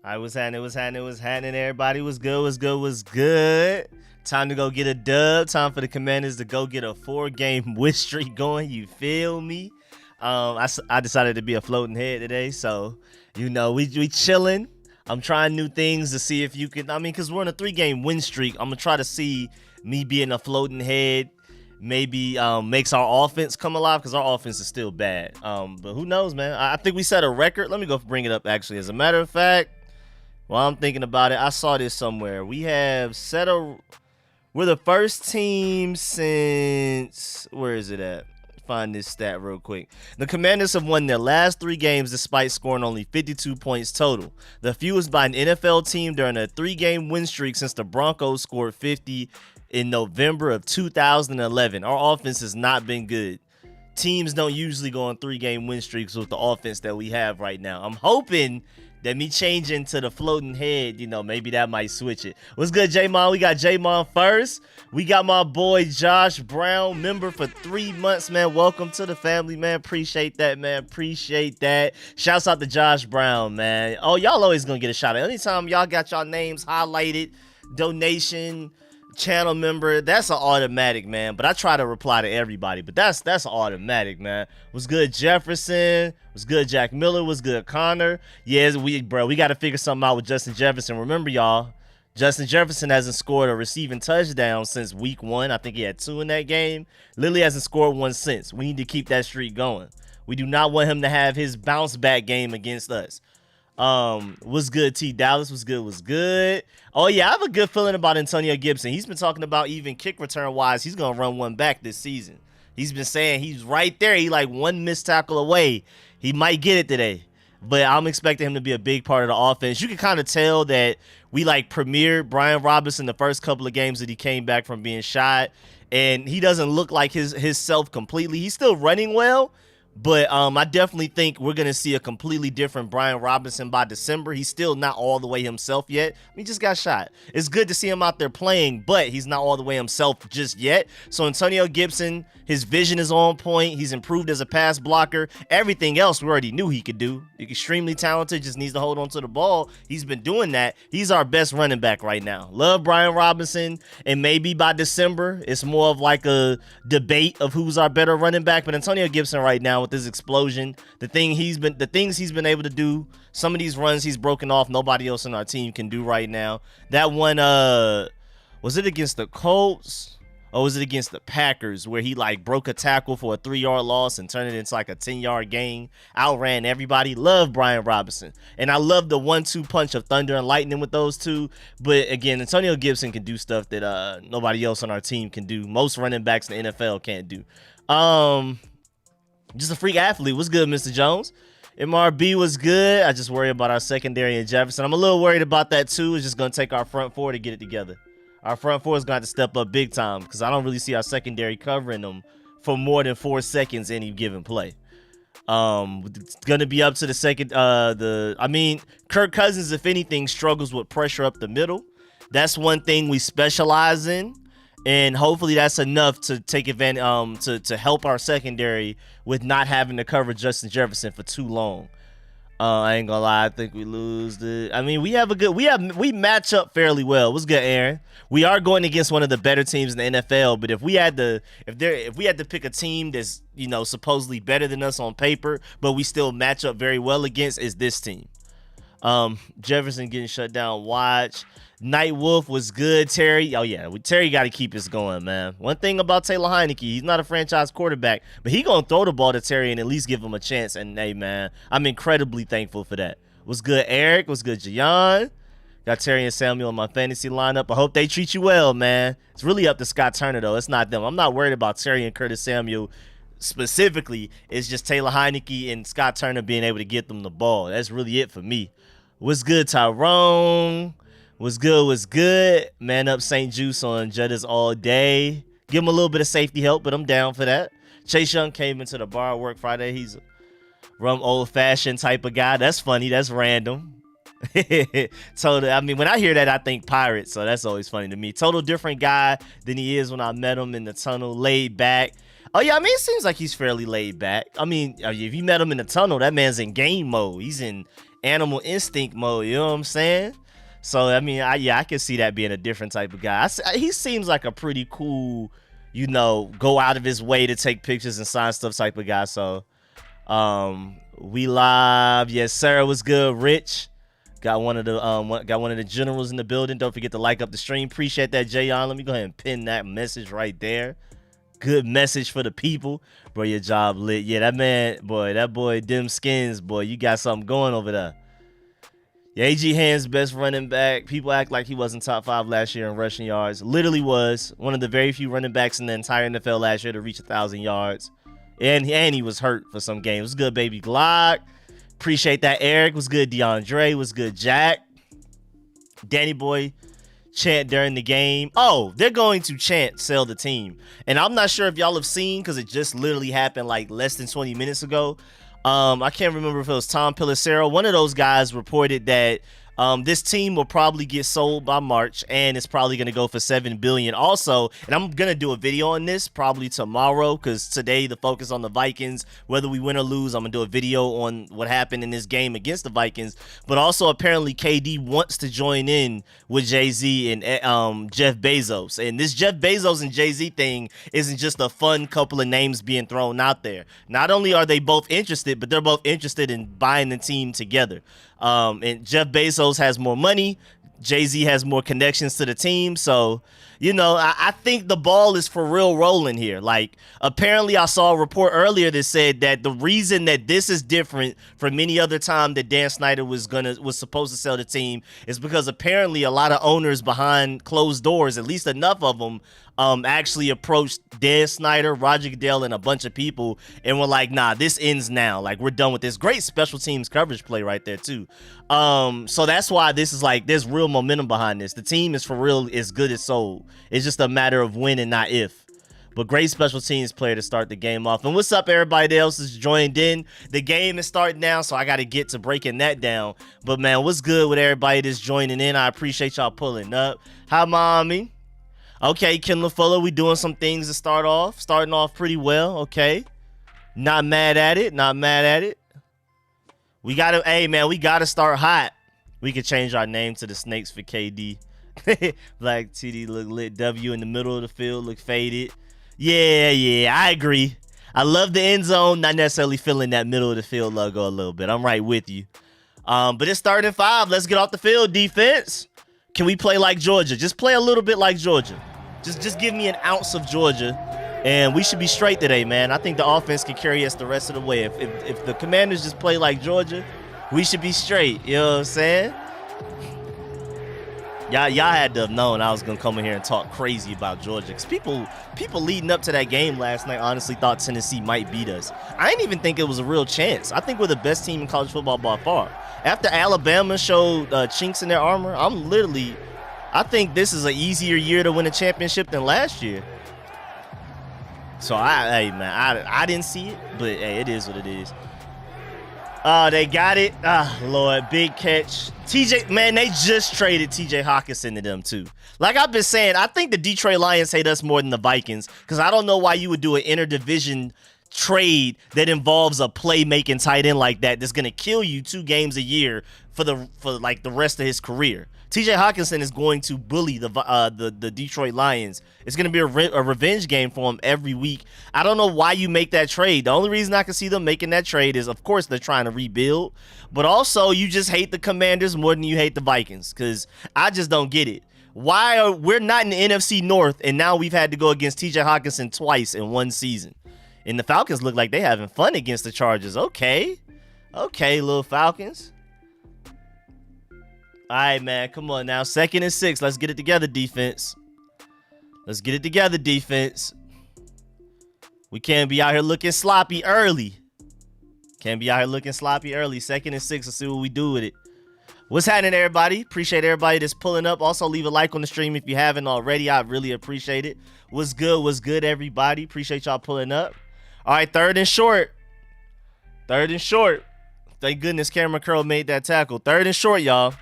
All right, what's happening, everybody? What's good? Time to go get a dub. Time for the Commanders to go get a 4-game win streak going. You feel me? I decided to be a floating head today, so, you know, we chilling. I'm trying new things to see if you can, because we're on a 3-game win streak. I'm going to try to see me being a floating head maybe makes our offense come alive, because our offense is still bad. But who knows, man? I think we set a record. Let me go bring it up, actually. As a matter of fact, while I'm thinking about it, I saw this somewhere. We have set a... We're the first team since... Where is it at? Find this stat real quick. The Commanders have won their last 3 games despite scoring only 52 points total. The fewest by an NFL team during a 3-game win streak since the Broncos scored 50 in November of 2011. Our offense has not been good. Teams don't usually go on 3-game win streaks with the offense that we have right now. I'm hoping that me changing to the floating head, you know, maybe that might switch it. What's good, J-Mon? We got J-Mon first. We got my boy Josh Brown, member for 3 months, man. Welcome to the family, man. Appreciate that, man. Appreciate that. Shouts out to Josh Brown, man. Oh, y'all always gonna get a shout out. Anytime y'all got y'all names highlighted, donation, channel member, that's an automatic, man. But I try to reply to everybody, but that's an automatic, man. What's good, Jefferson? What's good, Jack Miller? What's good, Connor? Yeah, we got to figure something out with Justin Jefferson. Remember, y'all, Justin Jefferson hasn't scored a receiving touchdown since week 1. I think he had 2 in that game. Lily hasn't scored 1 since. We need to keep that streak going. We do not want him to have his bounce back game against us. What's good, T Dallas? What's good? Oh yeah, I have a good feeling about Antonio Gibson. He's been talking about even kick return wise, he's gonna run one back this season. He's been saying he's right there. He like 1 missed tackle away. He might get it today, but I'm expecting him to be a big part of the offense. You can kind of tell that we like premiered Brian Robinson the first couple of games that he came back from being shot, and he doesn't look like his self completely. He's still running well, but I definitely think we're going to see a completely different Brian Robinson by December. He's still not all the way himself yet. He just got shot. It's good to see him out there playing, but he's not all the way himself just yet. So Antonio Gibson, his vision is on point. He's improved as a pass blocker. Everything else we already knew he could do. Extremely talented, just needs to hold on to the ball. He's been doing that. He's our best running back right now. Love Brian Robinson, and maybe by December, it's more of like a debate of who's our better running back. But Antonio Gibson right now now with this explosion. The things he's been able to do. Some of these runs he's broken off. Nobody else on our team can do right now. That one, was it against the Colts? Or was it against the Packers where he like broke a tackle for a 3-yard loss and turned it into like a 10-yard gain? Outran everybody. Love Brian Robinson. And I love the 1-2 punch of thunder and lightning with those two. But again, Antonio Gibson can do stuff that nobody else on our team can do. Most running backs in the NFL can't do. Just a freak athlete. What's good, Mr. Jones? MRB was good. I just worry about our secondary and Jefferson. I'm a little worried about that too. It's just going to take our front four to get it together. Our front four is going to have to step up big time because I don't really see our secondary covering them for more than 4 seconds any given play. It's going to be up to the second. Kirk Cousins, if anything, struggles with pressure up the middle. That's one thing we specialize in, and hopefully that's enough to take advantage to help our secondary with not having to cover Justin Jefferson for too long. I ain't gonna lie, I think we lose the. I mean, we match up fairly well. What's good, Aaron? We are going against one of the better teams in the NFL, but if we had to pick a team that's, you know, supposedly better than us on paper, but we still match up very well against, is this team. Jefferson getting shut down. Watch. Night Wolf was good. Terry, oh yeah, Terry got to keep us going, man. One thing about Taylor Heineke, he's not a franchise quarterback, but he gonna throw the ball to Terry and at least give him a chance. And hey, man, I'm incredibly thankful for that. What's good, Eric? What's good, Joan? Got Terry and Samuel in my fantasy lineup. I hope they treat you well, man. It's really up to Scott Turner though. It's not them. I'm not worried about Terry and Curtis Samuel specifically. It's just Taylor Heineke and Scott Turner being able to get them the ball. That's really it for me. What's good, Tyrone? What's good? Man up St. Juice on Jettas all day. Give him a little bit of safety help, but I'm down for that. Chase Young came into the bar at work Friday. He's a rum old-fashioned type of guy. That's funny. That's random. Total. I mean, when I hear that, I think Pirates, so that's always funny to me. Total different guy than he is when I met him in the tunnel. Laid back. Oh, yeah, I mean, it seems like he's fairly laid back. I mean, if you met him in the tunnel, that man's in game mode. He's in animal instinct mode, you know what I'm saying? So, I mean, I can see that being a different type of guy. He seems like a pretty cool, you know, go out of his way to take pictures and sign stuff type of guy. So, we live. Yes, sir. What's good, Rich? Got one of the generals in the building. Don't forget to like up the stream. Appreciate that, Jayon. Let me go ahead and pin that message right there. Good message for the people. Bro, your job lit. Yeah, that boy, Dim Skins, boy, you got something going over there. Yeah, A.G. Hand's best running back. People act like he wasn't top 5 last year in rushing yards. Literally was one of the very few running backs in the entire NFL last year to reach 1,000 yards. And he was hurt for some games. What's good, baby Glock? Appreciate that, Eric. What's good, DeAndre? What's good, Jack? Danny Boy chant during the game. Oh, they're going to chant sell the team. And I'm not sure if y'all have seen, because it just literally happened like less than 20 minutes ago. I can't remember if it was Tom Pelissero. One of those guys reported that this team will probably get sold by March, and it's probably going to go for $7 billion. Also, and I'm going to do a video on this probably tomorrow, because today the focus on the Vikings. Whether we win or lose, I'm going to do a video on what happened in this game against the Vikings. But also, apparently, KD wants to join in with Jay-Z and Jeff Bezos. And this Jeff Bezos and Jay-Z thing isn't just a fun couple of names being thrown out there. Not only are they both interested, but they're both interested in buying the team together. And Jeff Bezos has more money. Jay-Z has more connections to the team. So, you know, I think the ball is for real rolling here. Like, apparently I saw a report earlier that said that the reason that this is different from any other time that Dan Snyder was supposed to sell the team is because apparently a lot of owners behind closed doors, at least enough of them, actually approached Dan Snyder, Roger Goodell, and a bunch of people and were like, nah, this ends now. Like, we're done with this. Great special teams coverage play right there, too. So that's why this is like, there's real momentum behind this. The team is for real as good as sold. It's just a matter of when and not if. But great special teams player to start the game off. And what's up, everybody else is joined in. The game is starting now, so I got to get to breaking that down. But, man, what's good with everybody that's joining in? I appreciate y'all pulling up. Hi, mommy. Okay, Kendall Fuller, we doing some things to starting off pretty well. Okay, not mad at it. We gotta, hey man, we gotta start hot. We could change our name to the Snakes for KD. Black TD look lit. W in the middle of the field look faded. Yeah, I agree. I love the end zone, not necessarily feeling that middle of the field logo a little bit. I'm right with you. But it's 3rd and 5. Let's get off the field, defense. Can we play like Georgia? Just play a little bit like Georgia. Just give me an ounce of Georgia, and we should be straight today, man. I think the offense can carry us the rest of the way. If the Commanders just play like Georgia, we should be straight. You know what I'm saying? Y'all had to have known I was gonna come in here and talk crazy about Georgia, because people leading up to that game last night honestly thought Tennessee might beat us. I didn't even think it was a real chance. I think we're the best team in college football by far. After Alabama showed chinks in their armor, I think this is an easier year to win a championship than last year. So hey man, I didn't see it, but hey, it is what it is. They got it. Lord, big catch. TJ, man, they just traded TJ Hawkinson to them too. Like I've been saying, I think the Detroit Lions hate us more than the Vikings, because I don't know why you would do an interdivision trade that involves a playmaking tight end like that that's gonna kill you 2 games a year for like the rest of his career. TJ Hawkinson is going to bully the Detroit Lions. It's going to be a revenge game for him every week. I don't know why you make that trade. The only reason I can see them making that trade is, of course, they're trying to rebuild, but also you just hate the Commanders more than you hate the Vikings, because I just don't get it. We're not in the NFC North, and now we've had to go against TJ Hawkinson twice in 1 season. And the Falcons look like they're having fun against the Chargers. Okay, little Falcons. All right, man, come on now. 2nd and 6. Let's get it together, defense. Let's get it together, defense. We can't be out here looking sloppy early. 2nd and 6. Let's see what we do with it. What's happening, everybody? Appreciate everybody that's pulling up. Also, leave a like on the stream if you haven't already. I really appreciate it. What's good, everybody? Appreciate y'all pulling up. All right, 3rd and short. Thank goodness Cameron Curl made that tackle. 3rd and short, y'all.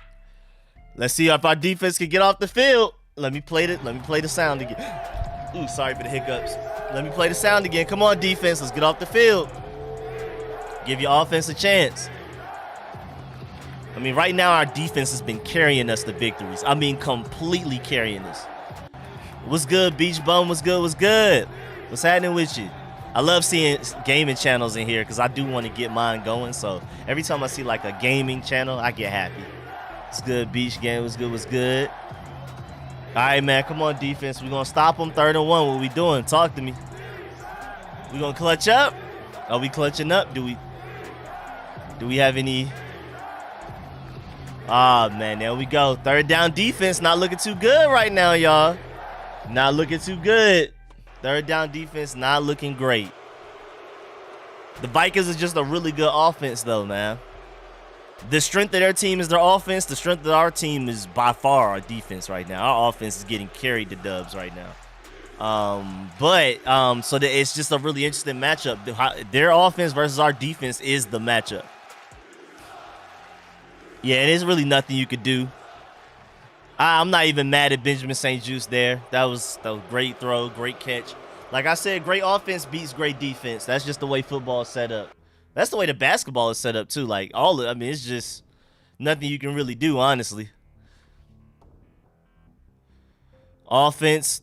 Let's see if our defense can get off the field. Let me play the sound again. Ooh, sorry for the hiccups. Let me play the sound again. Come on, defense. Let's get off the field. Give your offense a chance. I mean, right now our defense has been carrying us to victories. I mean, completely carrying us. What's good, Beach Bum? What's good? What's happening with you? I love seeing gaming channels in here because I do want to get mine going. So every time I see like a gaming channel, I get happy. It's good, Beach Game. What's good? All right, man. Come on, defense. We're going to stop them 3rd and 1. What we doing? Talk to me. We going to clutch up? Are we clutching up? Do we have any? Ah, man. There we go. 3rd down defense. Not looking too good right now, y'all. Not looking too good. 3rd down defense not looking great. The Vikings is just a really good offense, though, man. The strength of their team is their offense. The strength of our team is by far our defense right now. Our offense is getting carried to dubs right now. So it's just a really interesting matchup. Their offense versus our defense is the matchup. Yeah, there's really nothing you could do. I'm not even mad at Benjamin St. Juste there. That was a great throw, great catch. Like I said, great offense beats great defense. That's just the way football is set up. That's the way the basketball is set up too. Like it's just nothing you can really do, honestly. Offense,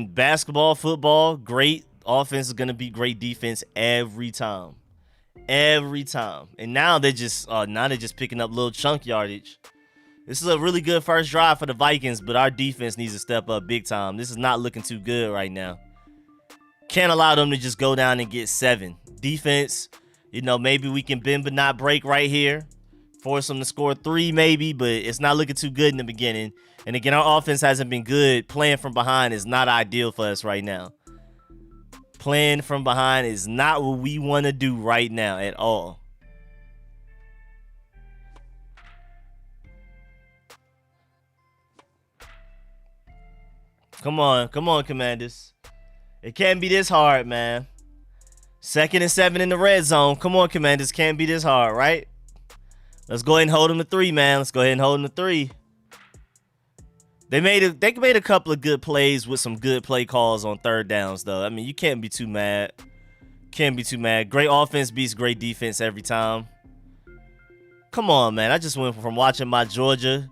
basketball, football, great offense is gonna be great defense every time. And now they're just picking up little chunk yardage. This is a really good first drive for the Vikings, but our defense needs to step up big time. This is not looking too good right now. Can't allow them to just go down and get 7. Defense, maybe we can bend but not break right here. Force them to score 3 maybe, but it's not looking too good in the beginning. And again, our offense hasn't been good. Playing from behind is not ideal for us right now. Playing from behind is not what we want to do right now at all. Come on, Commanders. It can't be this hard, man. 2nd and 7 in the red zone. Come on, Commanders. Can't be this hard, right? Let's go ahead and hold them to 3, man. Let's go ahead and hold them to 3. They made a couple of good plays with some good play calls on 3rd downs, though. You can't be too mad. Great offense beats great defense every time. Come on, man. I just went from watching my Georgia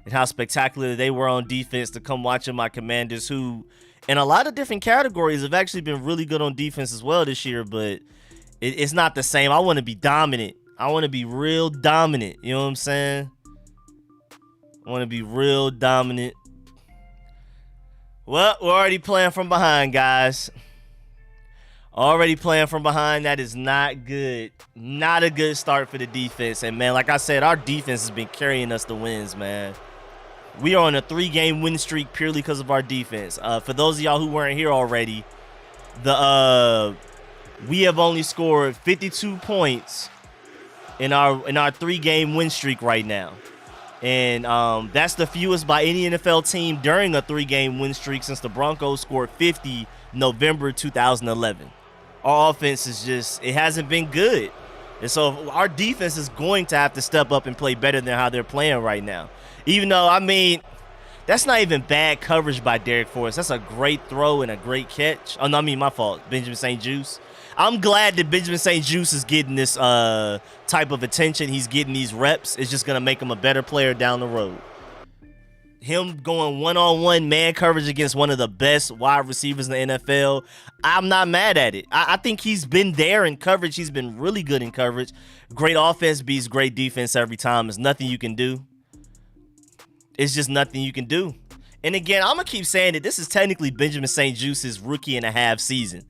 and how spectacular they were on defense to come watching my Commanders, who in a lot of different categories have actually been really good on defense as well this year, but it's not the same. I want to be dominant. I want to be real dominant. You know what I'm saying? I want to be real dominant. Well, we're already playing from behind, guys. Already playing from behind. That is not good. Not a good start for the defense. And, man, like I said, our defense has been carrying us the wins, man. We are on a 3-game win streak purely because of our defense. For those of y'all who weren't here already, we have only scored 52 points in our 3-game win streak right now. And that's the fewest by any NFL team during a 3-game win streak since the Broncos scored 50 November 2011. Our offense is just, it hasn't been good. And so our defense is going to have to step up and play better than how they're playing right now. Even though, I mean, that's not even bad coverage by Lyriq Harper. That's a great throw and a great catch. Oh, no, I mean, my fault. Benjamin St-Juste. I'm glad that Benjamin St-Juste is getting this type of attention. He's getting these reps. It's just going to make him a better player down the road. Him going one-on-one man coverage against one of the best wide receivers in the NFL, I'm not mad at it. I think he's been there in coverage. He's been really good in coverage. Great offense beats great defense every time. There's nothing you can do. It's just nothing you can do. And again, I'm going to keep saying that this is technically Benjamin St-Juste's rookie and a half season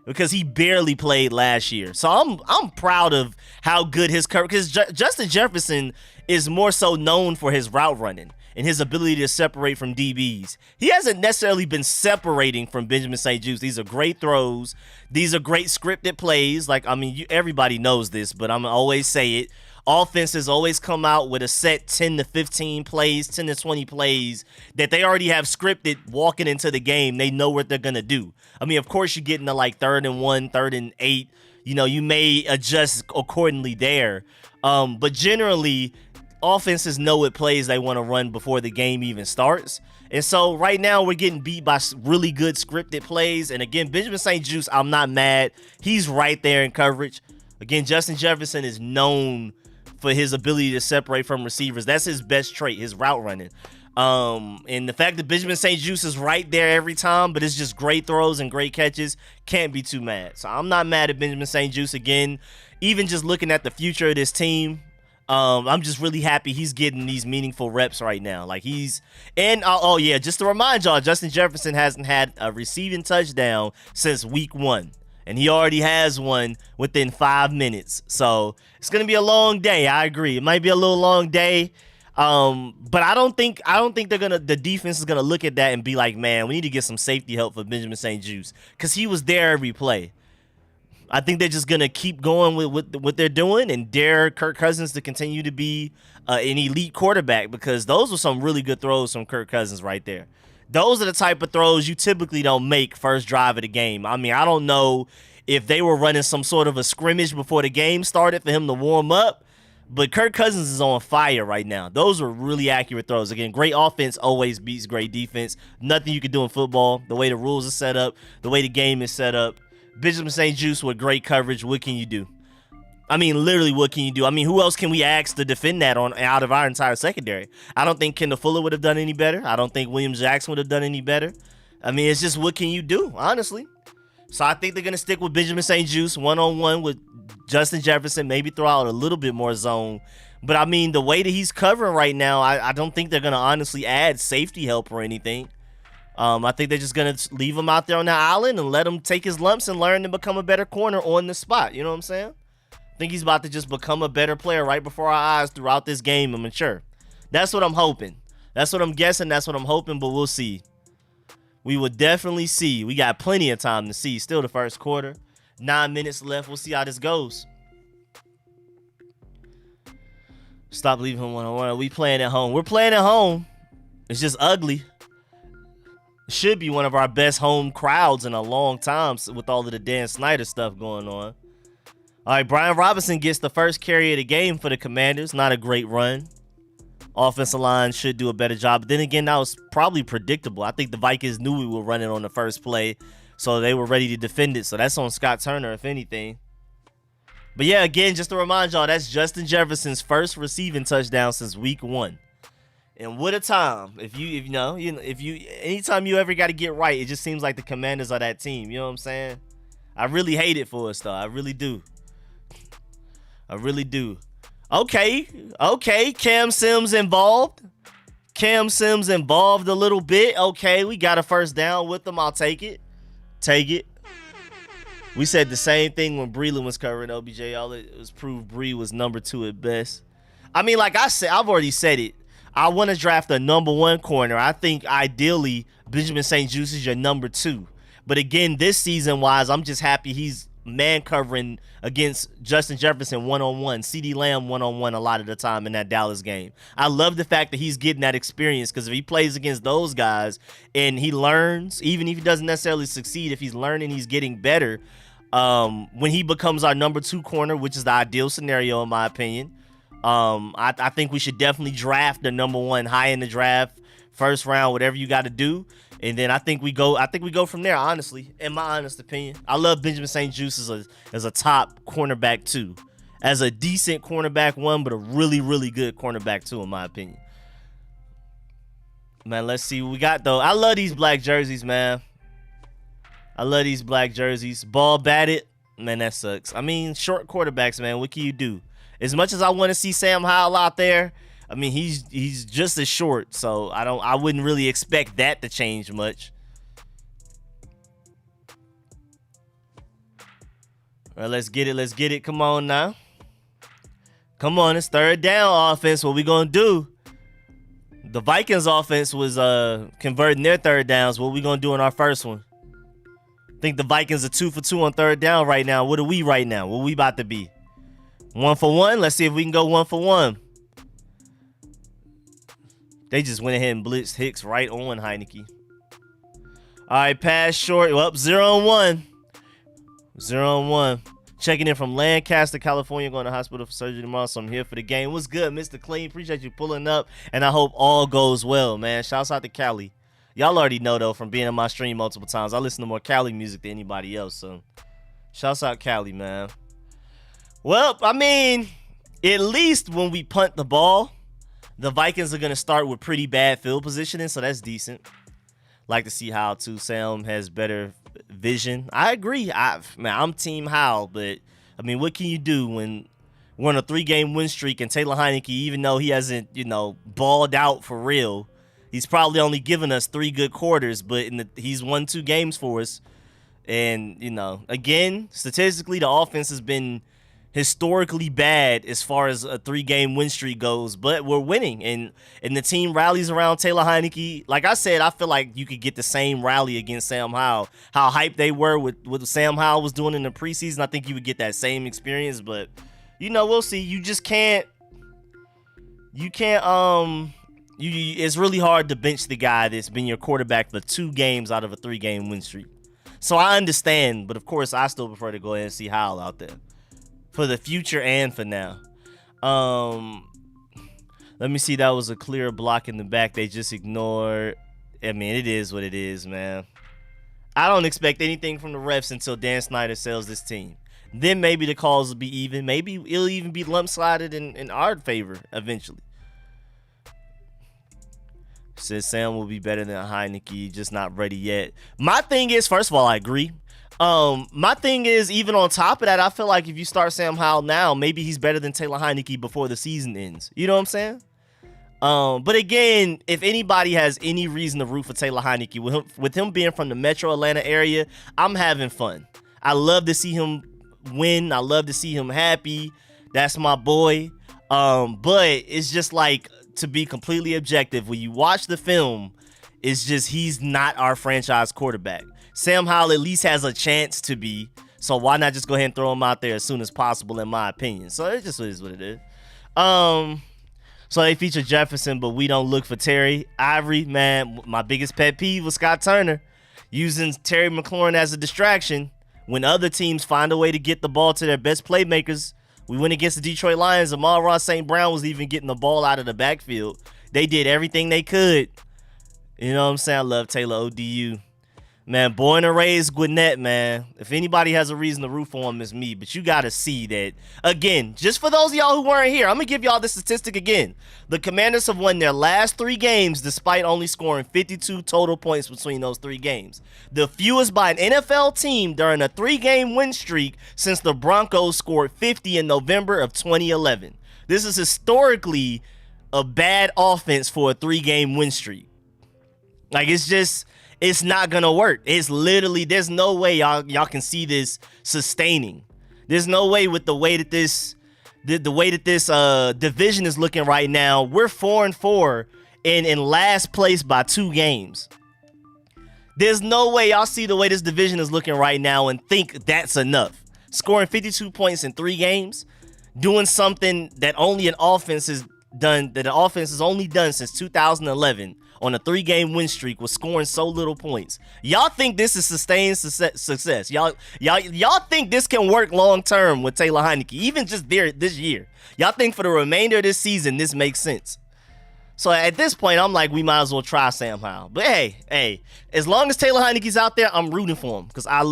because he barely played last year. So I'm proud of how good his coverage, because Justin Jefferson is more so known for his route running and his ability to separate from DBs. He hasn't necessarily been separating from Benjamin St-Juste. These are great throws. These are great scripted plays. Like, I mean, everybody knows this, but I'm going to always say it. Offenses always come out with a set 10 to 15 plays, 10 to 20 plays that they already have scripted walking into the game. They know what they're going to do. I mean, of course, you get into like 3rd and 1, 3rd and 8. You know, you may adjust accordingly there. But generally, offenses know what plays they want to run before the game even starts. And so right now we're getting beat by really good scripted plays. And again, Benjamin St-Juste, I'm not mad. He's right there in coverage. Again, Justin Jefferson is known for his ability to separate from receivers. That's his best trait, his route running. And the fact that Benjamin St-Juste is right there every time, but it's just great throws and great catches, can't be too mad. So I'm not mad at Benjamin St-Juste again. Even just looking at the future of this team, I'm just really happy he's getting these meaningful reps right now. Like oh yeah, just to remind y'all, Justin Jefferson hasn't had a receiving touchdown since week 1. And he already has one within 5 minutes. So it's gonna be a long day. I agree. It might be a little long day. But I don't think the defense is gonna look at that and be like, man, we need to get some safety help for Benjamin St-Juste, because he was there every play. I think they're just gonna keep going with what they're doing and dare Kirk Cousins to continue to be an elite quarterback, because those were some really good throws from Kirk Cousins right there. Those are the type of throws you typically don't make first drive of the game. I mean, I don't know if they were running some sort of a scrimmage before the game started for him to warm up, but Kirk Cousins is on fire right now. Those are really accurate throws. Again, great offense always beats great defense. Nothing you can do in football. The way the rules are set up, the way the game is set up. Benjamin St-Juste with great coverage. What can you do? I mean, literally, what can you do? I mean, who else can we ask to defend that out of our entire secondary? I don't think Kendall Fuller would have done any better. I don't think William Jackson would have done any better. I mean, it's just, what can you do, honestly? So I think they're going to stick with Benjamin St-Juste one-on-one with Justin Jefferson, maybe throw out a little bit more zone. But, I mean, the way that he's covering right now, I don't think they're going to honestly add safety help or anything. I think they're just going to leave him out there on the island and let him take his lumps and learn to become a better corner on the spot. You know what I'm saying? I think he's about to just become a better player right before our eyes throughout this game and mature. That's what I'm hoping. That's what I'm guessing. That's what I'm hoping, but we'll see. We will definitely see. We got plenty of time to see. Still the first quarter. 9 minutes left. We'll see how this goes. Stop leaving him one-on-one. We playing at home. We're playing at home. It's just ugly. It should be one of our best home crowds in a long time with all of the Dan Snyder stuff going on. All right, Brian Robinson gets the first carry of the game for the Commanders. Not a great run. Offensive line should do a better job. But then again, that was probably predictable. I think the Vikings knew we were running on the first play, so they were ready to defend it. So that's on Scott Turner, if anything. But yeah, again, just to remind y'all, that's Justin Jefferson's first receiving touchdown since week 1. And what a time. If you anytime you ever got to get right, it just seems like the Commanders are that team. You know what I'm saying? I really hate it for us, though. I really do. I really do. Okay. Cam Sims involved. Cam Sims involved a little bit. Okay, we got a first down with them. I'll take it. Take it. We said the same thing when Breland was covering OBJ. All it was proved Bree was number 2 at best. I mean, like I said, I've already said it. I want to draft a number 1 corner. I think ideally Benjamin St-Juste is your number 2. But again, this season-wise, I'm just happy he's man covering against Justin Jefferson one-on-one, CeeDee Lamb one-on-one a lot of the time in that Dallas game. I love the fact that he's getting that experience, because if he plays against those guys and he learns, even if he doesn't necessarily succeed, if he's learning, he's getting better. When he becomes our number 2 corner, which is the ideal scenario in my opinion, I think we should definitely draft the number 1 high in the draft, first round, whatever you got to do. And then I think we go from there, honestly, in my honest opinion. I love Benjamin St-Juste as a top cornerback 2. As a decent cornerback 1, but a really, really good cornerback 2, in my opinion. Man, let's see what we got, though. I love these black jerseys, man. I love these black jerseys. Ball batted. Man, that sucks. I mean, short quarterbacks, man. What can you do? As much as I want to see Sam Howell out there, I mean, he's just as short, so I wouldn't really expect that to change much. All right, let's get it. Let's get it. Come on now. Come on, it's third down offense. What we gonna do? The Vikings offense was converting their third downs. What we gonna do in our first one? I think the Vikings are 2 for 2 on third down right now. What are we right now? What we about to be? 1 for 1? Let's see if we can go 1 for 1. They just went ahead and blitzed Hicks right on Heineke. All right, pass short. Up 0-1. 0-1. Checking in from Lancaster, California. Going to hospital for surgery tomorrow, so I'm here for the game. What's good, Mr. Clean? Appreciate you pulling up, and I hope all goes well, man. Shouts out to Cali. Y'all already know, though, from being on my stream multiple times, I listen to more Cali music than anybody else, so shouts out Cali, man. Well, I mean, at least when we punt the ball, the Vikings are going to start with pretty bad field positioning, so that's decent. Like to see how, too. Sam has better vision. I agree. I'm Team Howell, but, I mean, what can you do when we're on a 3-game win streak and Taylor Heineke, even though he hasn't, balled out for real, he's probably only given us 3 good quarters, but he's won 2 games for us. And, again, statistically, the offense has been historically bad as far as a 3-game win streak goes, but we're winning, and the team rallies around Taylor Heineke. Like I said, I feel like you could get the same rally against Sam Howell. How hyped they were with what Sam Howell was doing in the preseason, I think you would get that same experience, but we'll see. You just can't it's really hard to bench the guy that's been your quarterback for 2 games out of a 3-game win streak. So I understand, but of course I still prefer to go ahead and see Howell out there for the future and for now. Let me see. That was a clear block in the back. They just ignored. I mean, it is what it is, man. I don't expect anything from the refs until Dan Snyder sells this team. Then maybe the calls will be even. Maybe it'll even be lump slided in our favor eventually. Says Sam will be better than Heineke, just not ready yet. My thing is, first of all, I agree. My thing is, even on top of that, I feel like if you start Sam Howell now, maybe he's better than Taylor Heineke before the season ends. You know what I'm saying? But again, if anybody has any reason to root for Taylor Heineke, with him being from the Metro Atlanta area, I'm having fun. I love to see him win. I love to see him happy. That's my boy. But it's just like, to be completely objective, when you watch the film, it's just he's not our franchise quarterback. Sam Howell at least has a chance to be, so why not just go ahead and throw him out there as soon as possible, in my opinion. So it just is what it is. So they feature Jefferson, but we don't look for Terry. Ivory, man, my biggest pet peeve was Scott Turner using Terry McLaurin as a distraction when other teams find a way to get the ball to their best playmakers. We went against the Detroit Lions. Amon-Ra St. Brown was even getting the ball out of the backfield. They did everything they could. You know what I'm saying? I love Taylor ODU. Man, born and raised Gwinnett, man. If anybody has a reason to root for him, it's me. But you got to see that, again, just for those of y'all who weren't here, I'm going to give y'all the statistic again. The Commanders have won their last 3 games despite only scoring 52 total points between those 3 games. The fewest by an NFL team during a 3-game win streak since the Broncos scored 50 in November of 2011. This is historically a bad offense for a 3-game win streak. Like, it's not gonna work. It's literally, there's no way y'all can see this sustaining. There's no way with the way that this division is looking right now. We're 4-4 and in last place by 2 games. There's no way y'all see the way this division is looking right now and think that's enough. Scoring 52 points in 3 games, doing something that only an offense has done, that the offense has only done since 2011. On a 3-game win streak was scoring so little points. Y'all think this is sustained success. Y'all think this can work long term with Taylor Heinicke, even just this year. Y'all think for the remainder of this season this makes sense. So at this point, I'm like, we might as well try Sam Howell. But hey, as long as Taylor Heinicke's out there, I'm rooting for him because I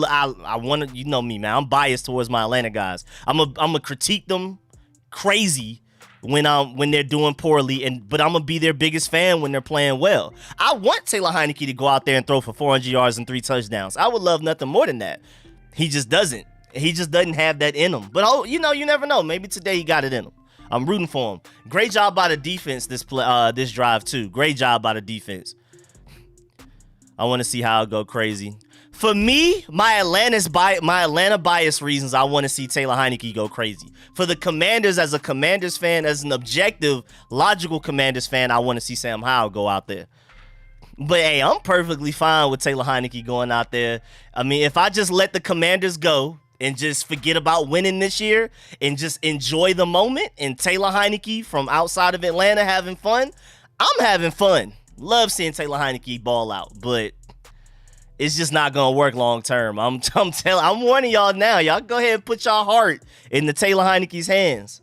want to. You know me, man. I'm biased towards my Atlanta guys. I'm a critique them crazy when they're doing poorly, but I'm gonna be their biggest fan when they're playing well. I want Taylor Heinicke to go out there and throw for 400 yards and 3 touchdowns. I would love nothing more than that. He just doesn't. He just doesn't have that in him. But you never know. Maybe today he got it in him. I'm rooting for him. Great job by the defense this drive too. Great job by the defense. I want to see how it go crazy. For me, my Atlanta bias reasons, I want to see Taylor Heinicke go crazy. For the Commanders, as a Commanders fan, as an objective, logical Commanders fan, I want to see Sam Howell go out there. But hey, I'm perfectly fine with Taylor Heinicke going out there. I mean, if I just let the Commanders go and just forget about winning this year and just enjoy the moment, and Taylor Heinicke from outside of Atlanta having fun, I'm having fun. Love seeing Taylor Heinicke ball out, but it's just not gonna work long term. I'm warning y'all now. Y'all go ahead and put y'all heart in the Taylor Heinicke's hands.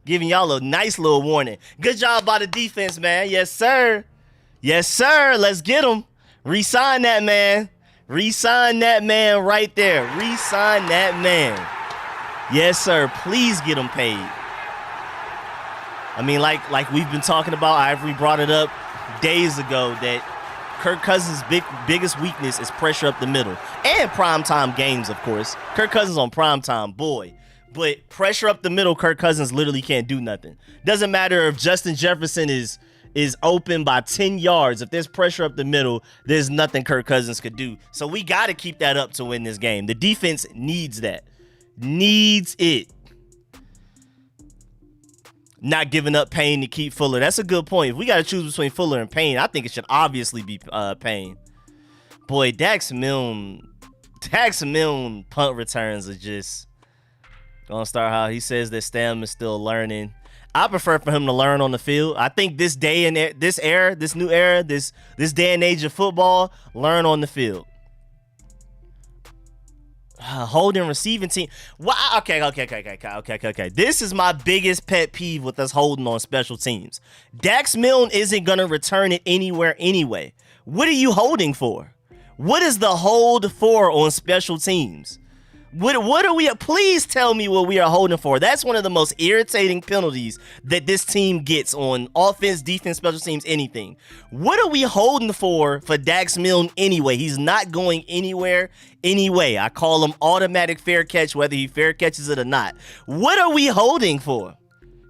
Giving y'all a nice little warning. Good job by the defense, man. Yes, sir. Yes, sir. Let's get him. Resign that man. Resign that man right there. Resign that man. Yes, sir. Please get him paid. I mean, like we've been talking about, Ivory brought it up days ago that Kirk Cousins' biggest weakness is pressure up the middle. And primetime games, of course. Kirk Cousins on primetime, boy. But pressure up the middle, Kirk Cousins literally can't do nothing. Doesn't matter if Justin Jefferson is open by 10 yards. If there's pressure up the middle, there's nothing Kirk Cousins could do. So we got to keep that up to win this game. The defense needs that. Needs it. Not giving up Payne to keep Fuller. That's a good point. If we got to choose between Fuller and Payne, I think it should obviously be Payne. Boy, Dax Milne punt returns are just gonna start how he says that Stam is still learning. I prefer for him to learn on the field. I think this day and this new era, this day and age of football, learn on the field. Holding receiving team. Wow. Okay. This is my biggest pet peeve with us holding on special teams. Dax Milne isn't going to return it anywhere anyway. What are you holding for? What is the hold for on special teams? What are we? Please tell me what we are holding for. That's one of the most irritating penalties that this team gets on offense, defense, special teams, anything. What are we holding for Dax Milne anyway? He's not going anywhere anyway. I call him automatic fair catch, whether he fair catches it or not. What are we holding for?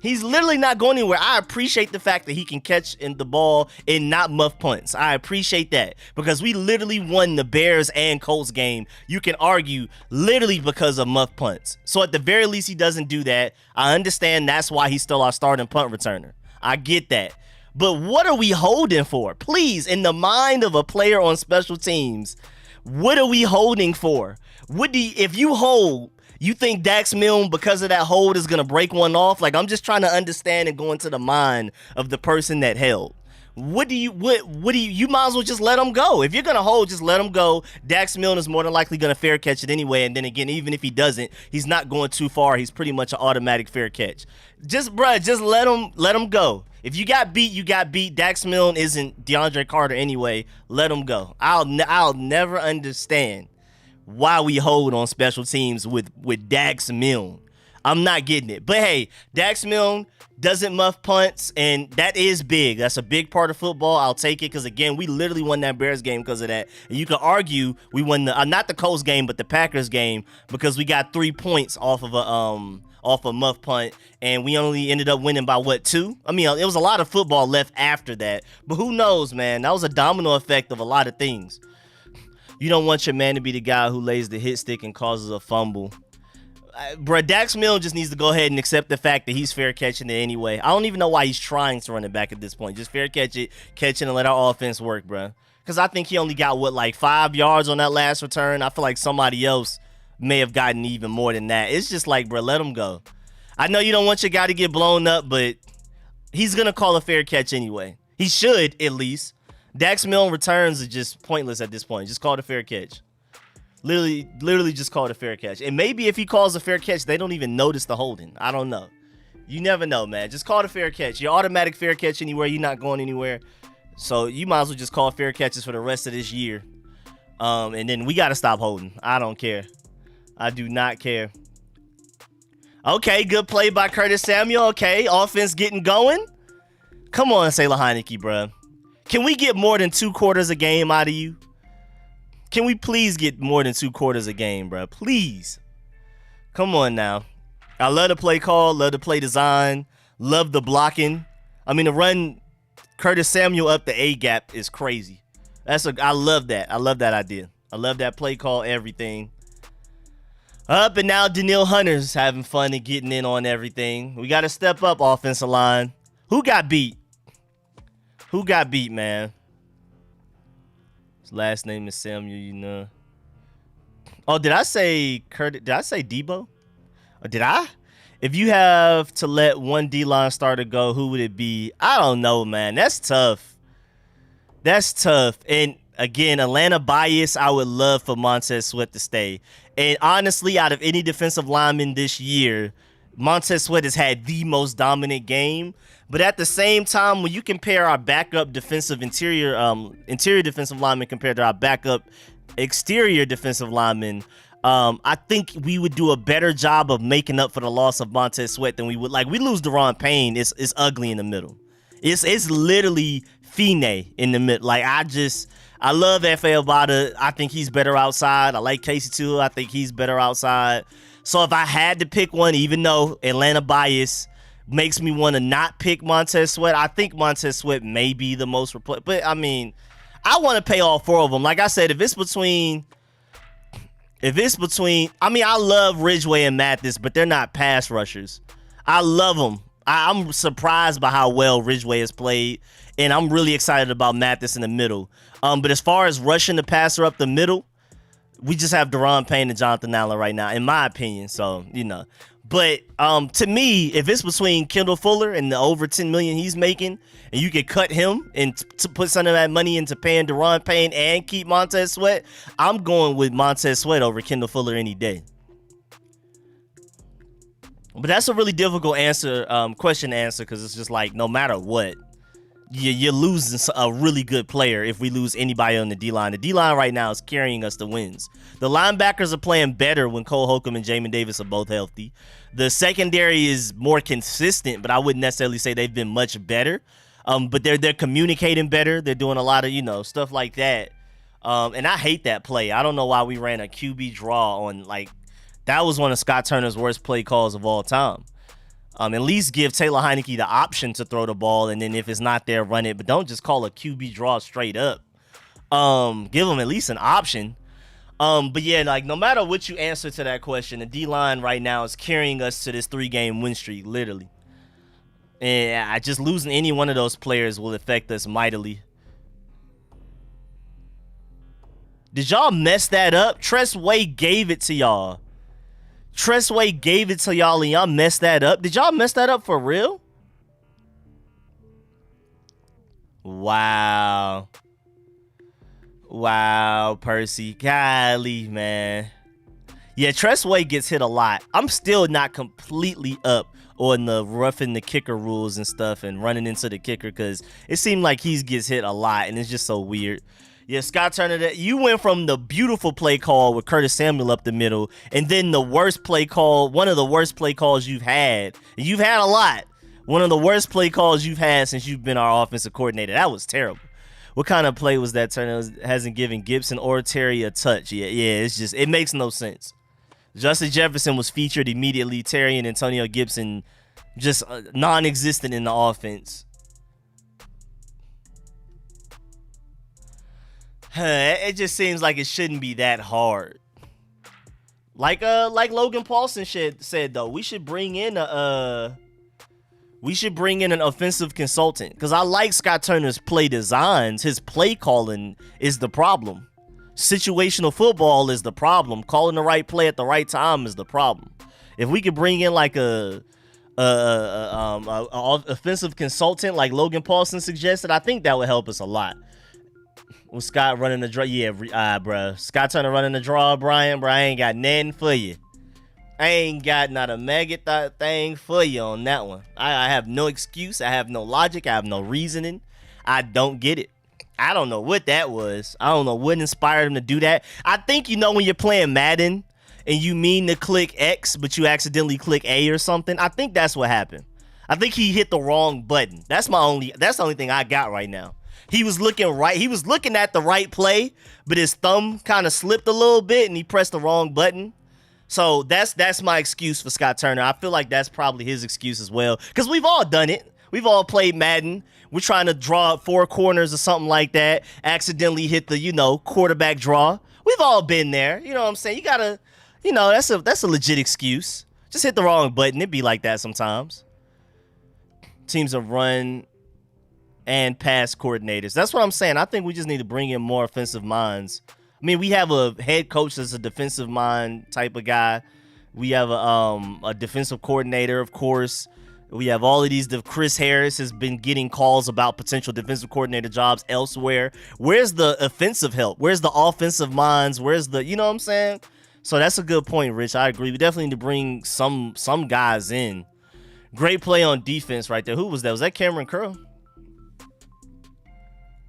He's literally not going anywhere. I appreciate the fact that he can catch in the ball and not muff punts. I appreciate that because we literally won the Bears and Colts game. You can argue literally because of muff punts. So at the very least, he doesn't do that. I understand that's why he's still our starting punt returner. I get that. But what are we holding for? Please, in the mind of a player on special teams, what are we holding for? If you hold, you think Dax Milne, because of that hold, is going to break one off? Like, I'm just trying to understand and go into the mind of the person that held. What do you you might as well just let him go. If you're gonna hold, just let him go. Dax Milne is more than likely gonna fair catch it anyway, and then again, even if he doesn't, he's not going too far. He's pretty much an automatic fair catch. Just let him go. If you got beat, you got beat. Dax Milne isn't DeAndre Carter anyway. Let him go. I'll never understand why we hold on special teams with Dax Milne. I'm not getting it. But hey, Dax Milne doesn't muff punts, and that is big. That's a big part of football. I'll take it because, again, we literally won that Bears game because of that. And you could argue we won the not the Colts game, but the Packers game because we got 3 points off of a muff punt, and we only ended up winning by, what, 2? I mean, it was a lot of football left after that. But who knows, man? That was a domino effect of a lot of things. You don't want your man to be the guy who lays the hit stick and causes a fumble. Bruh, Dax Milne just needs to go ahead and accept the fact that he's fair catching it anyway. I don't even know why he's trying to run it back at this point. Just fair catch it, and let our offense work, bruh. Because I think he only got, what, like 5 yards on that last return? I feel like somebody else may have gotten even more than that. It's just like, bruh, let him go. I know you don't want your guy to get blown up, but he's going to call a fair catch anyway. He should, at least. Dax Milne returns are just pointless at this point. Just call it a fair catch. Literally just call it a fair catch. And maybe if he calls a fair catch, they don't even notice the holding. I don't know. You never know, man. Just call it a fair catch. Your automatic fair catch anywhere. You're not going anywhere. So you might as well just call fair catches for the rest of this year. And then we got to stop holding. I don't care. I do not care. Okay, good play by Curtis Samuel. Okay, offense getting going. Come on, Sailor Heineke, bro. Can we get more than 2 quarters a game out of you? Can we please get more than 2 quarters a game, bro? Please. Come on now. I love the play call. Love the play design. Love the blocking. I mean, to run Curtis Samuel up the A-gap is crazy. I love that. I love that idea. I love that play call, everything. Up and now Danielle Hunter's having fun and getting in on everything. We got to step up offensive line. Who got beat? Who got beat, man? His last name is Samuel, you know. Oh, did I say Curtis? Did I say Debo? Or did I? If you have to let one D-line starter go, who would it be? I don't know, man. That's tough. That's tough. And again, Atlanta bias, I would love for Montez Sweat to stay. And honestly, out of any defensive lineman this year, Montez Sweat has had the most dominant game. But at the same time, when you compare our backup defensive interior defensive lineman compared to our backup exterior defensive lineman, I think we would do a better job of making up for the loss of Montez Sweat than we would. Like, we lose Deron Payne, it's ugly in the middle. It's literally Fine in the middle. Like, I love F.A. Abada. I think he's better outside. I like Casey too. I think he's better outside. So if I had to pick one, even though Atlanta bias makes me want to not pick Montez Sweat, I think Montez Sweat may be the most But I mean, I want to pay all 4 of them. Like I said, if it's between, I mean, I love Ridgeway and Mathis, but they're not pass rushers. I love them. I'm surprised by how well Ridgeway has played, and I'm really excited about Mathis in the middle. But as far as rushing the passer up the middle, we just have Deron Payne and Jonathan Allen right now, in my opinion. So, you know. But to me, if it's between Kendall Fuller and the over $10 million he's making, and you could cut him and to put some of that money into paying Deron Payne and keep Montez Sweat, I'm going with Montez Sweat over Kendall Fuller any day. But that's a really difficult question to answer, because it's just like, no matter what, you're losing a really good player if we lose anybody on the D-line. The D-line right now is carrying us to wins. The linebackers are playing better when Cole Holcomb and Jamin Davis are both healthy. The secondary is more consistent, but I wouldn't necessarily say they've been much better. But they're communicating better. They're doing a lot of, stuff like that. And I hate that play. I don't know why we ran a QB draw on, like, that was one of Scott Turner's worst play calls of all time. At least give Taylor Heineke the option to throw the ball, and then if it's not there, run it. But don't just call a QB draw straight up. Give them at least an option. But yeah, like, no matter what you answer to that question, the D-line right now is carrying us to this 3-game win streak, literally. And just losing any one of those players will affect us mightily. Did y'all mess that up? Tress Way gave it to y'all. Tress Way gave it to y'all and y'all messed that up. Did y'all mess that up for real? Wow. Wow, Percy. Golly, man. Yeah, Tressway gets hit a lot. I'm still not completely up on the roughing the kicker rules and stuff and running into the kicker because it seemed like he gets hit a lot and it's just so weird. Yeah, Scott Turner, you went from the beautiful play call with Curtis Samuel up the middle and then the worst play call, one of the worst play calls you've had. And you've had a lot. One of the worst play calls you've had since you've been our offensive coordinator. That was terrible. What kind of play was that, Turner? Hasn't given Gibson or Terry a touch. Yeah, it's just, it makes no sense. Justin Jefferson was featured immediately. Terry and Antonio Gibson just non-existent in the offense. It just seems like it shouldn't be that hard. Like Logan Paulson said though, we should bring in an offensive consultant because I like Scott Turner's play designs. His play calling is the problem. Situational football is the problem. Calling the right play at the right time is the problem. If we could bring in like a offensive consultant like Logan Paulson suggested, I think that would help us a lot. With Scott running the draw, yeah, bro. Scott Turner running the draw, Brian. Bro, I ain't got nothing for you. I ain't got not a maggot thing for you on that one. I have no excuse. I have no logic. I have no reasoning. I don't get it. I don't know what that was. I don't know what inspired him to do that. I think, you know, when you're playing Madden and you mean to click X, but you accidentally click A or something, I think that's what happened. I think he hit the wrong button. That's the only thing I got right now. He was looking right. He was looking at the right play, but his thumb kind of slipped a little bit and he pressed the wrong button. So that's my excuse for Scott Turner. I feel like that's probably his excuse as well because we've all done it. We've all played Madden. We're trying to draw up 4 corners or something like that. Accidentally hit the, quarterback draw. We've all been there. You know what I'm saying? You gotta, that's a legit excuse. Just hit the wrong button. It'd be like that sometimes. Teams are run and pass coordinators. That's what I'm saying. I think we just need to bring in more offensive minds. I mean, we have a head coach that's a defensive mind type of guy. We have a defensive coordinator, of course. We have all of these. Chris Harris has been getting calls about potential defensive coordinator jobs elsewhere. Where's the offensive help? Where's the offensive minds? Where's the, you know what I'm saying? So that's a good point, Rich. I agree. We definitely need to bring some guys in. Great play on defense right there. Who was that? Was that Cameron Curl?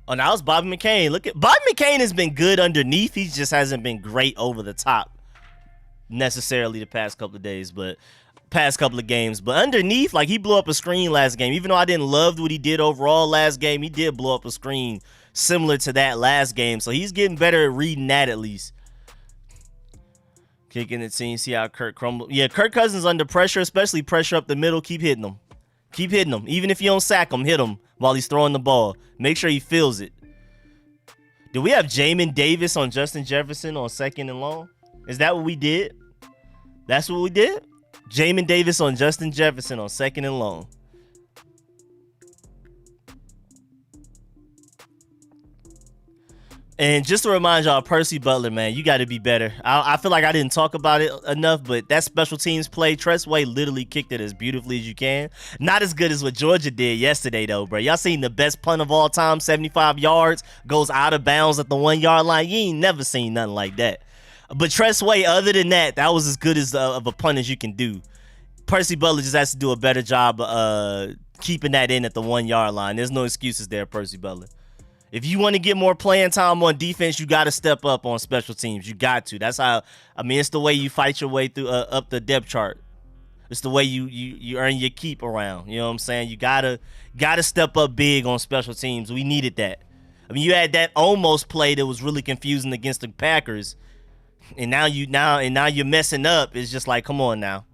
Oh, now it's Bobby McCain. Look at Bobby McCain has been good underneath. He just hasn't been great over the top necessarily the past couple of days, but past couple of games. But underneath, like, he blew up a screen last game. Even though I didn't love what he did overall last game, he did blow up a screen similar to that last game. So he's getting better at reading that at least. Kicking the team. See how Kirk crumbled. Yeah, Kirk Cousins under pressure, especially pressure up the middle. Keep hitting him. Keep hitting him. Even if you don't sack him, hit him while he's throwing the ball. Make sure he feels it. Do we have Jamin Davis on Justin Jefferson on 2nd and long? Is that what we did? That's what we did? Jamin Davis on Justin Jefferson on 2nd and long. And just to remind y'all, Percy Butler, man, you got to be better. I feel like I didn't talk about it enough, but that special teams play, Tressway literally kicked it as beautifully as you can. Not as good as what Georgia did yesterday, though, bro. Y'all seen the best punt of all time, 75 yards, goes out of bounds at the 1-yard line. You ain't never seen nothing like that. But Tressway, other than that, that was as good as of a punt as you can do. Percy Butler just has to do a better job keeping that in at the 1-yard line. There's no excuses there, Percy Butler. If you want to get more playing time on defense, you got to step up on special teams. You got to. That's how. I mean, it's the way you fight your way through up the depth chart. It's the way you earn your keep around. You know what I'm saying? You gotta step up big on special teams. We needed that. I mean, you had that almost play that was really confusing against the Packers, and now you're messing up. It's just like, come on now.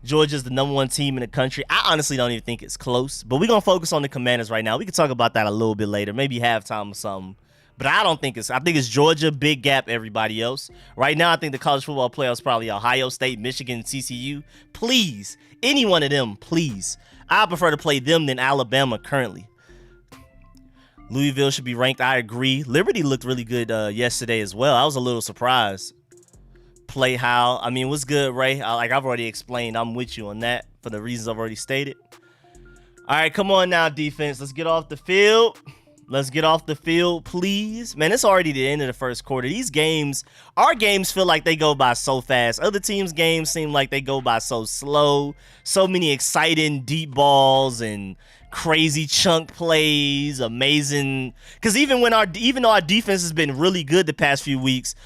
Georgia's the #1 team in the country. I honestly don't even think it's close, but we're going to focus on the Commanders right now. We can talk about that a little bit later, maybe halftime or something. But I think it's Georgia, big gap, everybody else. Right now, I think the college football playoffs probably Ohio State, Michigan, TCU. Please, any one of them, please. I prefer to play them than Alabama currently. Louisville should be ranked. I agree. Liberty looked really good yesterday as well. I was a little surprised. Play how, I mean, what's good, Ray? I've already explained, I'm with you on that for the reasons I've already stated. All right, come on now, defense. Let's get off the field. Let's get off the field, please. Man, it's already the end of the first quarter. These games, our games feel like they go by so fast. Other teams' games seem like they go by so slow. So many exciting deep balls and crazy chunk plays, amazing. Because even though our defense has been really good the past few weeks,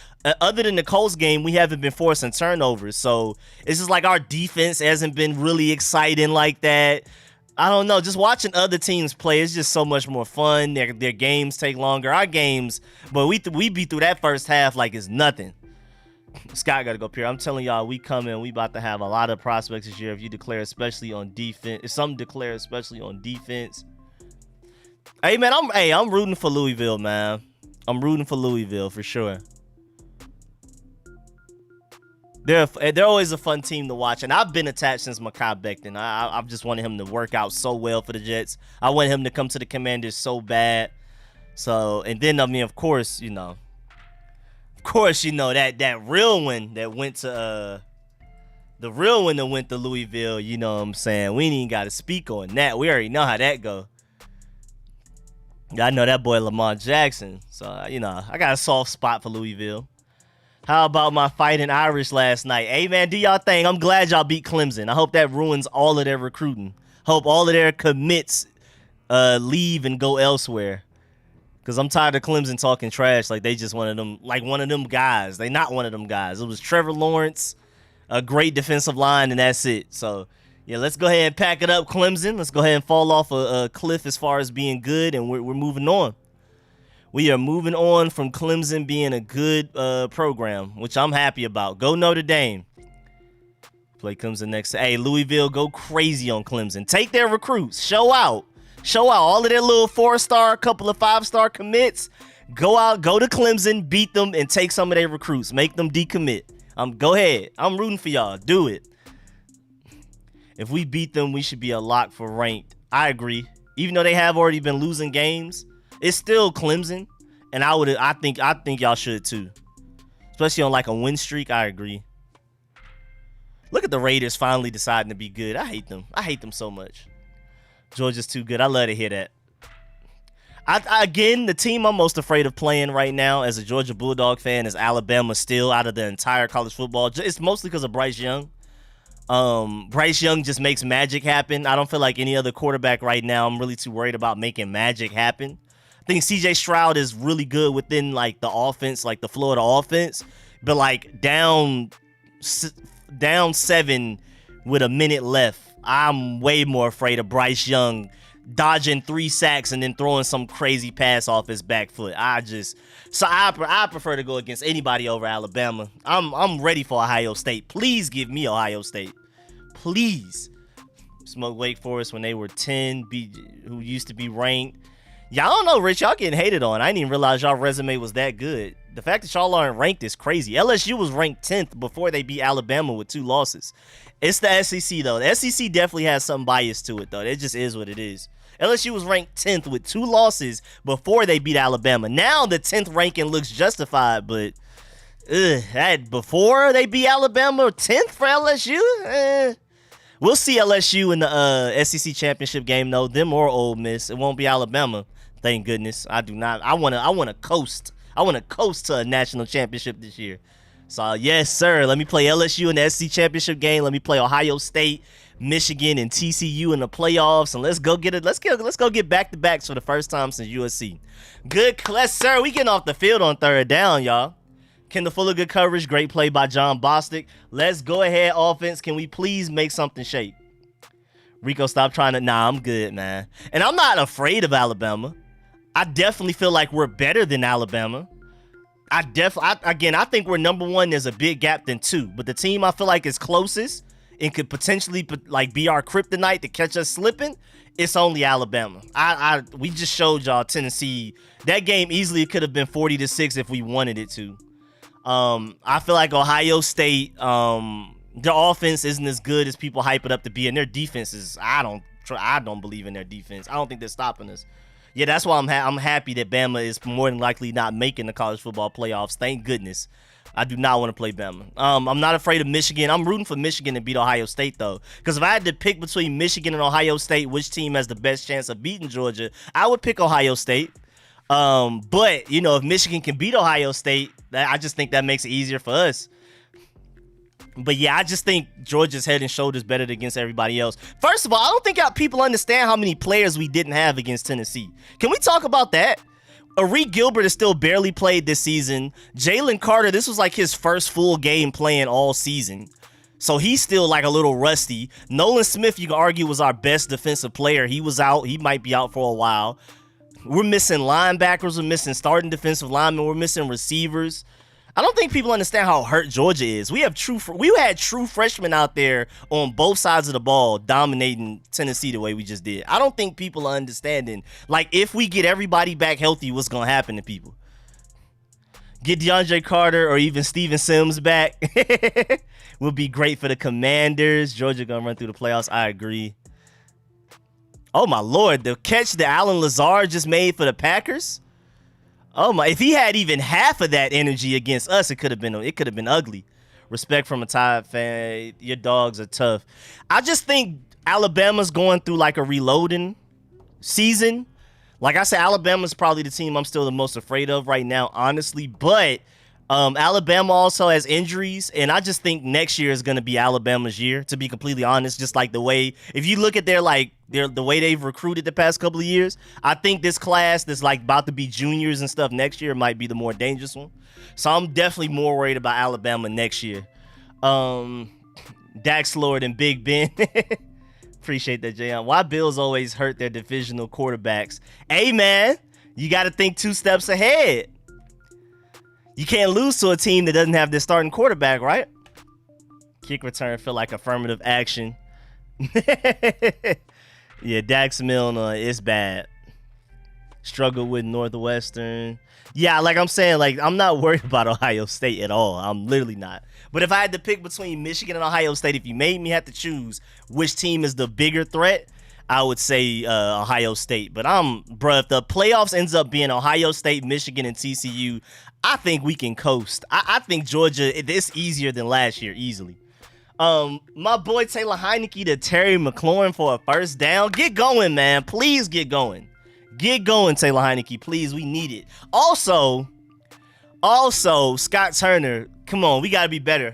other than the Colts game, we haven't been forcing turnovers. So it's just like our defense hasn't been really exciting like that. I don't know. Just watching other teams play, it's just so much more fun. Their games take longer. Our games, but we beat through that first half like it's nothing. Scott got to go up here. I'm telling y'all, we coming. We about to have a lot of prospects this year. If you declare, especially on defense, if some declare, especially on defense. Hey man, I'm rooting for Louisville, man. I'm rooting for Louisville for sure. They're always a fun team to watch, and I've been attached since Mekhi Becton. I've just wanted him to work out so well for the Jets. I want him to come to the Commanders so bad. So, and then I mean, of course, you know that real one that went to the real one that went to Louisville. You know what I'm saying? We ain't even got to speak on that. We already know how that go. I know that boy Lamar Jackson. So you know, I got a soft spot for Louisville. How about my Fighting Irish last night? Hey, man, do y'all thing. I'm glad y'all beat Clemson. I hope that ruins all of their recruiting. Hope all of their commits leave and go elsewhere. Because I'm tired of Clemson talking trash like they just one of them guys. They not one of them guys. It was Trevor Lawrence, a great defensive line, and that's it. So, yeah, let's go ahead and pack it up, Clemson. Let's go ahead and fall off a cliff as far as being good, and we're moving on. We are moving on from Clemson being a good program, which I'm happy about. Go Notre Dame. Play Clemson next. Hey, Louisville, go crazy on Clemson. Take their recruits. Show out. All of their little 4-star, couple of 5-star commits. Go out, go to Clemson, beat them, and take some of their recruits. Make them decommit. Go ahead. I'm rooting for y'all. Do it. If we beat them, we should be a lock for ranked. I agree. Even though they have already been losing games, it's still Clemson, and I think y'all should too, especially on like a win streak. I agree. Look at the Raiders finally deciding to be good. I hate them. I hate them so much. Georgia's too good. I love to hear that. Again, the team I'm most afraid of playing right now as a Georgia Bulldog fan is Alabama. Still out of the entire college football. It's mostly because of Bryce Young. Bryce Young just makes magic happen. I don't feel like any other quarterback right now. I'm really too worried about making magic happen. I think CJ Stroud is really good within like the offense, like the Florida offense, but like down 7 with a minute left, I'm way more afraid of Bryce Young dodging 3 sacks and then throwing some crazy pass off his back foot. I prefer to go against anybody over Alabama. I'm ready for Ohio State. Please give me Ohio State. Please. Smoke Wake Forest when they were 10, who used to be ranked. Y'all don't know, Rich. Y'all getting hated on. I didn't even realize y'all resume was that good. The fact that y'all aren't ranked is crazy. LSU was ranked 10th before they beat Alabama with 2 losses. It's the SEC, though. The SEC definitely has some bias to it, though. It just is what it is. LSU was ranked 10th with 2 losses before they beat Alabama. Now the 10th ranking looks justified, but that before they beat Alabama, 10th for LSU? We'll see LSU in the SEC championship game, though. Them or Ole Miss. It won't be Alabama. Thank goodness. I do not. I want to coast. I want to coast to a national championship this year. So, yes, sir. Let me play LSU in the SEC championship game. Let me play Ohio State, Michigan, and TCU in the playoffs. And let's go get it. Let's go get back-to-backs for the first time since USC. Good class, sir. We getting off the field on 3rd down, y'all. Kendall Fuller, good coverage. Great play by John Bostic. Let's go ahead, offense. Can we please make something shake? Rico, stop trying to. Nah, I'm good, man. And I'm not afraid of Alabama. I definitely feel like we're better than Alabama. I think we're number 1. There's a big gap than 2. But the team I feel like is closest and could potentially like be our kryptonite to catch us slipping, it's only Alabama. We just showed y'all Tennessee. That game easily could have been 40-6 if we wanted it to. I feel like Ohio State, their offense isn't as good as people hype it up to be, and their defense is. I don't believe in their defense. I don't think they're stopping us. Yeah, that's why I'm happy that Bama is more than likely not making the college football playoffs. Thank goodness. I do not want to play Bama. I'm not afraid of Michigan. I'm rooting for Michigan to beat Ohio State, though. Because if I had to pick between Michigan and Ohio State, which team has the best chance of beating Georgia, I would pick Ohio State. But, you know, if Michigan can beat Ohio State, I just think that makes it easier for us. But yeah, I just think Georgia's head and shoulders better against everybody else. First of all, I don't think people understand how many players we didn't have against Tennessee. Can we talk about that? Arik Gilbert has still barely played this season. Jalen Carter, this was like his first full game playing all season. So he's still like a little rusty. Nolan Smith, you can argue, was our best defensive player. He was out. He might be out for a while. We're missing linebackers. We're missing starting defensive linemen. We're missing receivers. I don't think people understand how hurt Georgia is. We had true freshmen out there on both sides of the ball dominating Tennessee the way we just did. I don't think people are understanding. Like, if we get everybody back healthy, what's going to happen to people? Get DeAndre Carter or even Steven Sims back would be great for the Commanders. Georgia going to run through the playoffs. I agree. Oh, my Lord. The catch that Alan Lazard just made for the Packers. Oh my! If he had even half of that energy against us, it could have been ugly. Respect from a Tide fan. Your dogs are tough. I just think Alabama's going through like a reloading season. Like I said, Alabama's probably the team I'm still the most afraid of right now, honestly. But Alabama also has injuries, and I just think next year is going to be Alabama's year, to be completely honest. Just like the way, if you look at the way they've recruited the past couple of years, I think this class that's like about to be juniors and stuff next year might be the more dangerous one. So I'm definitely more worried about Alabama next year. Dax Lord and Big Ben. Appreciate that, Jayon. Why Bills always hurt their divisional quarterbacks? Hey, man, you got to think 2 steps ahead. You can't lose to a team that doesn't have their starting quarterback, right? Kick return feel like affirmative action. Yeah, Dax Milne is bad. Struggle with Northwestern. Yeah, like I'm saying, like I'm not worried about Ohio State at all. I'm literally not. But if I had to pick between Michigan and Ohio State, if you made me have to choose which team is the bigger threat, I would say Ohio State. But bruh, if the playoffs ends up being Ohio State, Michigan, and TCU, I think we can coast. I think Georgia, it's easier than last year, easily. My boy Taylor Heineke to Terry McLaurin for a first down. Get going, man. Please get going. Get going, Taylor Heineke. Please, we need it. Also, Scott Turner, come on, we got to be better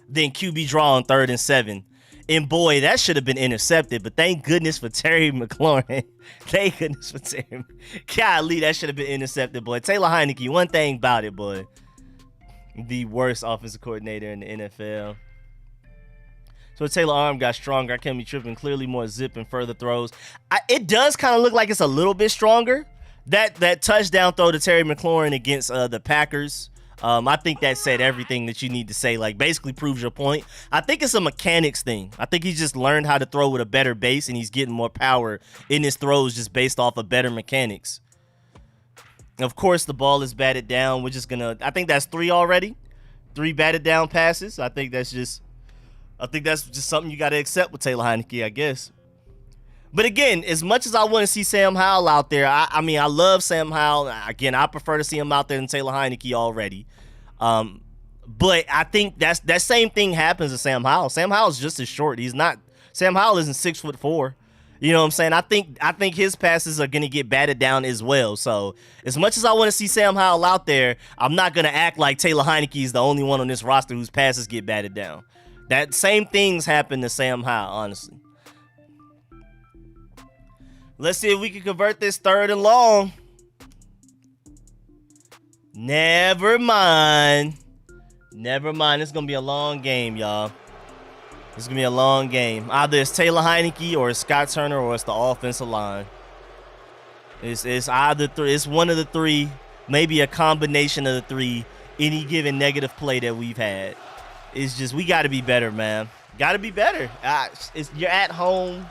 than QB draw on 3rd and 7. And boy, that should have been intercepted, but thank goodness for Terry McLaurin. Thank goodness for Terry. Golly, that should have been intercepted, boy. Taylor Heineke, one thing about it, boy. The worst offensive coordinator in the NFL. So Taylor arm got stronger. I can't be tripping. Clearly more zip and further throws. It does kind of look like it's a little bit stronger. That touchdown throw to Terry McLaurin against the Packers. I think that said everything that you need to say. Like, basically proves your point. I think it's a mechanics thing. I think he just learned how to throw with a better base, and he's getting more power in his throws just based off of better mechanics. Of course, the ball is batted down. We're just gonna. I think that's 3 already. 3 batted down passes. I think that's just something you got to accept with Taylor Heineke, I guess. But again, as much as I want to see Sam Howell out there, I mean, I love Sam Howell. Again, I prefer to see him out there than Taylor Heineke already. But I think that same thing happens to Sam Howell. Sam Howell's just as short. Sam Howell isn't 6'4". You know what I'm saying? I think his passes are going to get batted down as well. So as much as I want to see Sam Howell out there, I'm not going to act like Taylor Heineke is the only one on this roster whose passes get batted down. That same things happen to Sam Howell, honestly. Let's see if we can convert this 3rd and long. Never mind. It's going to be a long game, y'all. It's going to be a long game. Either it's Taylor Heineke or it's Scott Turner or it's the offensive line. It's either 3. It's one of the 3. Maybe a combination of the 3. Any given negative play that we've had. It's just, we got to be better, man. Got to be better. You're at home.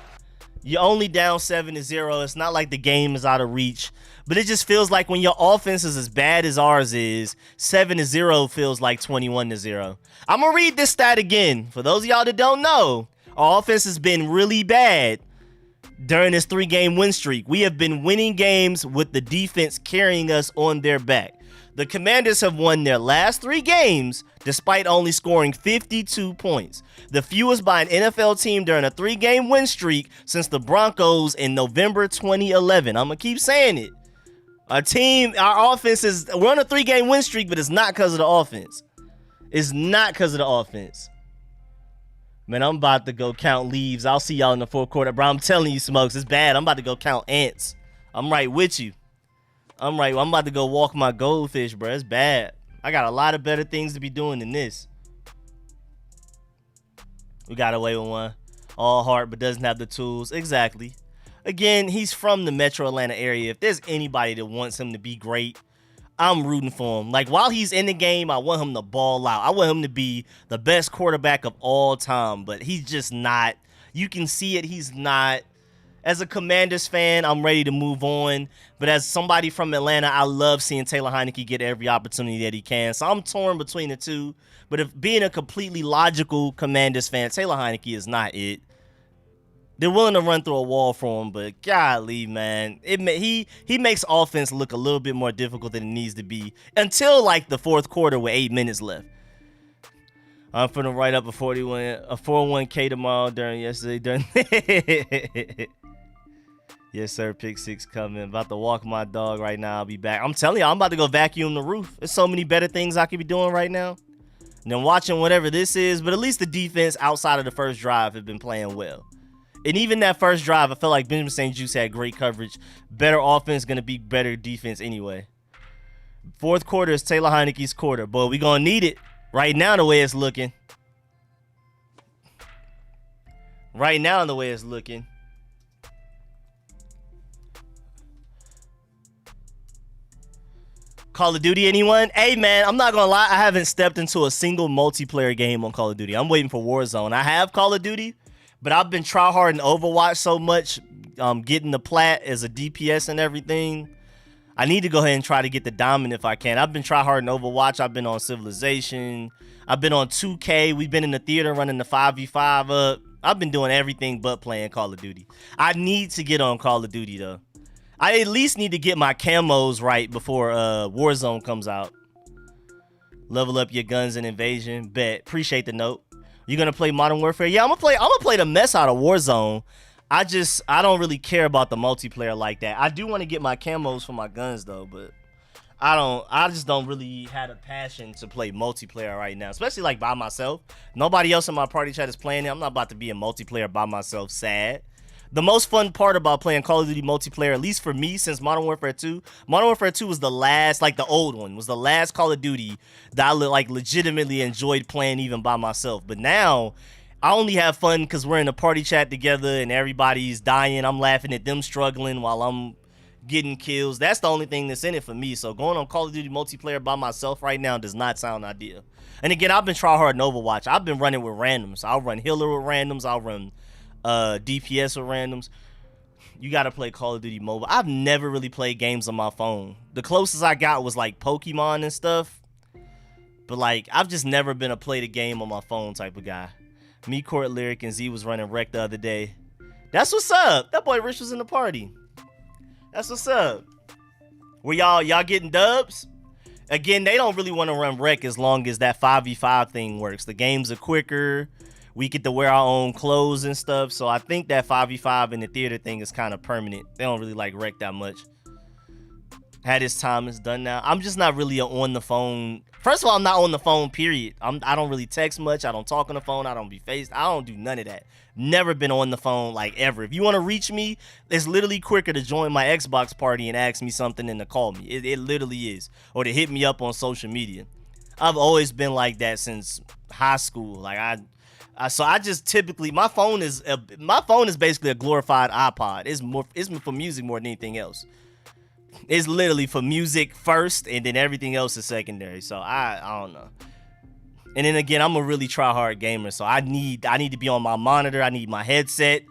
You're only down 7-0. It's not like the game is out of reach. But it just feels like when your offense is as bad as ours is, 7-0 feels like 21-0. I'm going to read this stat again. For those of y'all that don't know, our offense has been really bad during this 3-game win streak. We have been winning games with the defense carrying us on their back. The Commanders have won their last 3 games despite only scoring 52 points. The fewest by an NFL team during a 3-game win streak since the Broncos in November 2011. I'm going to keep saying it. Our offense is, we're on a 3-game win streak, but it's not because of the offense. It's not because of the offense. Man, I'm about to go count leaves. I'll see y'all in the fourth quarter, bro. I'm telling you, Smokes, it's bad. I'm about to go count ants. I'm right with you. I'm about to go walk my goldfish, bro. It's bad. I got a lot of better things to be doing than this. We got away with one. All heart, but doesn't have the tools. Exactly. Again, he's from the Metro Atlanta area. If there's anybody that wants him to be great, I'm rooting for him. Like, while he's in the game, I want him to ball out. I want him to be the best quarterback of all time, but he's just not. You can see it. He's not. As a Commanders fan, I'm ready to move on. But as somebody from Atlanta, I love seeing Taylor Heinicke get every opportunity that he can. So I'm torn between the two. But if being a completely logical Commanders fan, Taylor Heinicke is not it. They're willing to run through a wall for him, but golly, man, he makes offense look a little bit more difficult than it needs to be until like the fourth quarter with 8 minutes left. I'm finna write up a 401k tomorrow during yesterday. Yes, sir. Pick 6 coming. About to walk my dog right now. I'll be back. I'm telling you, I'm about to go vacuum the roof. There's so many better things I could be doing right now than watching whatever this is. But at least the defense outside of the first drive have been playing well. And even that first drive, I felt like Benjamin St-Juste had great coverage. Better offense, going to be better defense anyway. Fourth quarter is Taylor Heinicke's quarter. But we're going to need it right now the way it's looking. Right now the way it's looking. Call of Duty, anyone? Hey, man, I'm not going to lie. I haven't stepped into a single multiplayer game on Call of Duty. I'm waiting for Warzone. I have Call of Duty, but I've been tryharding Overwatch so much, getting the plat as a DPS and everything. I need to go ahead and try to get the diamond if I can. I've been tryharding Overwatch. I've been on Civilization. I've been on 2K. We've been in the theater running the 5v5 up. I've been doing everything but playing Call of Duty. I need to get on Call of Duty, though. I at least need to get my camos right before Warzone comes out. Level up your guns and invasion. Bet. Appreciate the note. You gonna play Modern Warfare? Yeah, I'm gonna play the mess out of Warzone. I don't really care about the multiplayer like that. I do want to get my camos for my guns though, but I just don't really have a passion to play multiplayer right now, especially like by myself. Nobody else in my party chat is playing it. I'm not about to be in multiplayer by myself, sad. The most fun part about playing Call of Duty multiplayer, at least for me, since Modern Warfare 2 was the last, like the old one, was the last Call of Duty that I like legitimately enjoyed playing even by myself. But now, I only have fun because we're in a party chat together and everybody's dying. I'm laughing at them struggling while I'm getting kills. That's the only thing that's in it for me. So going on Call of Duty multiplayer by myself right now does not sound ideal. And again, I've been tryhard in Overwatch. I've been running with randoms. I'll run healer with randoms. I'll run DPS or randoms. You gotta play Call of Duty mobile. I've never really played games on my phone. The closest I got was like Pokemon and stuff, but like I've just never been a play the game on my phone type of guy. Me, Court, Lyriq, and Z was running Wreck the other day. That's what's up. That boy Rich was in the party. That's what's up. Were y'all getting dubs? Again, they don't really want to run Wreck as long as that 5v5 thing works. The games are quicker. We get to wear our own clothes and stuff. So I think that 5v5 in the theater thing is kind of permanent. They don't really like Wreck that much. Had his time, is done now. I'm just not really on the phone. First of all, I'm not on the phone, period. I don't really text much. I don't talk on the phone. I don't be faced. I don't do none of that. Never been on the phone, like, ever. If you want to reach me, it's literally quicker to join my Xbox party and ask me something than to call me. It literally is. Or to hit me up on social media. I've always been like that since high school. Like, so I just typically, my phone is basically a glorified iPod. It's for music more than anything else. It's literally for music first, and then everything else is secondary. So I don't know. And then again, I'm a really try-hard gamer, so I need to be on my monitor. I need my headset,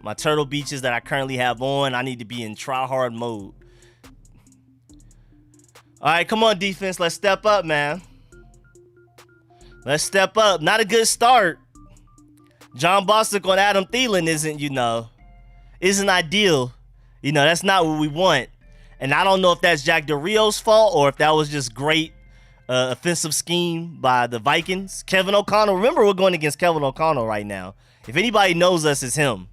my Turtle Beaches that I currently have on. I need to be in try-hard mode. All right, come on, defense. Let's step up, man. Let's step up. Not a good start. John Bostic on Adam Thielen isn't ideal. That's not what we want. And I don't know if that's Jack Del Rio's fault or if that was just great offensive scheme by the Vikings. Kevin O'Connell. Remember, we're going against Kevin O'Connell right now. If anybody knows us, it's him.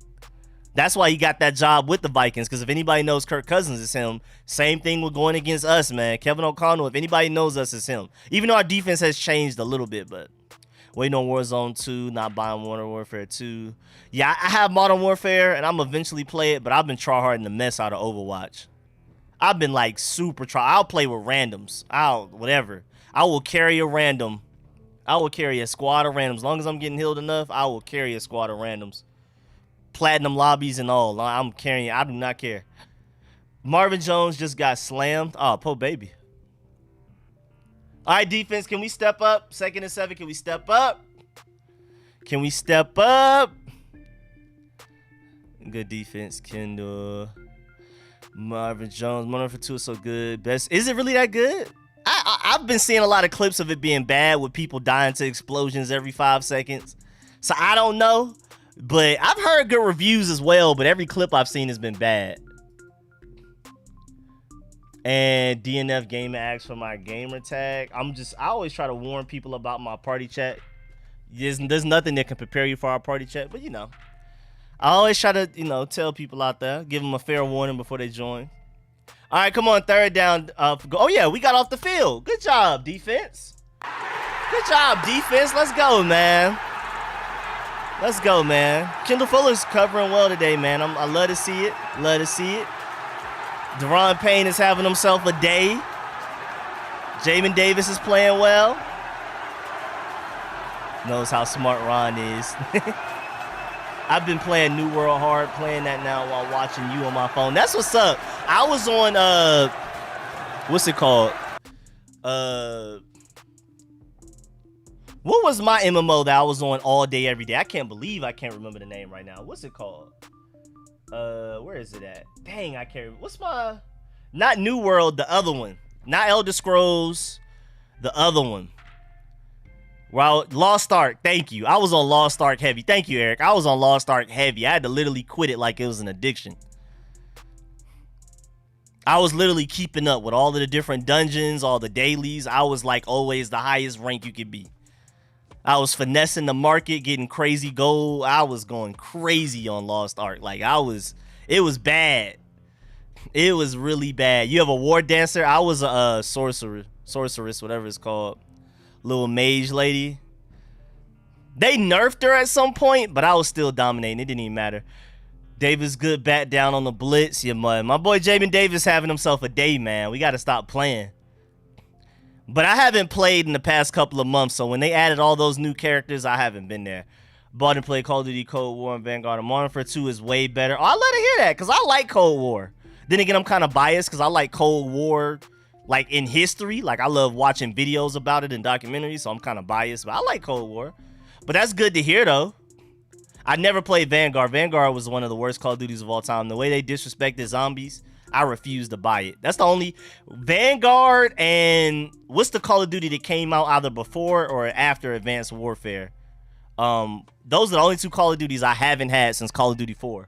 That's why he got that job with the Vikings, because if anybody knows Kirk Cousins, it's him. Same thing with going against us, man. Kevin O'Connell, if anybody knows us, it's him. Even though our defense has changed a little bit, but waiting on Warzone 2, not buying Modern Warfare 2. Yeah, I have Modern Warfare, and I'm eventually play it, but I've been tryharding the mess out of Overwatch. I've been like super try. I'll play with randoms. Whatever. I will carry a random. I will carry a squad of randoms. As long as I'm getting healed enough, I will carry a squad of randoms. Platinum lobbies and all. I'm carrying. I do not care. Marvin Jones just got slammed. Oh, poor baby. All right, defense. Can we step up? 2nd and 7. Can we step up? Can we step up? Good defense, Kendall. Marvin Jones. Modern for 2 is so good. Best. Is it really that good? I've been seeing a lot of clips of it being bad with people dying to explosions every 5 seconds. So I don't know. But I've heard good reviews as well, but every clip I've seen has been bad. And DNF Gamer asks for my gamer tag. I always try to warn people about my party chat. There's nothing that can prepare you for our party chat, but you know. I always try to, tell people out there, give them a fair warning before they join. All right, come on, 3rd down. Oh yeah, we got off the field. Good job, defense. Good job, defense. Let's go, man. Let's go, man. Kendall Fuller's covering well today, man. I love to see it. Love to see it. Deron Payne is having himself a day. Jamin Davis is playing well. Knows how smart Ron is. I've been playing New World hard, playing that now while watching you on my phone. That's what's up. I was on, what's it called? What was my MMO that I was on all day, every day? I can't believe I can't remember the name right now. What's it called? Where is it at? Dang, I can't remember. What's my... Not New World, the other one. Not Elder Scrolls, the other one. Well, Lost Ark, thank you. I was on Lost Ark heavy. Thank you, Eric. I was on Lost Ark heavy. I had to literally quit it like it was an addiction. I was literally keeping up with all of the different dungeons, all the dailies. I was like always the highest rank you could be. I was finessing the market, getting crazy gold. I was going crazy on Lost Ark. Like it was bad. It was really bad. You have a war dancer. I was a sorceress, whatever it's called. Little mage lady. They nerfed her at some point, but I was still dominating. It didn't even matter. Davis good bat down on the blitz. Yeah, my boy Jamin Davis having himself a day, man. We got to stop playing. But I haven't played in the past couple of months, so when they added all those new characters, I haven't been there. Bought and played Call of Duty Cold War and Vanguard. And Modern Warfare 2 is way better. Oh, I let her hear that, because I like Cold War. Then again, I'm kind of biased, because I like Cold War, like, in history. Like, I love watching videos about it and documentaries, so I'm kind of biased. But I like Cold War. But that's good to hear, though. I never played Vanguard. Vanguard was one of the worst Call of Duties of all time. The way they disrespected zombies, I refuse to buy it. That's the only... Vanguard and... What's the Call of Duty that came out either before or after Advanced Warfare? Those are the only two Call of Duties I haven't had since Call of Duty 4.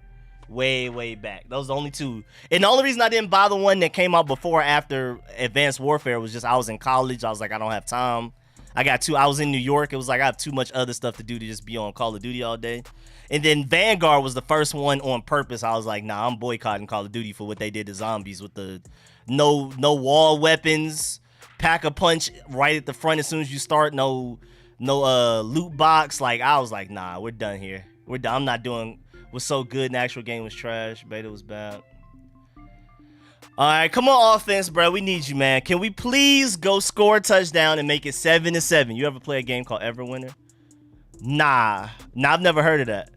Way back. Those are the only two. And the only reason I didn't buy the one that came out before or after Advanced Warfare was just I was in college. I was like, I don't have time. I was in New York. It was like I have too much other stuff to do to just be on Call of Duty all day. And then Vanguard was the first one on purpose. I was like, nah, I'm boycotting Call of Duty for what they did to zombies with the no wall weapons, pack a punch right at the front as soon as you start, no loot box. Like, I was like, nah, we're done here. We're done. I'm not doing what's so good and the actual game was trash. Beta was bad. All right, come on, offense, bro. We need you, man. Can we please go score a touchdown and make it 7-7? You ever play a game called Everwinter? Nah, I've never heard of that.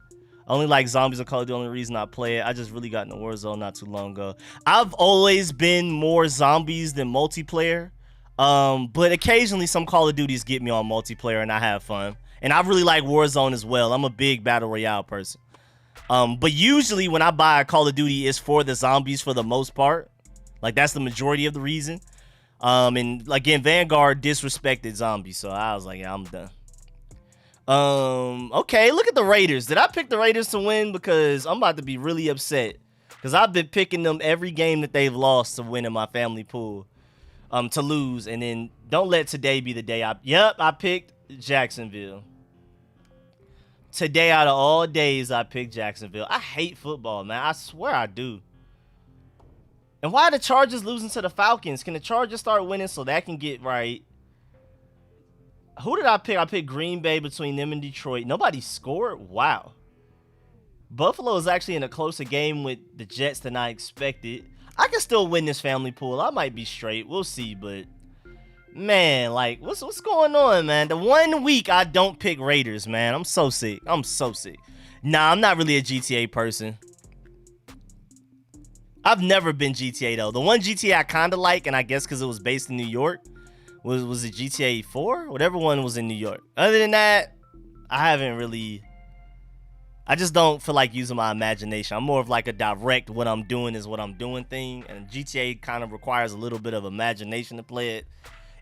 I only like zombies or Call of Duty. The only reason I play it, I just really got in the Warzone not too long ago. I've always been more zombies than multiplayer. But occasionally some Call of Duties get me on multiplayer and I have fun. And I really like Warzone as well. I'm a big Battle Royale person. But usually when I buy a Call of Duty, it's for the zombies for the most part. Like, that's the majority of the reason. And again, Vanguard disrespected zombies, so I was like, yeah, I'm done. Okay, look at the Raiders. Did I pick the Raiders to win? Because I'm about to be really upset. Because I've been picking them every game that they've lost to win in my family pool. To lose. And then don't let today be the day I picked Jacksonville. Today, out of all days, I picked Jacksonville. I hate football, man. I swear I do. And why are the Chargers losing to the Falcons? Can the Chargers start winning so that can get right? Who did I pick? I picked Green Bay between them and Detroit. Nobody scored? Wow. Buffalo is actually in a closer game with the Jets than I expected. I can still win this family pool. I might be straight. We'll see, but... Man, like, what's going on, man? The 1 week I don't pick Raiders, man. I'm so sick. I'm so sick. Nah, I'm not really a GTA person. I've never been GTA, though. The one GTA I kind of like, and I guess because it was based in New York, was it GTA 4? Whatever one was in New York. Other than that, I haven't really... I just don't feel like using my imagination. I'm more of like a direct what I'm doing is what I'm doing thing, and GTA kind of requires a little bit of imagination to play it.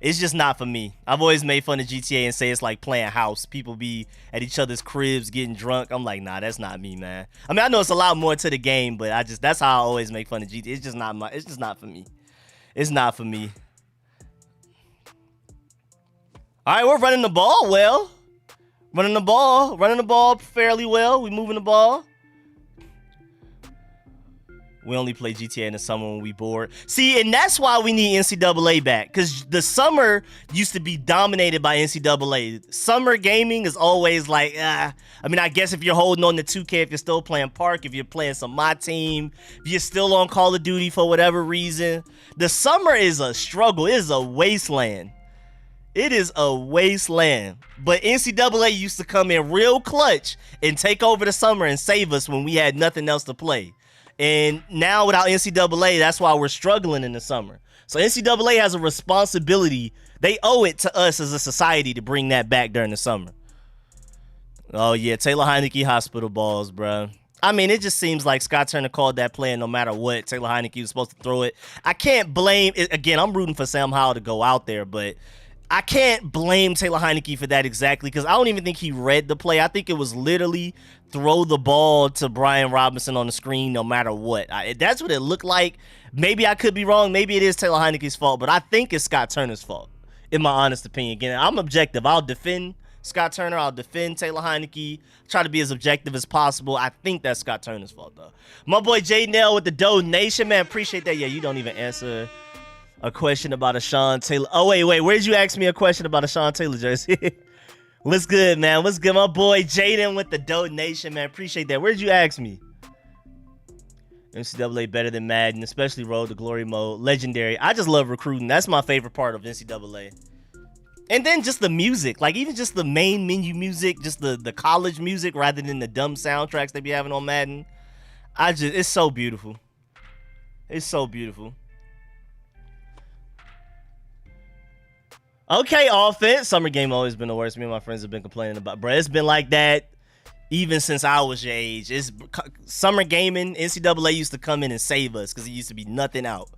It's just not for me. I've always made fun of GTA and say it's like playing house. People be at each other's cribs getting drunk. I'm like, nah, that's not me, man. I mean, I know it's a lot more to the game, but that's how I always make fun of GTA. It's just not for me. It's not for me. All right, we're running the ball well. Running the ball fairly well. We moving the ball. We only play GTA in the summer when we bored. See, and that's why we need NCAA back. Because the summer used to be dominated by NCAA. Summer gaming is always like, I mean, I guess if you're holding on to 2K, if you're still playing Park, if you're playing some My Team, if you're still on Call of Duty for whatever reason. The summer is a struggle. It is a wasteland. It is a wasteland. But NCAA used to come in real clutch and take over the summer and save us when we had nothing else to play. And now without NCAA, that's why we're struggling in the summer. So NCAA has a responsibility. They owe it to us as a society to bring that back during the summer. Oh, yeah. Taylor Heineke hospital balls, bro. I mean, it just seems like Scott Turner called that play, and no matter what, Taylor Heineke was supposed to throw it. I can't blame it. Again, I'm rooting for Sam Howell to go out there, but I can't blame Taylor Heineke for that exactly because I don't even think he read the play. I think it was literally throw the ball to Brian Robinson on the screen no matter what. That's what it looked like. Maybe I could be wrong. Maybe it is Taylor Heineke's fault, but I think it's Scott Turner's fault, in my honest opinion. Again, I'm objective. I'll defend Scott Turner. I'll defend Taylor Heineke. Try to be as objective as possible. I think that's Scott Turner's fault, though. My boy J Nell with the donation, man. Appreciate that. Yeah, you don't even answer a question about a Sean Taylor. Oh, wait. Where'd you ask me a question about a Sean Taylor jersey? What's good, man? What's good? My boy Jaden with the donation, man. Appreciate that. Where'd you ask me? NCAA better than Madden, especially Road to Glory mode. Legendary. I just love recruiting. That's my favorite part of NCAA. And then just the music. Like, even just the main menu music, just the college music rather than the dumb soundtracks they be having on Madden. It's so beautiful. It's so beautiful. Okay, offense. Summer game always been the worst. Me and my friends have been complaining about, bro. It's been like that even since I was your age. It's summer gaming. NCAA used to come in and save us because it used to be nothing out.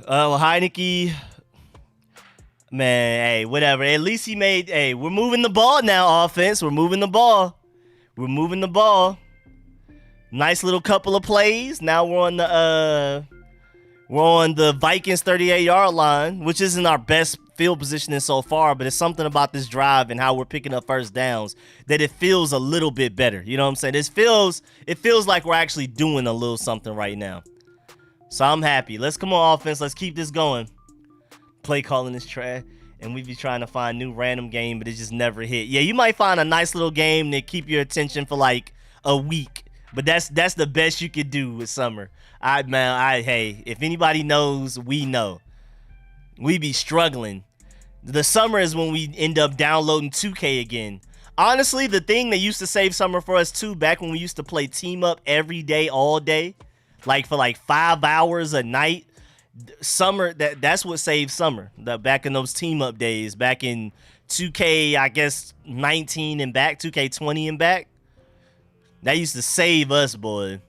Well, Heineke, man, hey, whatever. At least he made. Hey, we're moving the ball now, offense. We're moving the ball. We're moving the ball. Nice little couple of plays. Now we're on the Vikings 38-yard line, which isn't our best field positioning so far, but it's something about this drive and how we're picking up first downs that it feels a little bit better. You know what I'm saying? It feels like we're actually doing a little something right now. So I'm happy. Let's come on, offense. Let's keep this going. Play calling is trash, and we be trying to find new random game, but it just never hit. Yeah, you might find a nice little game that keep your attention for like a week, but that's the best you could do with summer. Hey, if anybody knows, we know. We be struggling. The summer is when we end up downloading 2K again. Honestly, the thing that used to save summer for us too, back when we used to play team up every day, all day, like for like 5 hours a night, summer, that's what saved summer. Back in those team up days, back in 2K, I guess 19 and back, 2K20 and back. That used to save us, boy.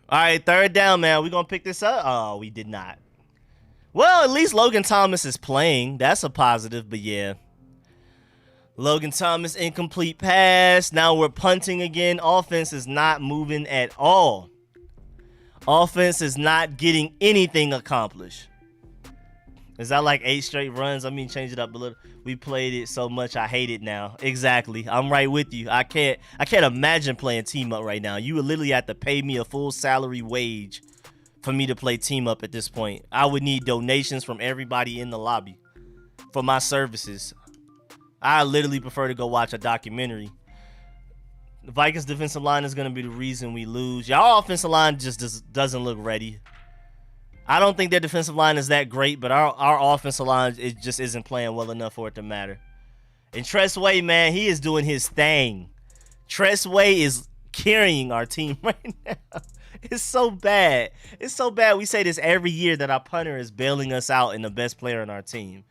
All right, third down, man. We gonna pick this up? Oh, we did not. Well, at least Logan Thomas is playing. That's a positive, but yeah. Logan Thomas, incomplete pass. Now we're punting again. Offense is not moving at all. Offense is not getting anything accomplished. Is that like 8 straight runs? I mean, change it up a little. We played it so much, I hate it now. Exactly. I'm right with you. I can't imagine playing team up right now. You would literally have to pay me a full salary wage for me to play team up at this point. I would need donations from everybody in the lobby for my services. I literally prefer to go watch a documentary. The Vikings defensive line is going to be the reason we lose. Y'all offensive line just doesn't look ready. I don't think their defensive line is that great, but our offensive line, it just isn't playing well enough for it to matter. And Tress Way, man, he is doing his thing. Tress Way is carrying our team right now. It's so bad. It's so bad. We say this every year that our punter is bailing us out and the best player on our team.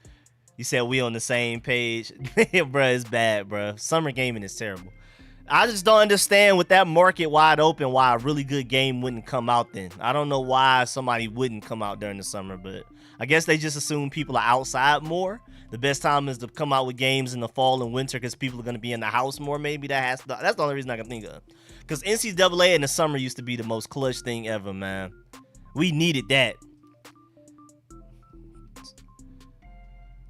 You said we on the same page. Bruh, it's bad, bruh. Summer gaming is terrible. I just don't understand with that market wide open why a really good game wouldn't come out then. I don't know why somebody wouldn't come out during the summer, but I guess they just assume people are outside more. The best time is to come out with games in the fall and winter because people are going to be in the house more. Maybe that's the only reason I can think of. Because NCAA in the summer used to be the most clutch thing ever, man. We needed that.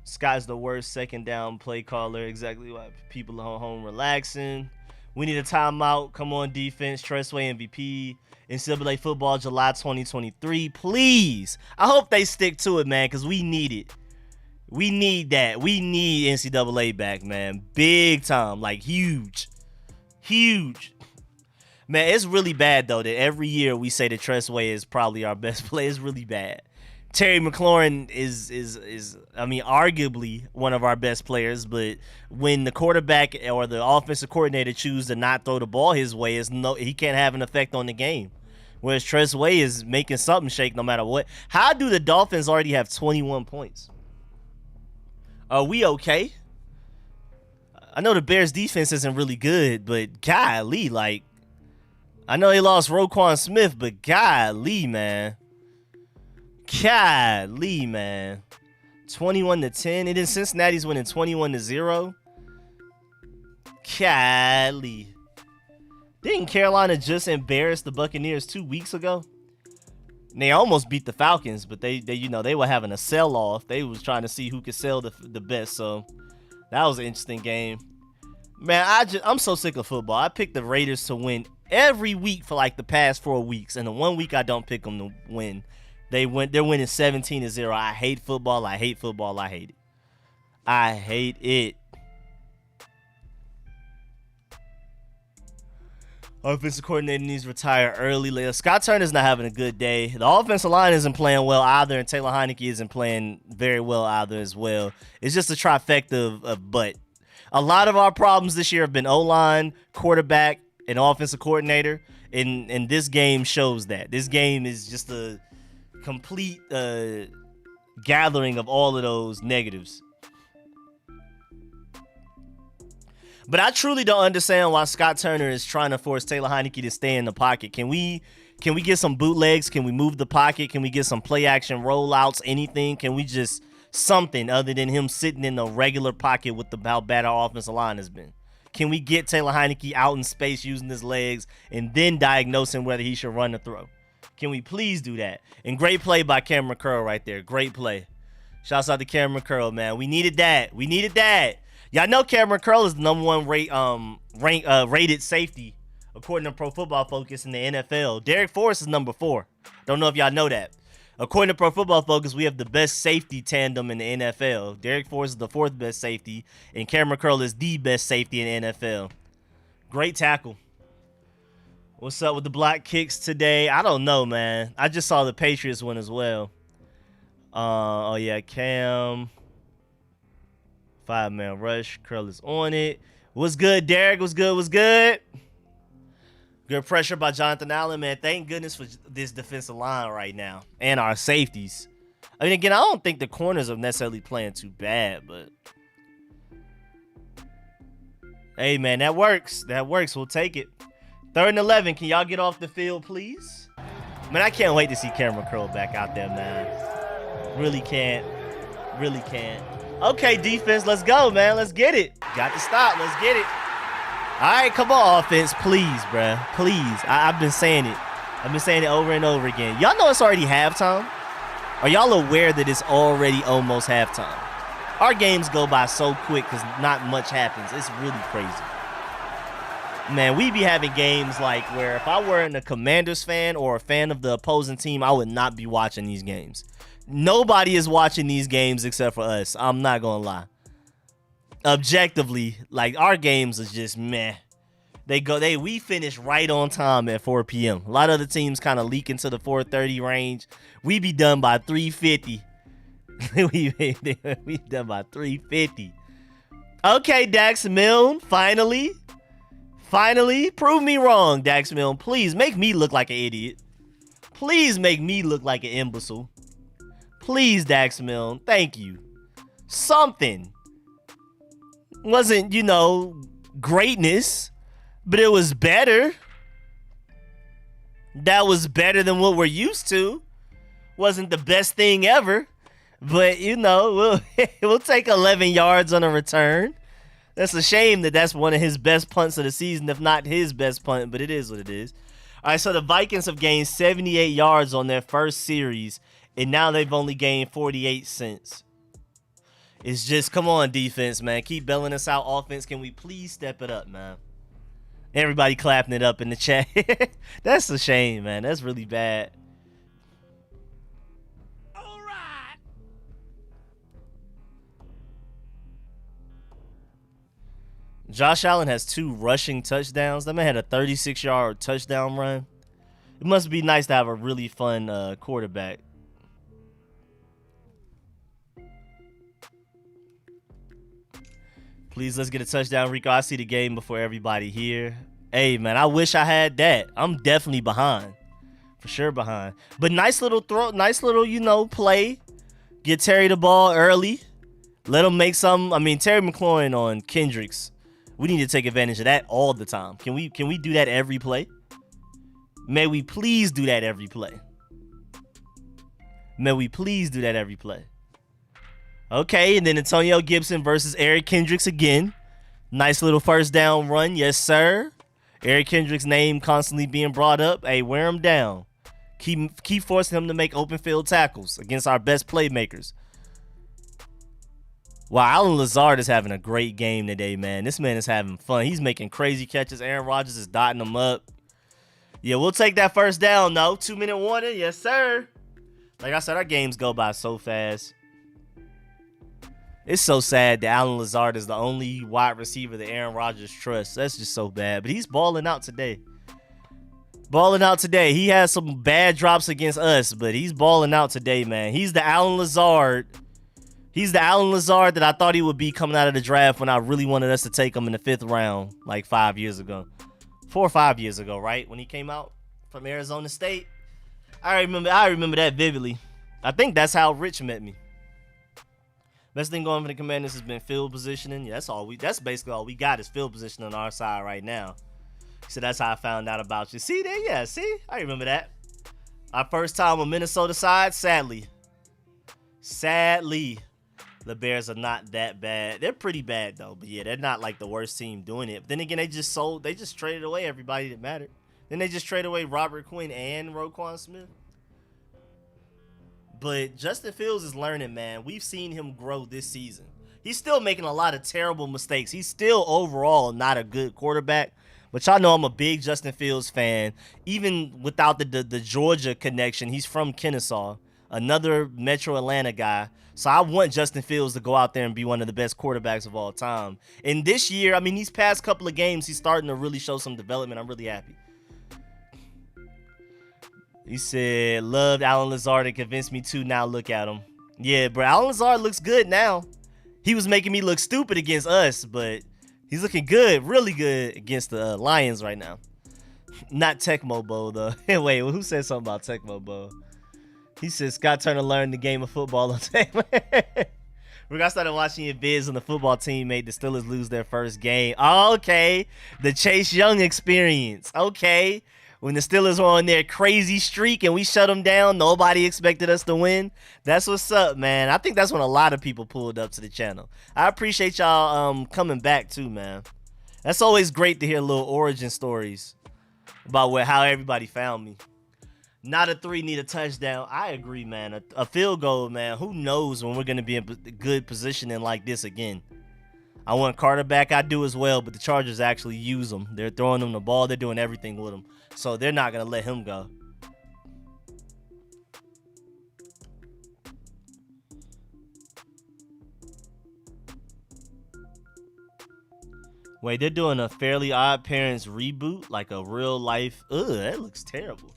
Scott's the worst second down play caller. Exactly why people are home relaxing. We need a timeout. Come on, defense. Tressway MVP. NCAA football, July 2023. Please. I hope they stick to it, man, because we need it. We need that. We need NCAA back, man. Big time. Like, huge. Huge. Man, it's really bad, though, that every year we say that Tressway is probably our best player. It's really bad. Terry McLaurin is I mean, arguably one of our best players, but when the quarterback or the offensive coordinator choose to not throw the ball his way, he can't have an effect on the game. Whereas Tress Way is making something shake no matter what. How do the Dolphins already have 21 points? Are we okay? I know the Bears defense isn't really good, but golly, like, I know they lost Roquan Smith, but golly, man. Golly, man. 21-10. And then Cincinnati's winning 21-0. Golly. Didn't Carolina just embarrass the Buccaneers 2 weeks ago? And they almost beat the Falcons, but they were having a sell-off. They was trying to see who could sell the best. So that was an interesting game. Man, I'm so sick of football. I picked the Raiders to win every week for like the past 4 weeks, and the 1 week I don't pick them to win. They're winning 17-0. I hate football. I hate football. I hate it. I hate it. Offensive coordinator needs to retire early. Scott Turner's not having a good day. The offensive line isn't playing well either, and Taylor Heinicke isn't playing very well either as well. It's just a trifecta of butt. A lot of our problems this year have been O-line, quarterback, and offensive coordinator, and this game shows that. This game is just a complete gathering of all of those negatives. But I truly don't understand why Scott Turner is trying to force Taylor Heinicke to stay in the pocket. Can we get some bootlegs? Can we move the pocket? Can we get some play action rollouts? Anything? Can we just something other than him sitting in the regular pocket with how bad our offensive line has been? Can we get Taylor Heinicke out in space using his legs and then diagnosing whether he should run or throw? Can we please do that? And great play by Cameron Curl right there. Great play. Shouts out to Cameron Curl, man. We needed that. We needed that. Y'all know Cameron Curl is the number one rated safety according to Pro Football Focus in the NFL. Derek Forrest is number 4. Don't know if y'all know that. According to Pro Football Focus, we have the best safety tandem in the NFL. Derek Forrest is the 4th best safety, and Cameron Curl is the best safety in the NFL. Great tackle. What's up with the block kicks today? I don't know, man. I just saw the Patriots win as well. Oh, yeah, Cam. 5-man rush. Curl is on it. What's good, Derek? What's good? What's good? Good pressure by Jonathan Allen, man. Thank goodness for this defensive line right now. And our safeties. I mean, again, I don't think the corners are necessarily playing too bad, but hey, man, that works. That works. We'll take it. 3rd and 11. Can y'all get off the field, please? Man, I can't wait to see Cameron Curl back out there, man. Really can't. Really can't. Okay, defense, let's go, man. Let's get it. Got to stop. Let's get it. All right, come on, offense. Please, bruh. Please. I've been saying it. I've been saying it over and over again. Y'all know it's already halftime. Are y'all aware that it's already almost halftime? Our games go by so quick because not much happens. It's really crazy. Man, we be having games like where if I weren't a Commanders fan or a fan of the opposing team, I would not be watching these games. Nobody is watching these games except for us. I'm not gonna lie. Objectively, like, our games are just meh. We finish right on time at 4 p.m. A lot of the teams kind of leak into the 4:30 range. We be done by 3:50. we done by 3:50. Okay, Dax Milne, finally, prove me wrong, Dax Milne. Please make me look like an idiot. Please make me look like an imbecile. Please, Dax Milne, thank you. Something. Wasn't, you know, greatness, but it was better. That was better than what we're used to. Wasn't the best thing ever, but, you know, we'll take 11 yards on a return. That's a shame that that's one of his best punts of the season, if not his best punt, but it is what it is. All right, so the Vikings have gained 78 yards on their first series, and now they've only gained 48 since. It's just, come on, defense, man. Keep bailing us out. Offense, can we please step it up, man? Everybody clapping it up in the chat. That's a shame, man. That's really bad. All right. Josh Allen has 2 rushing touchdowns. That man had a 36-yard touchdown run. It must be nice to have a really fun quarterback. Please, let's get a touchdown, Rico. I see the game before everybody here. Hey, man, I wish I had that. I'm definitely behind. For sure behind. But nice little throw, nice little, you know, play. Get Terry the ball early. Let him make some. I mean, Terry McLaurin on Kendricks. We need to take advantage of that all the time. Can we do that every play? May we please do that every play? May we please do that every play? Okay, and then Antonio Gibson versus Eric Kendricks again. Nice little first down run. Yes, sir. Eric Kendricks' name constantly being brought up. Hey, wear him down. Keep forcing him to make open field tackles against our best playmakers. Wow, Allen Lazard is having a great game today, man. This man is having fun. He's making crazy catches. Aaron Rodgers is dotting them up. Yeah, we'll take that first down, though. 2-minute warning. Yes, sir. Like I said, our games go by so fast. It's so sad that Allen Lazard is the only wide receiver that Aaron Rodgers trusts. That's just so bad. But he's balling out today. Balling out today. He has some bad drops against us, but he's balling out today, man. He's the Allen Lazard. He's the Allen Lazard that I thought he would be coming out of the draft when I really wanted us to take him in the 5th round like 5 years ago. 4 or 5 years ago, right? When he came out from Arizona State. I remember that vividly. I think that's how Rich met me. Best thing going for the Commanders has been field positioning. Yeah, that's basically all we got is field position on our side right now. So that's how I found out about you. See there? Yeah, see? I remember that. Our first time on Minnesota side, sadly, the Bears are not that bad. They're pretty bad though, but yeah, they're not like the worst team doing it. But then again, they just traded away everybody that mattered. Then they just traded away Robert Quinn and Roquan Smith. But Justin Fields is learning, man. We've seen him grow this season. He's still making a lot of terrible mistakes. He's still overall not a good quarterback. But y'all know I'm a big Justin Fields fan. Even without the Georgia connection, he's from Kennesaw, another Metro Atlanta guy. So I want Justin Fields to go out there and be one of the best quarterbacks of all time. And this year, I mean, these past couple of games, he's starting to really show some development. I'm really happy. He said, loved Allen Lazard and convinced me to. Now look at him. Yeah, bro, Allen Lazard looks good now. He was making me look stupid against us, but he's looking good, really good against the Lions right now. Not Tecmo Bowl, though. Wait, who said something about Tecmo Bowl? He said Scott Turner learned the game of football on Tecmo. I started watching your vids on the football team made the Steelers lose their first game. Oh, okay. The Chase Young experience. Okay. When the Steelers were on their crazy streak and we shut them down, nobody expected us to win. That's what's up, man. I think that's when a lot of people pulled up to the channel. I appreciate y'all coming back too, man. That's always great to hear little origin stories about how everybody found me. Not a 3, need a touchdown. I agree, man. A field goal, man. Who knows when we're going to be in good positioning like this again. I want Carter back. I do as well, but the Chargers actually use him. They're throwing him the ball. They're doing everything with him. So they're not going to let him go. Wait, they're doing a Fairly Odd Parents reboot, like a real life. Ugh, that looks terrible.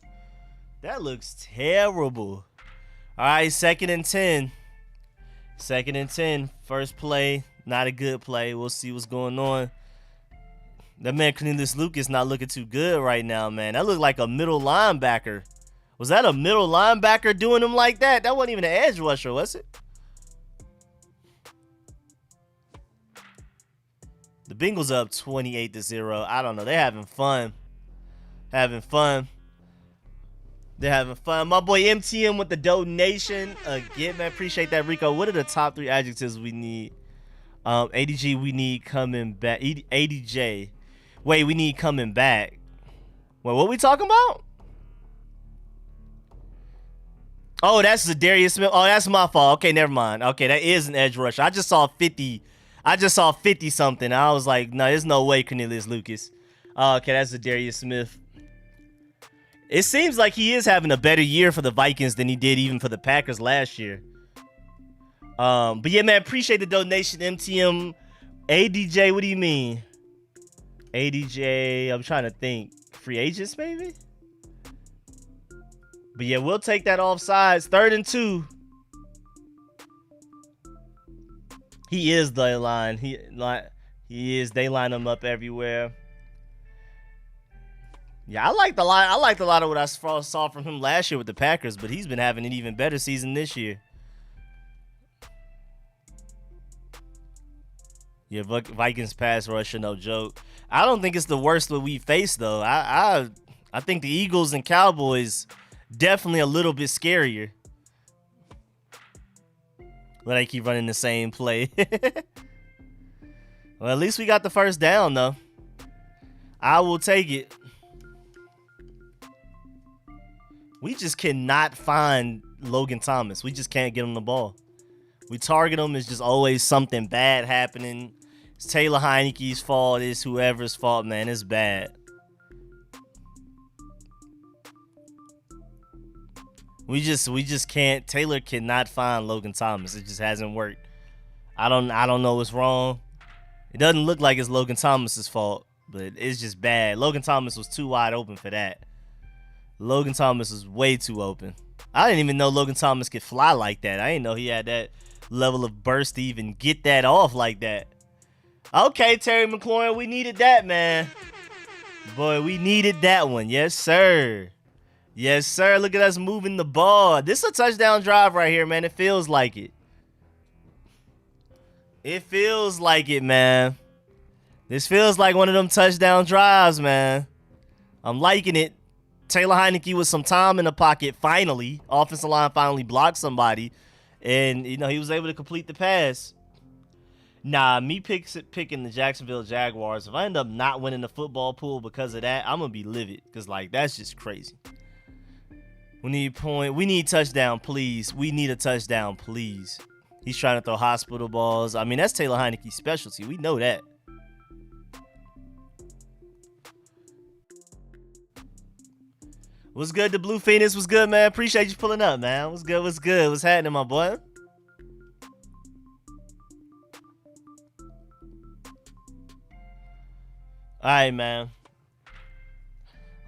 That looks terrible. All right, 2nd and 10. 2nd and 10. First play, not a good play. We'll see what's going on. That man Cornelius Lucas not looking too good right now, man. That looked like a middle linebacker. Was that a middle linebacker doing him like that? That wasn't even an edge rusher, was it? The Bengals up 28-0. I don't know. They're having fun. Having fun. They're having fun. My boy MTM with the donation again, man. Appreciate that, Rico. What are the top 3 adjectives we need? ADG, we need coming back. ADJ. Wait, we need coming back. Wait, what we talking about? Oh, that's Zadarius Smith. Oh, that's my fault. Okay, never mind. Okay, that is an edge rusher. I just saw 50. I just saw 50 something. I was like, no, there's no way Cornelius Lucas. Okay, that's Zadarius Smith. It seems like he is having a better year for the Vikings than he did even for the Packers last year. But yeah, man, appreciate the donation, MTM. ADJ, what do you mean? ADJ, I'm trying to think. Free agents, maybe? But yeah, we'll take that offsides. 3rd and 2. He is the line. He is. They line him up everywhere. Yeah, I liked a lot of what I saw from him last year with the Packers, but he's been having an even better season this year. Yeah, Vikings pass rusher, no joke. I don't think it's the worst that we face though. I think the Eagles and Cowboys definitely a little bit scarier. But I keep running the same play. Well, at least we got the first down, though. I will take it. We just cannot find Logan Thomas. We just can't get him the ball. We target him. It's just always something bad happening. It's Taylor Heineke's fault. It's whoever's fault, man. It's bad. We just can't. Taylor cannot find Logan Thomas. It just hasn't worked. I don't know what's wrong. It doesn't look like it's Logan Thomas's fault, but it's just bad. Logan Thomas was too wide open for that. Logan Thomas was way too open. I didn't even know Logan Thomas could fly like that. I didn't know he had that level of burst to even get that off like that. Okay, Terry McLaurin, we needed that, man. Boy, we needed that one. Yes, sir. Yes, sir. Look at us moving the ball. This is a touchdown drive right here, man. It feels like it. It feels like it, man. This feels like one of them touchdown drives, man. I'm liking it. Taylor Heineke with some time in the pocket, finally. Offensive line finally blocked somebody. And, you know, he was able to complete the pass. Nah, me picking the Jacksonville Jaguars, if I end up not winning the football pool because of that, I'm going to be livid. Because, like, that's just crazy. We need point. We need touchdown, please. We need a touchdown, please. He's trying to throw hospital balls. I mean, that's Taylor Heineke's specialty. We know that. What's good? The Blue Phoenix was good, man. Appreciate you pulling up, man. What's good? What's good? What's happening, my boy? All right, man.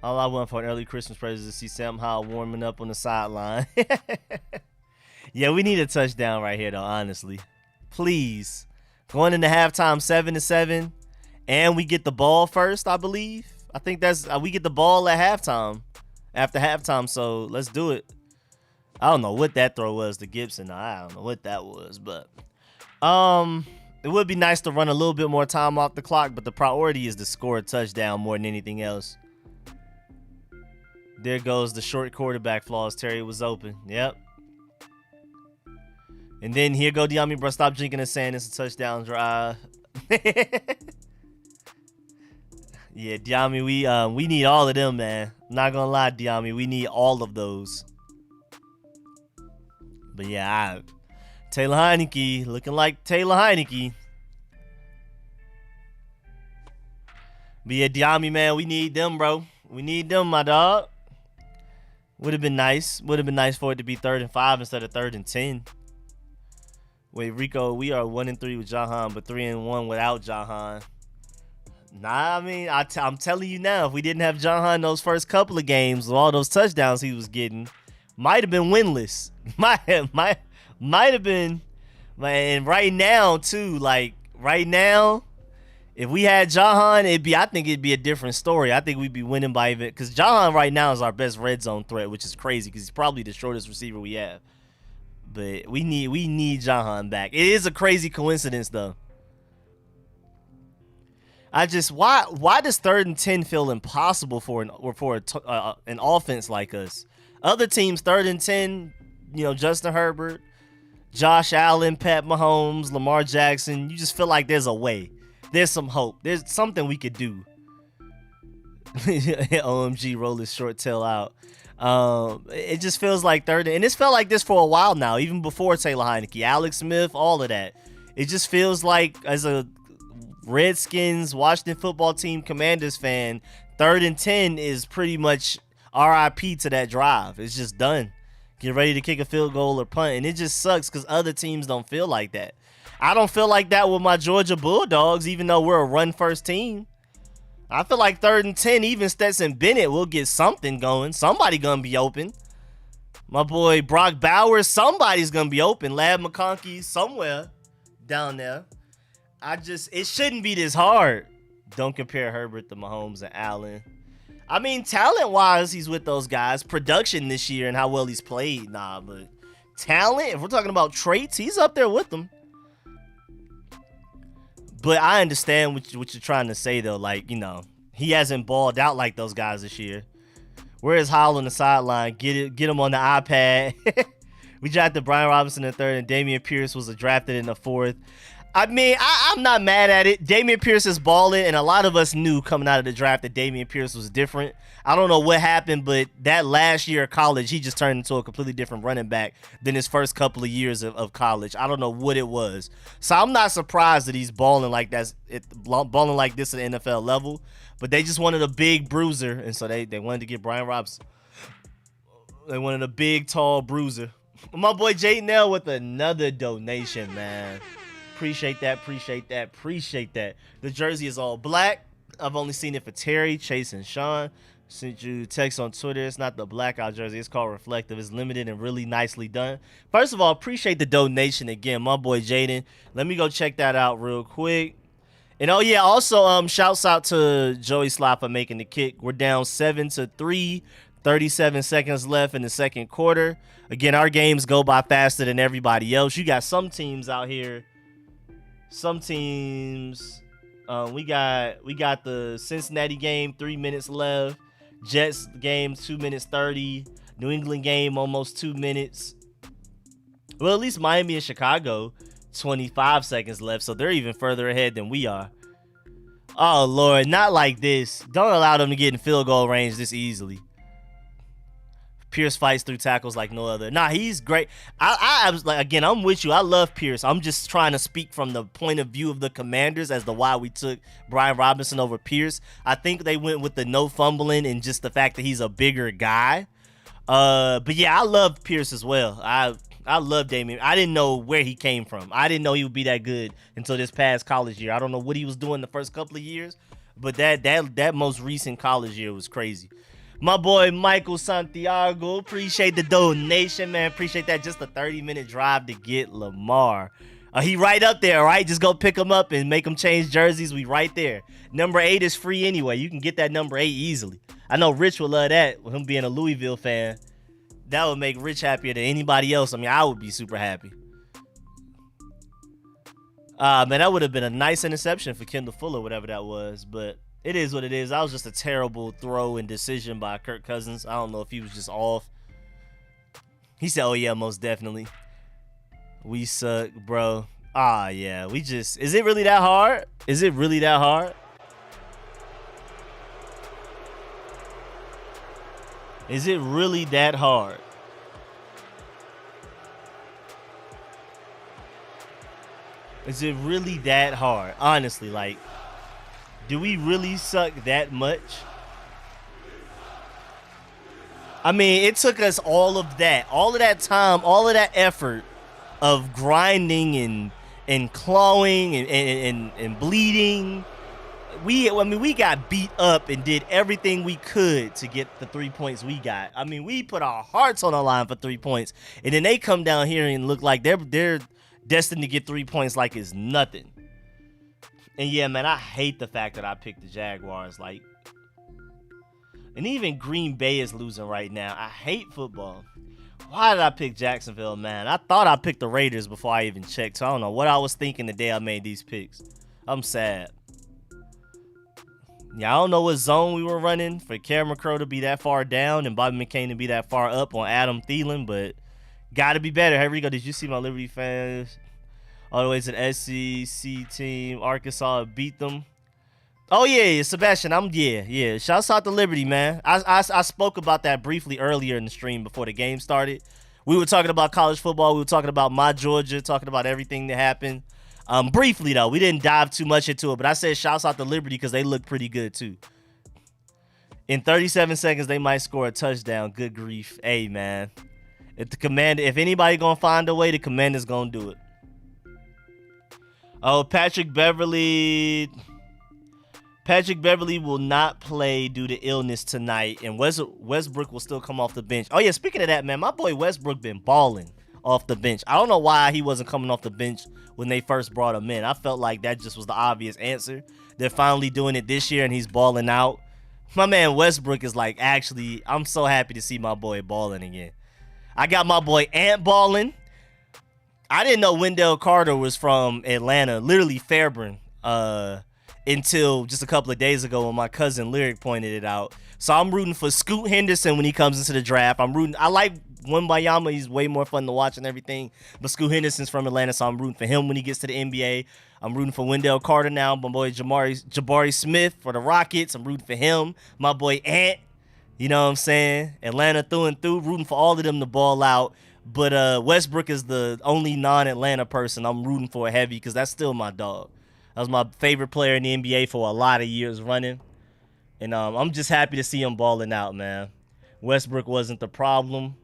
All I want for an early Christmas present is to see Sam Howell warming up on the sideline. Yeah, we need a touchdown right here, though, honestly. Please. Going into halftime 7-7, and we get the ball first, I believe. I think that's we get the ball at halftime. After halftime, so let's do it. I don't know what that throw was to Gibson. I don't know what that was, but it would be nice to run a little bit more time off the clock, but the priority is to score a touchdown more than anything else. There goes the short quarterback flaws. Terry was open. Yep. And then here go Diami, bro. Stop drinking and saying it's a touchdown drive. Yeah, Diami, we need all of them, man. I'm not gonna lie, Diami, we need all of those. But yeah, Taylor Heineke looking like Taylor Heineke. But yeah, Diami, man, we need them, bro. We need them, my dog. Would have been nice. Would have been nice for it to be 3rd and 5 instead of 3rd and 10. Wait, Rico, we are 1-3 with Jahan, but 3-1 without Jahan. Nah, I mean, I'm telling you now, if we didn't have Jahan those first couple of games with all those touchdowns he was getting, might have been winless. might have been. And right now, too, like, right now, if we had Jahan, I think it'd be a different story. I think we'd be winning by even, because Jahan right now is our best red zone threat, which is crazy because he's probably the shortest receiver we have. But we need Jahan back. It is a crazy coincidence though. Why does 3rd and 10 feel impossible for an offense like us? Other teams 3rd and 10, you know, Justin Herbert, Josh Allen, Pat Mahomes, Lamar Jackson, you just feel like there's a way. There's some hope. There's something we could do. OMG, roll his short tail out. It just feels like 3rd, and it's felt like this for a while now, even before Taylor Heineke, Alex Smith, all of that. It just feels like, as a Redskins, Washington football team, Commanders fan, 3rd and 10 is pretty much RIP to that drive. It's just done. Get ready to kick a field goal or punt, and it just sucks because other teams don't feel like that. I don't feel like that with my Georgia Bulldogs, even though we're a run-first team. I feel like 3rd and 10, even Stetson Bennett will get something going. Somebody gonna be open. My boy Brock Bowers, somebody's gonna be open. Lab McConkey, somewhere down there. It shouldn't be this hard. Don't compare Herbert to Mahomes and Allen. I mean, talent-wise, he's with those guys. Production this year and how well he's played, nah, but talent, if we're talking about traits, he's up there with them. But I understand what you're trying to say, though. Like, you know, he hasn't balled out like those guys this year. Where's Howell on the sideline? Get him on the iPad. We drafted Brian Robinson in the 3rd, and Dameon Pierce was drafted in the 4th. I mean, I'm not mad at it. Dameon Pierce is balling, and a lot of us knew coming out of the draft that Dameon Pierce was different. I don't know what happened, but that last year of college, he just turned into a completely different running back than his first couple of years of college. I don't know what it was. So I'm not surprised that he's balling like this at the NFL level, but they just wanted a big bruiser, and so they wanted to get Brian Robinson. They wanted a big, tall bruiser. My boy Jaden L with another donation, man. Appreciate that. The jersey is all black. I've only seen it for Terry, Chase, and Sean. Sent you text on Twitter. It's not the blackout jersey. It's called Reflective. It's limited and really nicely done. First of all, appreciate the donation again, my boy Jaden. Let me go check that out real quick. And oh yeah, also shouts out to Joey Slop for making the kick. We're down 7-3. 37 seconds left in the second quarter. Again, our games go by faster than everybody else. You got some teams out here. Some teams, we got the Cincinnati game, 3 minutes left. Jets game, 2 minutes 30. New England game, almost 2 minutes. Well, at least Miami and Chicago, 25 seconds left, so they're even further ahead than we are. Oh, Lord, not like this. Don't allow them to get in field goal range this easily. Pierce fights through tackles like no other. Nah, he's great. I was like, again, I'm with you. I love Pierce. I'm just trying to speak from the point of view of the Commanders as to why we took Brian Robinson over Pierce. I think they went with the no fumbling and just the fact that he's a bigger guy. But yeah, I love Pierce as well. I love Dameon. I didn't know where he came from. I didn't know he would be that good until this past college year. I don't know what he was doing the first couple of years, but that most recent college year was crazy. My boy Michael Santiago, appreciate the donation, man. Appreciate that. Just a 30-minute drive to get Lamar. He right up there, right? Just go pick him up and make him change jerseys. We right there. Number 8 is free anyway. You can get that number 8 easily. I know Rich would love that with him being a Louisville fan. That would make Rich happier than anybody else. I mean, I would be super happy. Man, that would have been a nice interception for Kendall Fuller, whatever that was, but it is what it is. That was just a terrible throw and decision by Kirk Cousins. I don't know if he was just off. He said, oh, yeah, most definitely. We suck, bro. Ah, yeah. Is it really that hard? Is it really that hard? Is it really that hard? Is it really that hard? Honestly, like, do we really suck that much? I mean, it took us all of that time, all of that effort of grinding and clawing and bleeding. We got beat up and did everything we could to get the 3 points we got. I mean, we put our hearts on the line for 3 points, and then they come down here and look like they're destined to get 3 points like it's nothing. And yeah, man, I hate the fact that I picked the Jaguars. Like, and even Green Bay is losing right now. I hate football. Why did I pick Jacksonville, man? I thought I picked the Raiders before I even checked, so I don't know what I was thinking the day I made these picks. I'm sad. Yeah, I don't know what zone we were running for Cameron Crowe to be that far down and Bobby McCain to be that far up on Adam Thielen, but gotta be better. Hey, Rico, did you see my Liberty fans all the way to the SEC team? Arkansas beat them. Oh, yeah, Sebastian, yeah. Shouts out to Liberty, man. I spoke about that briefly earlier in the stream before the game started. We were talking about college football. We were talking about my Georgia, talking about everything that happened. Briefly, though, we didn't dive too much into it, but I said shouts out to Liberty because they look pretty good, too. In 37 seconds, they might score a touchdown. Good grief. Hey, man. If anybody going to find a way, the Commander's going to do it. Oh, Patrick Beverly will not play due to illness tonight, and Westbrook will still come off the bench. Oh, yeah, speaking of that, man, my boy Westbrook been balling off the bench. I don't know why he wasn't coming off the bench when they first brought him in. I felt like that just was the obvious answer. They're finally doing it this year, and he's balling out. My man Westbrook is like, actually, I'm so happy to see my boy balling again. I got my boy Ant balling. I didn't know Wendell Carter was from Atlanta, literally Fairburn, until just a couple of days ago when my cousin Lyriq pointed it out. So I'm rooting for Scoot Henderson when he comes into the draft. I like Wembayama. He's way more fun to watch and everything. But Scoot Henderson's from Atlanta, so I'm rooting for him when he gets to the NBA. I'm rooting for Wendell Carter now. My boy Jabari Smith for the Rockets. I'm rooting for him. My boy Ant. You know what I'm saying? Atlanta through and through. Rooting for all of them to ball out. But Westbrook is the only non-Atlanta person I'm rooting for heavy because that's still my dog. That was my favorite player in the NBA for a lot of years running. And I'm just happy to see him balling out, man. Westbrook wasn't the problem.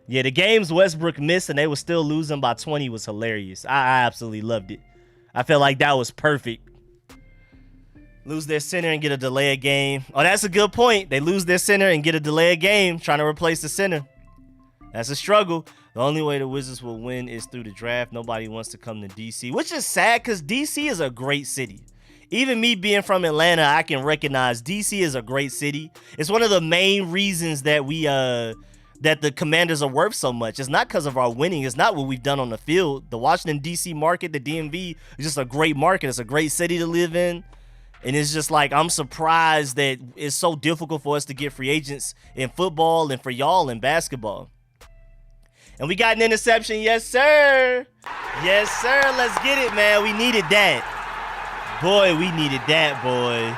Yeah, the games Westbrook missed and they were still losing by 20 was hilarious. I absolutely loved it. I felt like that was perfect. Lose their center and get a delay of game. Oh, that's a good point. They lose their center and get a delay of game trying to replace the center. That's a struggle. The only way the Wizards will win is through the draft. Nobody wants to come to DC, which is sad because DC is a great city. Even me being from Atlanta, I can recognize DC is a great city. It's one of the main reasons that that the Commanders are worth so much. It's not because of our winning. It's not what we've done on the field. The Washington, D.C. market, the DMV, is just a great market. It's a great city to live in. And it's just like, I'm surprised that it's so difficult for us to get free agents in football and for y'all in basketball. And we got an interception. Yes, sir. Yes, sir. Let's get it, man. We needed that. Boy, we needed that, boy.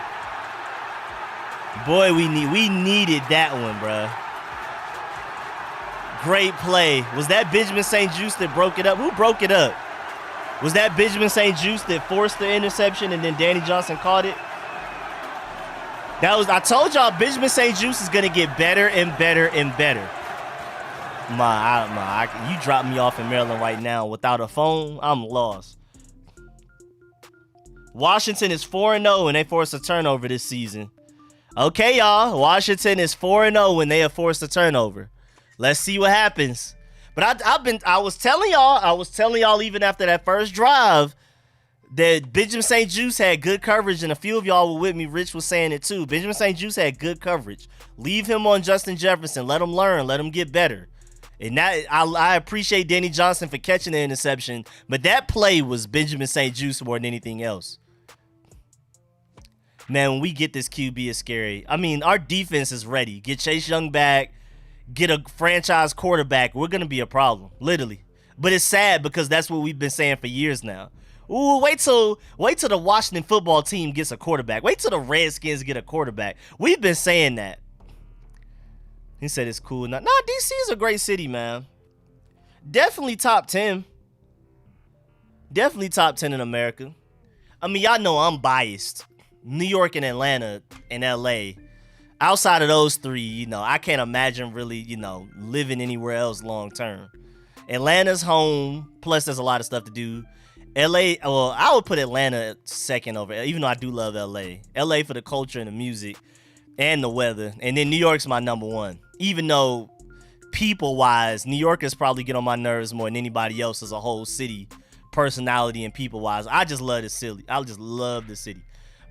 Boy, we needed that one, bruh. Great play. Was that Benjamin St. Juste that broke it up? Who broke it up? Was that Benjamin St. Juste that forced the interception and then Danny Johnson caught it? I told y'all Benjamin St. Juste is going to get better and better and better. You dropped me off in Maryland right now without a phone. I'm lost. Washington is 4-0 and they forced a turnover this season. Okay, y'all. Washington is 4-0 when they have forced a turnover. Let's see what happens. But I was telling y'all even after that first drive that Benjamin St. Juste had good coverage, and a few of y'all were with me. Rich was saying it too. Benjamin St. Juste had good coverage. Leave him on Justin Jefferson. Let him learn. Let him get better. And that I appreciate Danny Johnson for catching the interception, but that play was Benjamin St. Juste more than anything else. Man, when we get this QB, it's scary. I mean, our defense is ready. Get Chase Young back. Get a franchise quarterback. We're going to be a problem, literally. But it's sad because that's what we've been saying for years now. Ooh, wait till the Washington football team gets a quarterback. Wait till the Redskins get a quarterback. We've been saying that. He said it's cool. Nah, DC is a great city, man. Definitely top 10. Definitely top 10 in America. I mean, y'all know I'm biased. New York and Atlanta and LA. Outside of those three, I can't imagine really, living anywhere else long term. Atlanta's home, plus there's a lot of stuff to do. LA, well, I would put Atlanta second over, even though I do love LA. LA for the culture and the music and the weather. And then New York's my number one. Even though people-wise, New Yorkers probably get on my nerves more than anybody else as a whole city, personality and people-wise. I just love the city. I just love the city.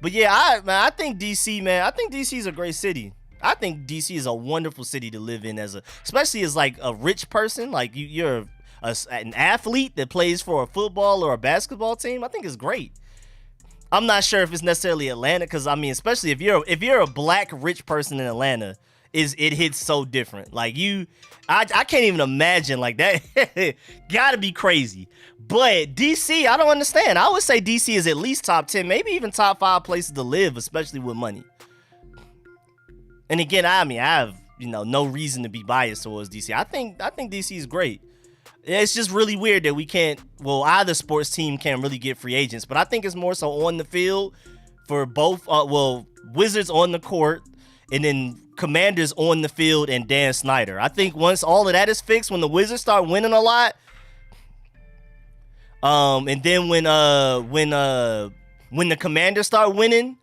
But yeah, I think DC, man. I think DC is a great city. I think DC is a wonderful city to live in, especially as like a rich person. Like you're an athlete that plays for a football or a basketball team. I think it's great. I'm not sure if it's necessarily Atlanta, because I mean, especially if you're a black rich person in Atlanta, it hits so different. Like I can't even imagine like that. Gotta be crazy. But DC, I don't understand. I would say DC is at least top 10, maybe even top 5 places to live, especially with money. And again, I mean, I have no reason to be biased towards DC. I think DC is great. It's just really weird that we can't. Well, either sports team can't really get free agents, but I think it's more so on the field for both. Wizards on the court, and then Commanders on the field, and Dan Snyder. I think once all of that is fixed, when the Wizards start winning a lot, and then when the Commanders start winning,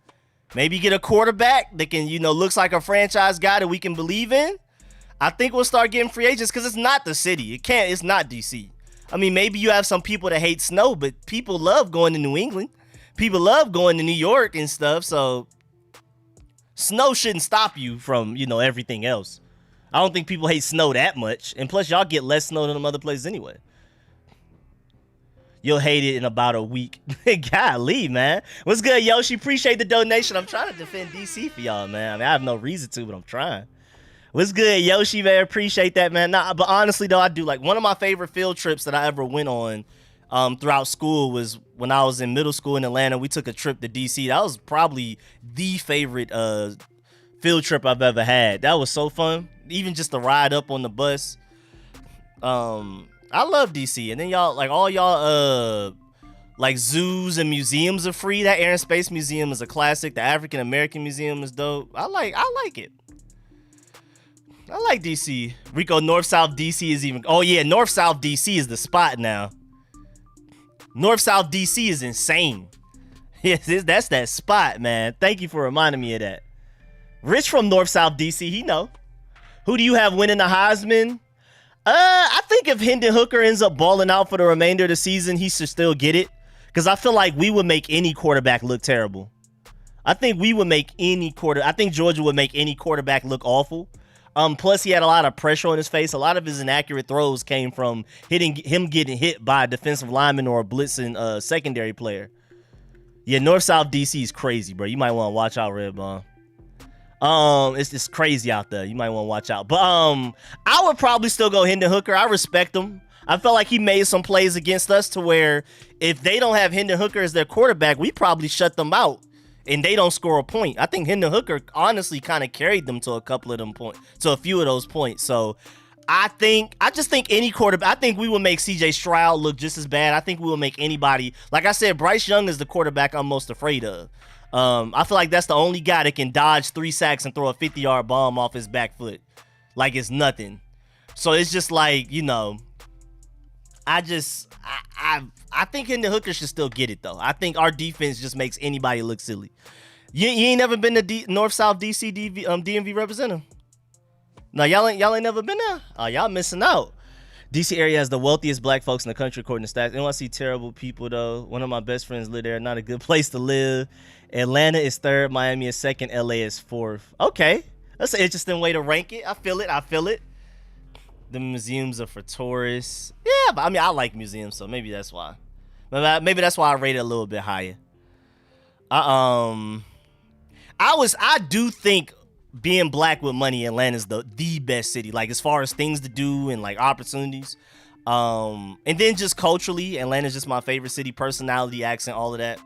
maybe get a quarterback that can looks like a franchise guy that we can believe in. I think we'll start getting free agents, because it's not the city. It's not DC. I mean, maybe you have some people that hate snow, but people love going to New England. People love going to New York and stuff, so snow shouldn't stop you from, everything else. I don't think people hate snow that much, and plus y'all get less snow than them other places anyway. You'll hate it in about a week. Golly, man. What's good, Yoshi? Appreciate the donation. I'm trying to defend DC for y'all, man. I mean, I have no reason to, but I'm trying. What's good, Yoshi, man? Appreciate that, man. Nah, but honestly, though, I do like one of my favorite field trips that I ever went on throughout school was when I was in middle school in Atlanta. We took a trip to DC. That was probably the favorite field trip I've ever had. That was so fun. Even just the ride up on the bus. I love DC. And then y'all, like all y'all like zoos and museums are free. That Air and Space Museum is a classic. The African American Museum is dope. I like it. I like DC. Rico, North-South DC is even... Oh, yeah, North-South DC is the spot now. North-South DC is insane. Yes, that's that spot, man. Thank you for reminding me of that. Rich from North-South DC, he know. Who do you have winning the Heisman? I think if Hendon Hooker ends up balling out for the remainder of the season, he should still get it. Because I feel like we would make any quarterback look terrible. I think Georgia would make any quarterback look awful. Plus, he had a lot of pressure on his face. A lot of his inaccurate throws came from him getting hit by a defensive lineman or a blitzing secondary player. Yeah, North-South DC is crazy, bro. You might want to watch out, Redbone. It's crazy out there. You might want to watch out. But I would probably still go Hendon Hooker. I respect him. I felt like he made some plays against us to where if they don't have Hendon Hooker as their quarterback, we probably shut them out. And they don't score a point. I think Hendon Hooker honestly kind of carried them to a few of those points. So I just think any quarterback, I think we will make CJ Stroud look just as bad. I think we will make anybody, like I said, Bryce Young is the quarterback I'm most afraid of. I feel like that's the only guy that can dodge 3 sacks and throw a 50-yard bomb off his back foot. Like it's nothing. So it's just like, I think Hendon Hooker should still get it, though. I think our defense just makes anybody look silly. You ain't never been to North-South DC DMV representative? No, y'all ain't never been there? Oh, y'all missing out. DC area has the wealthiest black folks in the country, according to stats. NYC terrible people, though. One of my best friends live there. Not a good place to live. Atlanta is 3rd. Miami is 2nd. LA is 4th. Okay. That's an interesting way to rank it. I feel it. The museums are for tourists. Yeah, but I mean, I like museums, so maybe that's why. Maybe that's why I rate it a little bit higher. I do think being black with money, Atlanta's the best city. Like as far as things to do and like opportunities. And then just culturally, Atlanta's just my favorite city. Personality, accent, all of that.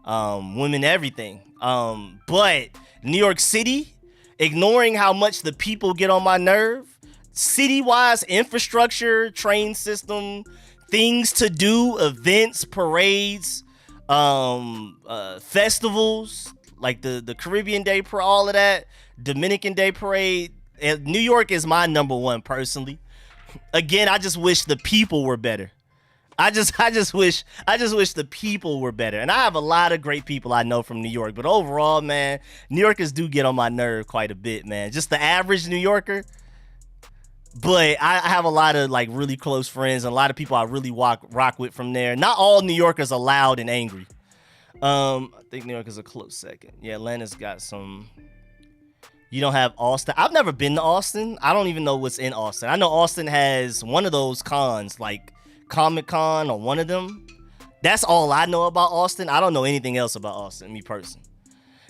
Women, everything. But New York City ignoring how much the people get on my nerve. City-wise infrastructure, train system, things to do, events, parades, festivals, like the Caribbean Day Parade, all of that, Dominican Day Parade. And New York is my number one personally. Again, I just wish the people were better. I just wish the people were better. And I have a lot of great people I know from New York, but overall, man, New Yorkers do get on my nerve quite a bit, man. Just the average New Yorker. But I have a lot of like really close friends and a lot of people I really rock with from there. Not all New Yorkers are loud and angry. I think New York is a close second. Yeah, Atlanta's got some. You don't have Austin. I've never been to Austin. I don't even know what's in Austin. I know Austin has one of those cons, like Comic-Con or one of them. That's all I know about Austin. I don't know anything else about Austin, me personally.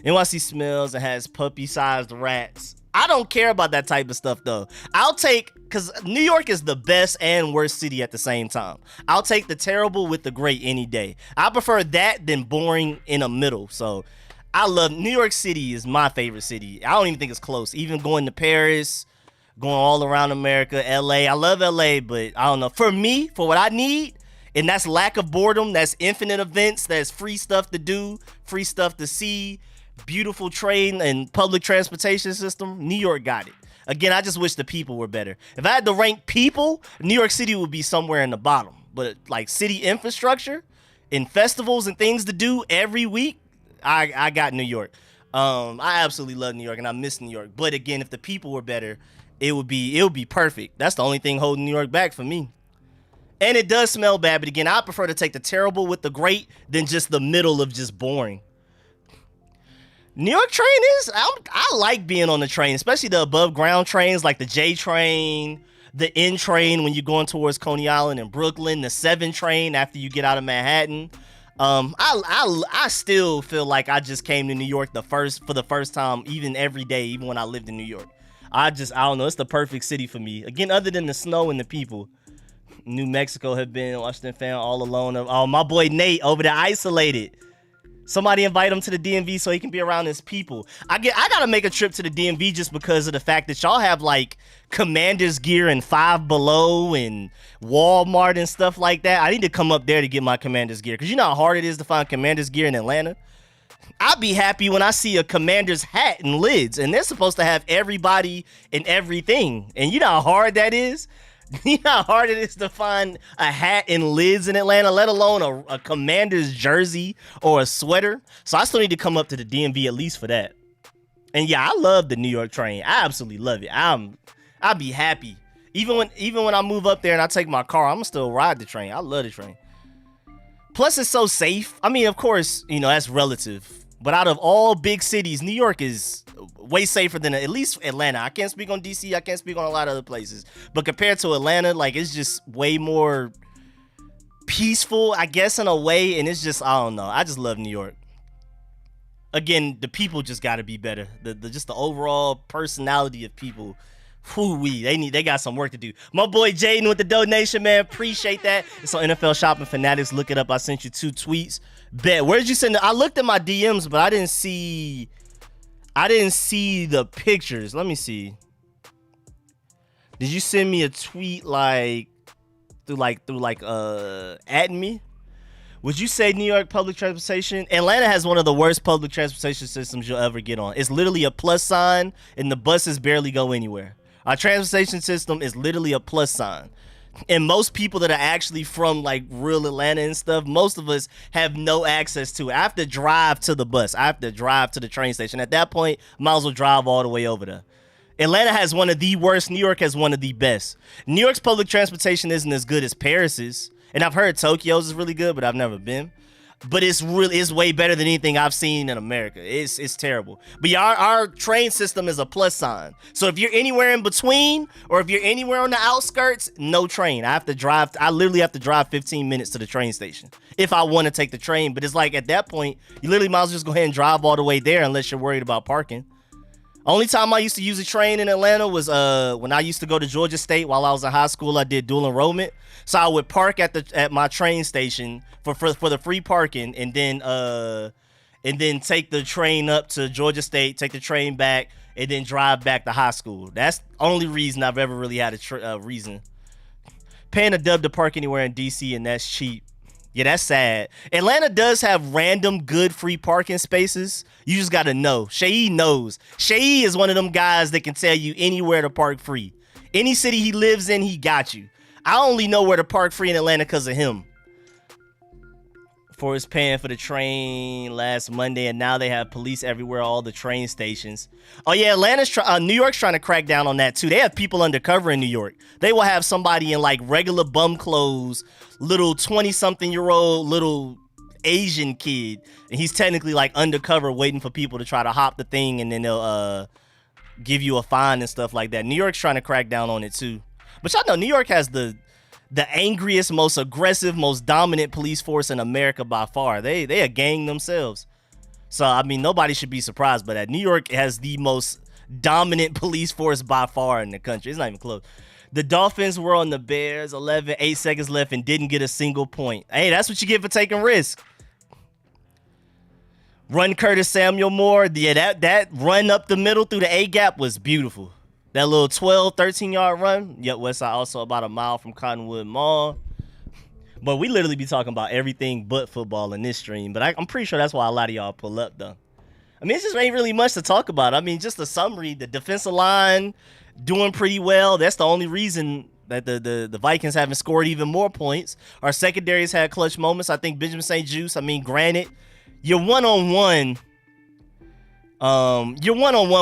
NYC smells and has puppy-sized rats. I don't care about that type of stuff, though. I'll take, because New York is the best and worst city at the same time. I'll take the terrible with the great any day. I prefer that than boring in the middle. So I love New York City is my favorite city. I don't even think it's close. Even going to Paris, going all around America, LA. I love LA, but I don't know. For me, for what I need, and that's lack of boredom, that's infinite events, that's free stuff to do, free stuff to see, beautiful train and public transportation system, New York got it. Again, I just wish the people were better. If I had to rank people, New York City would be somewhere in the bottom. But like city infrastructure and festivals and things to do every week, I got New York. I absolutely love New York and I miss New York. But again, if the people were better, it would be perfect. That's the only thing holding New York back for me. And it does smell bad, but again, I prefer to take the terrible with the great than just the middle of just boring. New York train I like being on the train, especially the above ground trains like the J train, the N train when you're going towards Coney Island and Brooklyn, the 7 train after you get out of Manhattan. I still feel like I just came to New York for the first time, even every day, even when I lived in New York. I don't know. It's the perfect city for me. Again, other than the snow and the people. New Mexico have been Washington fan all alone. Oh, my boy Nate over there isolated. Somebody invite him to the DMV so he can be around his people. I gotta make a trip to the DMV just because of the fact that y'all have like Commander's gear and Five Below and Walmart and stuff like that. I need to come up there to get my Commander's gear because you know how hard it is to find Commander's gear in Atlanta. I'd be happy when I see a Commander's hat and lids, and they're supposed to have everybody and everything. And you know how hard that is? You know how hard it is to find a hat and lids in Atlanta, let alone a Commander's jersey or a sweater. So I still need to come up to the DMV at least for that. And yeah, I love the New York train. I absolutely love it. I'd be happy. Even when I move up there and I take my car, I'm gonna still ride the train. I love the train. Plus, it's so safe. I mean, of course, you know, that's relative. But out of all big cities, New York is way safer than at least Atlanta. I can't speak on DC. I can't speak on a lot of other places. But compared to Atlanta, like, it's just way more peaceful, I guess, in a way. And it's just, I don't know. I just love New York. Again, the people just got to be better. Just the overall personality of people. They got some work to do. My boy Jaden with the donation, man. Appreciate that. It's on NFL Shopping Fanatics. Look it up. I sent you 2 tweets. Bet. Where'd you send it? I looked at my DMs, but I didn't see the pictures. Let me see. Did you send me a tweet through at me? Would you say New York public transportation? Atlanta has one of the worst public transportation systems you'll ever get on. It's literally a plus sign, and the buses barely go anywhere. Our transportation system is literally a plus sign. And most people that are actually from like real Atlanta and stuff, most of us have no access to it. I have to drive to the bus. I have to drive to the train station. At that point, might as well drive all the way over there. Atlanta has one of the worst. New York has one of the best. New York's public transportation isn't as good as Paris's. And I've heard Tokyo's is really good, but I've never been. But it's way better than anything I've seen in America. It's terrible. But yeah, our train system is a plus sign. So if you're anywhere in between, or if you're anywhere on the outskirts, no train. I literally have to drive 15 minutes to the train station if I want to take the train. But it's like at that point, you literally might as well just go ahead and drive all the way there unless you're worried about parking. Only time I used to use a train in Atlanta was when I used to go to Georgia State while I was in high school. I did dual enrollment, so I would park at my train station for the free parking, and then take the train up to Georgia State, take the train back, and then drive back to high school. That's the only reason I've ever really had a reason. Paying a dub to park anywhere in DC, and that's cheap. Yeah, that's sad. Atlanta does have random good free parking spaces. You just got to know. Shai knows. Shai is one of them guys that can tell you anywhere to park free. Any city he lives in, he got you. I only know where to park free in Atlanta because of him. For his paying for the train last Monday, and now they have police everywhere, all the train stations. Oh yeah, New York's trying to crack down on that too. They have people undercover in New York. They will have somebody in like regular bum clothes, little 20-something-year-old little Asian kid, and he's technically like undercover waiting for people to try to hop the thing, and then they'll give you a fine and stuff like that. New York's trying to crack down on it too. But y'all know New York has the angriest, most aggressive, most dominant police force in America by far. They a gang themselves. So, I mean, nobody should be surprised by that. New York has the most dominant police force by far in the country. It's not even close. The Dolphins were on the Bears, 8 seconds left, and didn't get a single point. Hey, that's what you get for taking risks. Run Curtis Samuel Moore. Yeah, that run up the middle through the A-gap was beautiful. That little 12, 13-yard run. Yep, Westside also about a mile from Cottonwood Mall. But we literally be talking about everything but football in this stream. But I'm pretty sure that's why a lot of y'all pull up, though. I mean, it just ain't really much to talk about. I mean, just a summary. The defensive line doing pretty well. That's the only reason that the Vikings haven't scored even more points. Our secondary's had clutch moments. I think Benjamin St-Juste, I mean, granted, you're one-on-one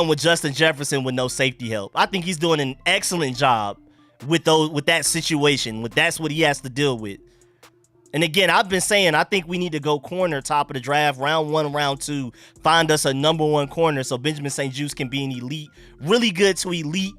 with Justin Jefferson with no safety help. I think he's doing an excellent job with that situation. That's what he has to deal with. And again, I've been saying I think we need to go corner top of the draft, round 1, round 2, find us a number 1 corner so Benjamin St-Juste can be an elite, really good to elite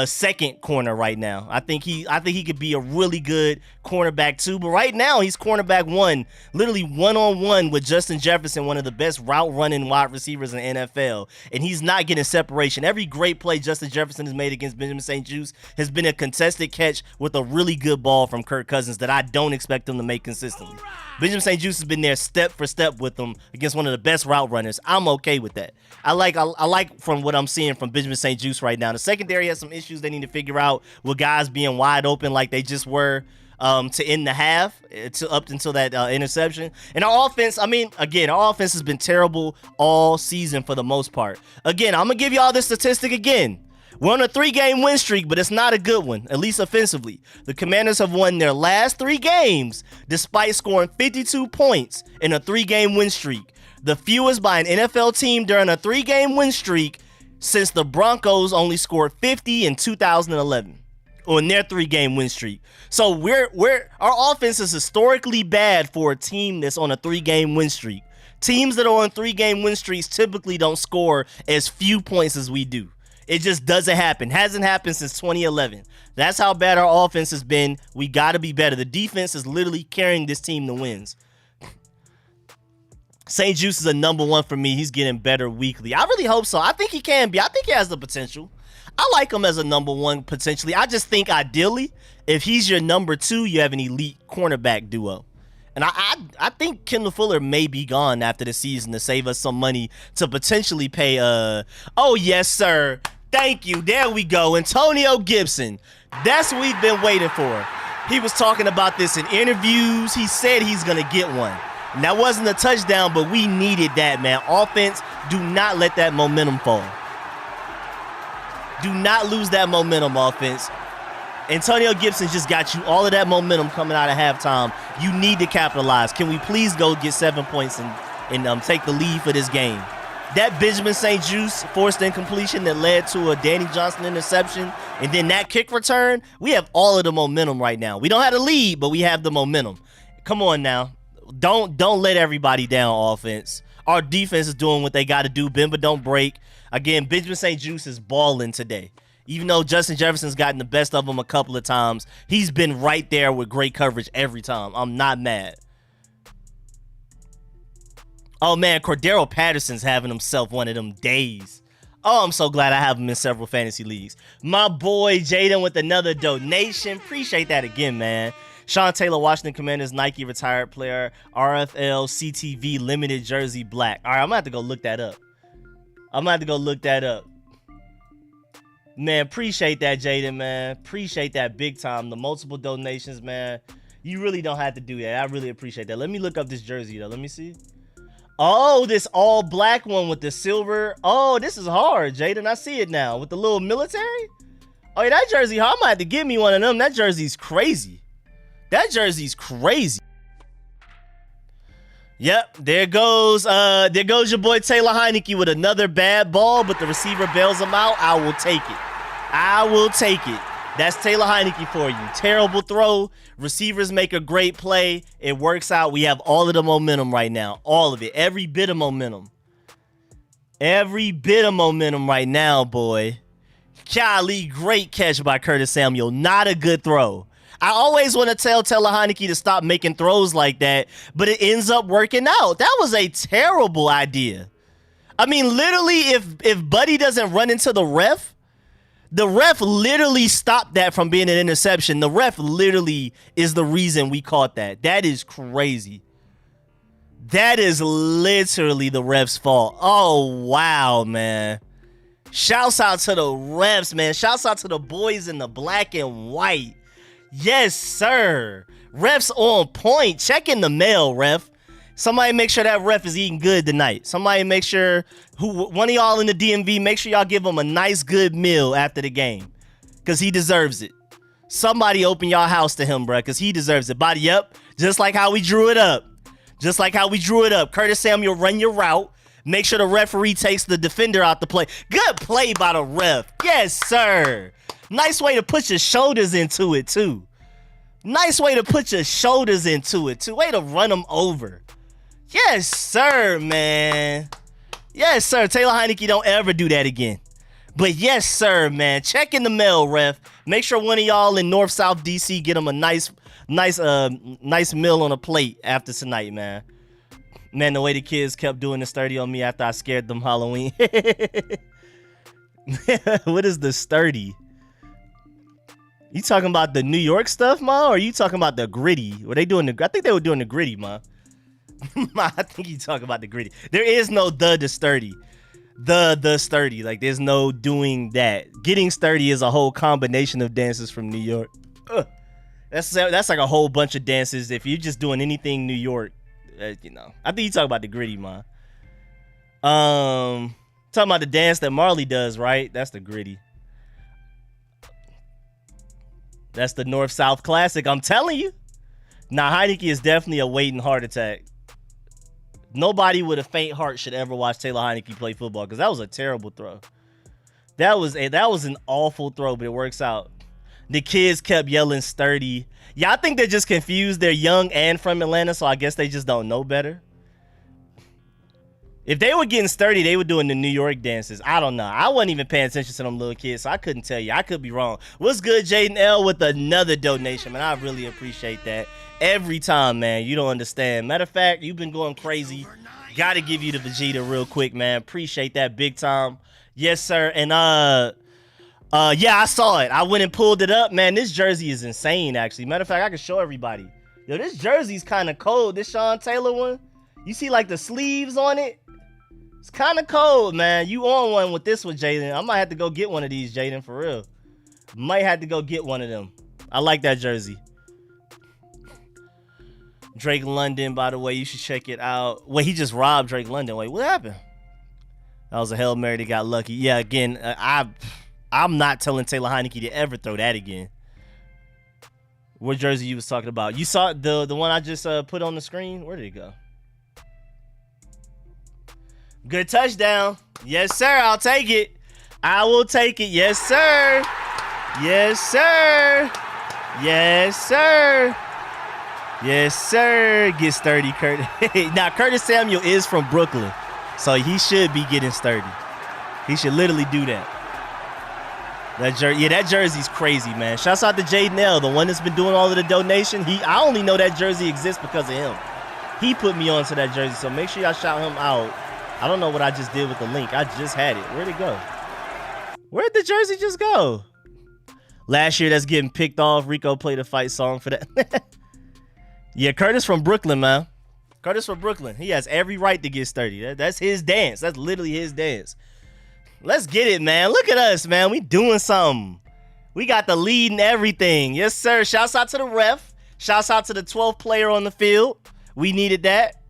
second corner right now. I think he could be a really good cornerback too, but right now he's cornerback 1, literally one-on-one with Justin Jefferson, one of the best route running wide receivers in the NFL, and he's not getting separation. Every great play Justin Jefferson has made against Benjamin St-Juste has been a contested catch with a really good ball from Kirk Cousins that I don't expect him to make consistently. Benjamin St-Juste has been there step for step with him against one of the best route runners. I'm okay with that. I like from what I'm seeing from Benjamin St-Juste right now. The secondary has some issues they need to figure out with guys being wide open like they just were to end the half, up until that interception. And our offense, I mean, again, our offense has been terrible all season for the most part. Again, I'm going to give y'all this statistic again. We're on a 3-game win streak, but it's not a good one, at least offensively. The Commanders have won their last 3 games despite scoring 52 points in a 3-game win streak. The fewest by an NFL team during a 3-game win streak since the Broncos only scored 50 in 2011 on their 3-game win streak. So our offense is historically bad for a team that's on a 3-game win streak. Teams that are on 3-game win streaks typically don't score as few points as we do. It just doesn't happen. Hasn't happened since 2011. That's how bad our offense has been. We got to be better. The defense is literally carrying this team to wins. St-Juste is a number 1 for me. He's getting better weekly. I really hope so. I think he can be. I think he has the potential. I like him as a number 1 potentially. I just think ideally, if he's your number 2, you have an elite cornerback duo. And I think Kendall Fuller may be gone after the season to save us some money to potentially pay, oh, yes, sir. Thank you. There we go. Antonio Gibson. That's what we've been waiting for. He was talking about this in interviews. He said he's going to get one. And that wasn't a touchdown, but we needed that, man. Offense, do not let that momentum fall. Do not lose that momentum, offense. Antonio Gibson just got you all of that momentum coming out of halftime. You need to capitalize. Can we please go get 7 points and take the lead for this game? That Benjamin St-Juste forced incompletion that led to a Danny Johnson interception, and then that kick return, we have all of the momentum right now. We don't have the lead, but we have the momentum. Come on now. Don't let everybody down, offense. Our defense is doing what they got to do. Bend but don't break. Again, Benjamin St-Juste is balling today. Even though Justin Jefferson's gotten the best of him a couple of times, he's been right there with great coverage every time. I'm not mad. Oh, man, Cordero Patterson's having himself one of them days. Oh, I'm so glad I have him in several fantasy leagues. My boy Jaden with another donation. Appreciate that again, man. Sean Taylor, Washington Commanders, Nike retired player, RFL CTV limited jersey black. All right, I'm going to have to go look that up. Man, appreciate that, Jaden, man. Appreciate that big time. The multiple donations, man. You really don't have to do that. I really appreciate that. Let me look up this jersey, though. Let me see. Oh, this all black one with the silver. Oh, this is hard, Jaden. I see it now with the little military. Oh, yeah, that jersey, I might have to give me one of them. That jersey's crazy. That jersey's crazy. Yep, there goes your boy Taylor Heinicke with another bad ball, but the receiver bails him out. I will take it. I will take it. That's Taylor Heinicke for you. Terrible throw. Receivers make a great play. It works out. We have all of the momentum right now. All of it. Every bit of momentum. Every bit of momentum right now, boy. Golly, great catch by Curtis Samuel. Not a good throw. I always want to tell Taylor Heinicke to stop making throws like that, but it ends up working out. That was a terrible idea. I mean, literally, if Buddy doesn't run into the ref literally stopped that from being an interception. The ref literally is the reason we caught that. That is crazy. That is literally the ref's fault. Oh, wow, man. Shouts out to the refs, man. Shouts out to the boys in the black and white. Yes, sir. Ref's on point. Check in the mail, ref. Somebody make sure that ref is eating good tonight. Somebody make sure, one of y'all in the DMV, make sure y'all give him a nice, good meal after the game. Because he deserves it. Somebody open y'all house to him, bruh, because he deserves it. Body up, just like how we drew it up. Just like how we drew it up. Curtis Samuel, run your route. Make sure the referee takes the defender out the play. Good play by the ref. Yes, sir. Nice way to put your shoulders into it, too. Nice way to put your shoulders into it, too. Way to run them over. Yes, sir, man. Yes, sir. Taylor Heinicke, don't ever do that again. But yes, sir, man. Check in the mail, ref. Make sure one of y'all in North-South DC get them a nice meal on a plate after tonight, man. Man, the way the kids kept doing the sturdy on me after I scared them Halloween. What is the sturdy? You talking about the New York stuff, ma? Or are you talking about the gritty? Were they doing I think they were doing the gritty, ma. I think you talking about the gritty. There is no the sturdy. The sturdy. Like, there's no doing that. Getting sturdy is a whole combination of dances from New York. That's like a whole bunch of dances. If you're just doing anything New York, you know. I think you talk about the gritty, ma. Talking about the dance that Marley does, right? That's the gritty. That's the North-South classic. I'm telling you. Now, Heinicke is definitely a waiting heart attack. Nobody with a faint heart should ever watch Taylor Heinicke play football because that was a terrible throw. That was an awful throw, but it works out. The kids kept yelling sturdy. Yeah, I think they're just confused. They're young and from Atlanta, so I guess they just don't know better. If they were getting sturdy, they were doing the New York dances. I don't know. I wasn't even paying attention to them little kids, so I couldn't tell you. I could be wrong. What's good, Jaden L, with another donation, man? I really appreciate that. Every time, man. You don't understand. Matter of fact, you've been going crazy. Got to give you the Vegeta real quick, man. Appreciate that big time. Yes, sir. And, yeah, I saw it. I went and pulled it up, man. This jersey is insane, actually. Matter of fact, I can show everybody. Yo, this jersey's kind of cold. This Sean Taylor one. You see, like, the sleeves on it? It's kind of cold, man. You on one with this one, Jaden. I might have to go get one of these, Jaden, for real. Might have to go get one of them. I like that jersey. Drake London, by the way, you should check it out. Wait, he just robbed Drake London. Wait, what happened? That was a Hail Mary that got lucky. Yeah, again, I'm not telling Taylor Heinicke to ever throw that again. What jersey you was talking about? You saw the one I just put on the screen? Where did it go? Good touchdown. Yes, sir. I'll take it. I will take it. Yes, sir. Yes, sir. Yes, sir. Yes, sir. Get sturdy, Curtis. Now, Curtis Samuel is from Brooklyn, so he should be getting sturdy. He should literally do that. That jersey's crazy, man. Shouts out to Jaden L, the one that's been doing all of the donation. I only know that jersey exists because of him. He put me onto that jersey, so make sure y'all shout him out. I don't know what I just did with the link. I just had it. Where'd it go? Where'd the jersey just go? Last year, that's getting picked off. Rico played a fight song for that. Yeah, Curtis from Brooklyn, man. Curtis from Brooklyn. He has every right to get sturdy. That's his dance. That's literally his dance. Let's get it, man. Look at us, man. We doing something. We got the lead and everything. Yes, sir. Shouts out to the ref. Shouts out to the 12th player on the field. We needed that.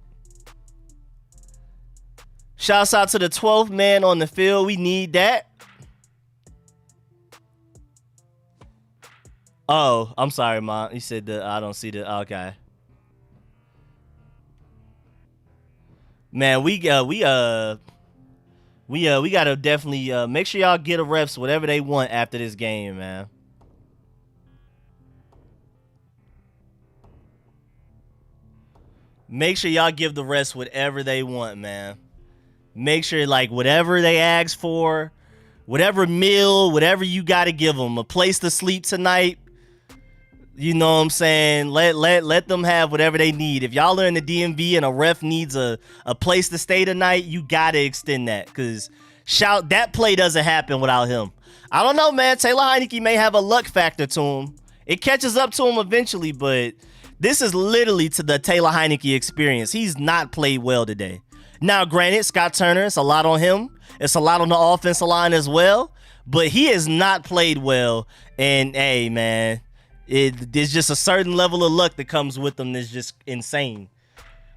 Shouts out to the 12th man on the field. We need that. Oh, I'm sorry, Mom. You said I don't see the. Okay. Man, we gotta definitely make sure y'all get a refs whatever they want after this game, man. Make sure y'all give the refs whatever they want, man. Make sure, like, whatever they ask for, whatever meal, whatever you gotta give them, a place to sleep tonight. You know what I'm saying? Let them have whatever they need. If y'all are in the DMV and a ref needs a place to stay tonight, you gotta extend that, because that play doesn't happen without him. I don't know, man. Taylor Heinicke may have a luck factor to him. It catches up to him eventually, but this is literally to the Taylor Heinicke experience. He's not played well today. Now, granted, Scott Turner, it's a lot on him. It's a lot on the offensive line as well, but he has not played well. And hey, man, there's just a certain level of luck that comes with them that's just insane.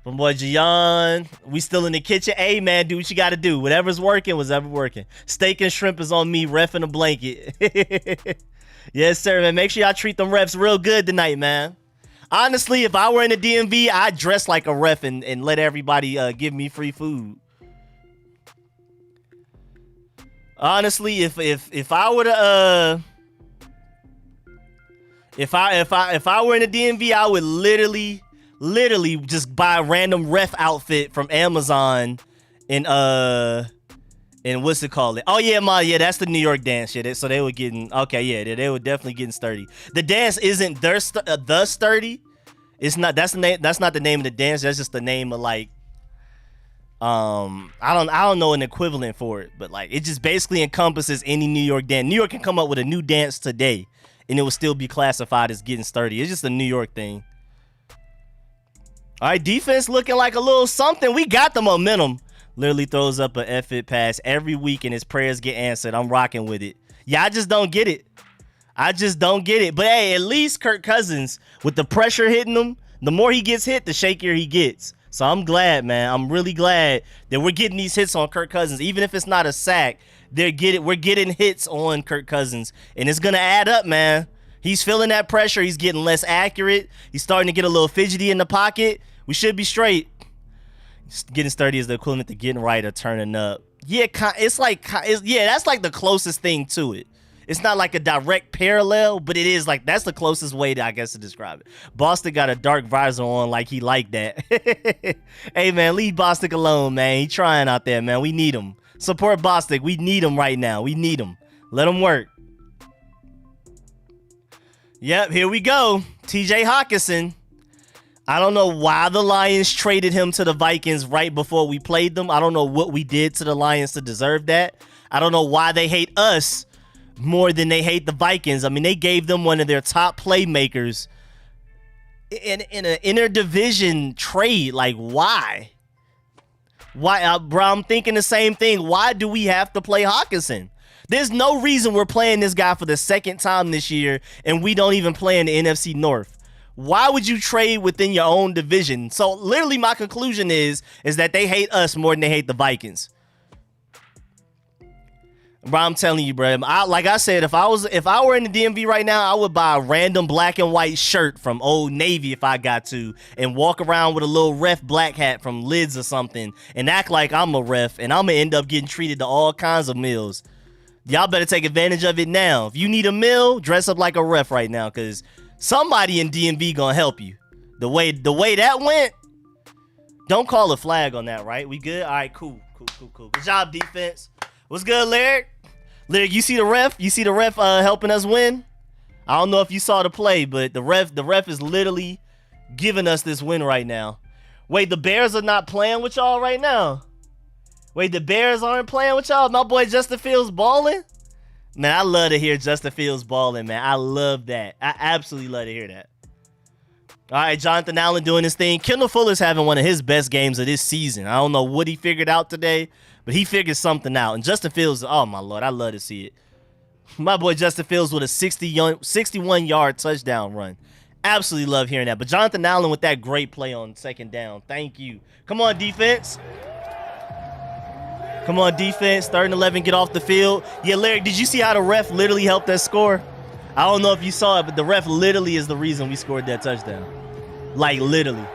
From boy Joan, we still in the kitchen. Hey, man, do what you got to do. Whatever's working was ever working. Steak and shrimp is on me, ref in a blanket. Yes, sir, man. Make sure y'all treat them refs real good tonight, man. Honestly, if I were in the DMV, I'd dress like a ref and let everybody give me free food. Honestly, if I were to if I were in the DMV, I would literally just buy a random ref outfit from Amazon and what's it called? Oh yeah, that's the New York dance. Yeah, so they were getting okay. Yeah, they were definitely getting sturdy. The dance isn't the sturdy. It's not. That's the name. That's not the name of the dance. That's just the name of, like, I don't know an equivalent for it, but like it just basically encompasses any New York dance. New York can come up with a new dance today, and it will still be classified as getting sturdy. It's just a New York thing. All right, defense looking like a little something. We got the momentum. Literally throws up an effort pass every week, and his prayers get answered. I'm rocking with it. Yeah, I just don't get it. But hey, at least Kirk Cousins, with the pressure hitting him, the more he gets hit, the shakier he gets. So I'm glad, man. I'm really glad that we're getting these hits on Kirk Cousins. Even if it's not a sack, we're getting hits on Kirk Cousins, and it's gonna add up, man. He's feeling that pressure. He's getting less accurate. He's starting to get a little fidgety in the pocket. We should be straight. Getting sturdy is the equivalent to getting right or turning up. Yeah, that's like the closest thing to it. It's not like a direct parallel, but it is like, that's the closest way I guess to describe it. Boston got a dark visor on like he liked that. Hey, man, leave Boston alone, man. He trying out there, man. We need him. Support Boston. We need him right now. We need him. Let him work. Yep, here we go. TJ Hawkinson. I don't know why the Lions traded him to the Vikings right before we played them. I don't know what we did to the Lions to deserve that. I don't know why they hate us more than they hate the Vikings. I mean, they gave them one of their top playmakers in an interdivision trade. Like, why? Why, bro? I'm thinking the same thing. Why do we have to play Hawkinson? There's no reason we're playing this guy for the second time this year, and we don't even play in the NFC North. Why would you trade within your own division? So literally my conclusion is that they hate us more than they hate the Vikings. Bro, I'm telling you, bro. Like I said, if I were in the DMV right now, I would buy a random black and white shirt from Old Navy if I got to, and walk around with a little ref black hat from Lids or something, and act like I'm a ref, and I'm gonna end up getting treated to all kinds of meals. Y'all better take advantage of it now. If you need a meal, dress up like a ref right now, because somebody in DMV gonna help you. The way that went, don't call a flag on that, right? We good? All right, cool. Good job, defense. What's good, Lyriq? Lyriq, you see the ref? You see the ref helping us win? I don't know if you saw the play, but the ref is literally giving us this win right now. Wait, the Bears are not playing with y'all right now? Wait, the Bears aren't playing with y'all? My boy Justin Fields balling? Man, I love to hear Justin Fields balling, man. I love that. I absolutely love to hear that. All right, Jonathan Allen doing his thing. Kendall Fuller's having one of his best games of this season. I don't know what he figured out today, but he figured something out. And Justin Fields, oh my Lord, I love to see it. My boy Justin Fields with a 61-yard touchdown run. Absolutely love hearing that. But Jonathan Allen with that great play on second down. Thank you. Come on, defense. Come on, defense. 3rd and 11, get off the field. Yeah, Lyriq, did you see how the ref literally helped us score? I don't know if you saw it, but the ref literally is the reason we scored that touchdown. Like, literally.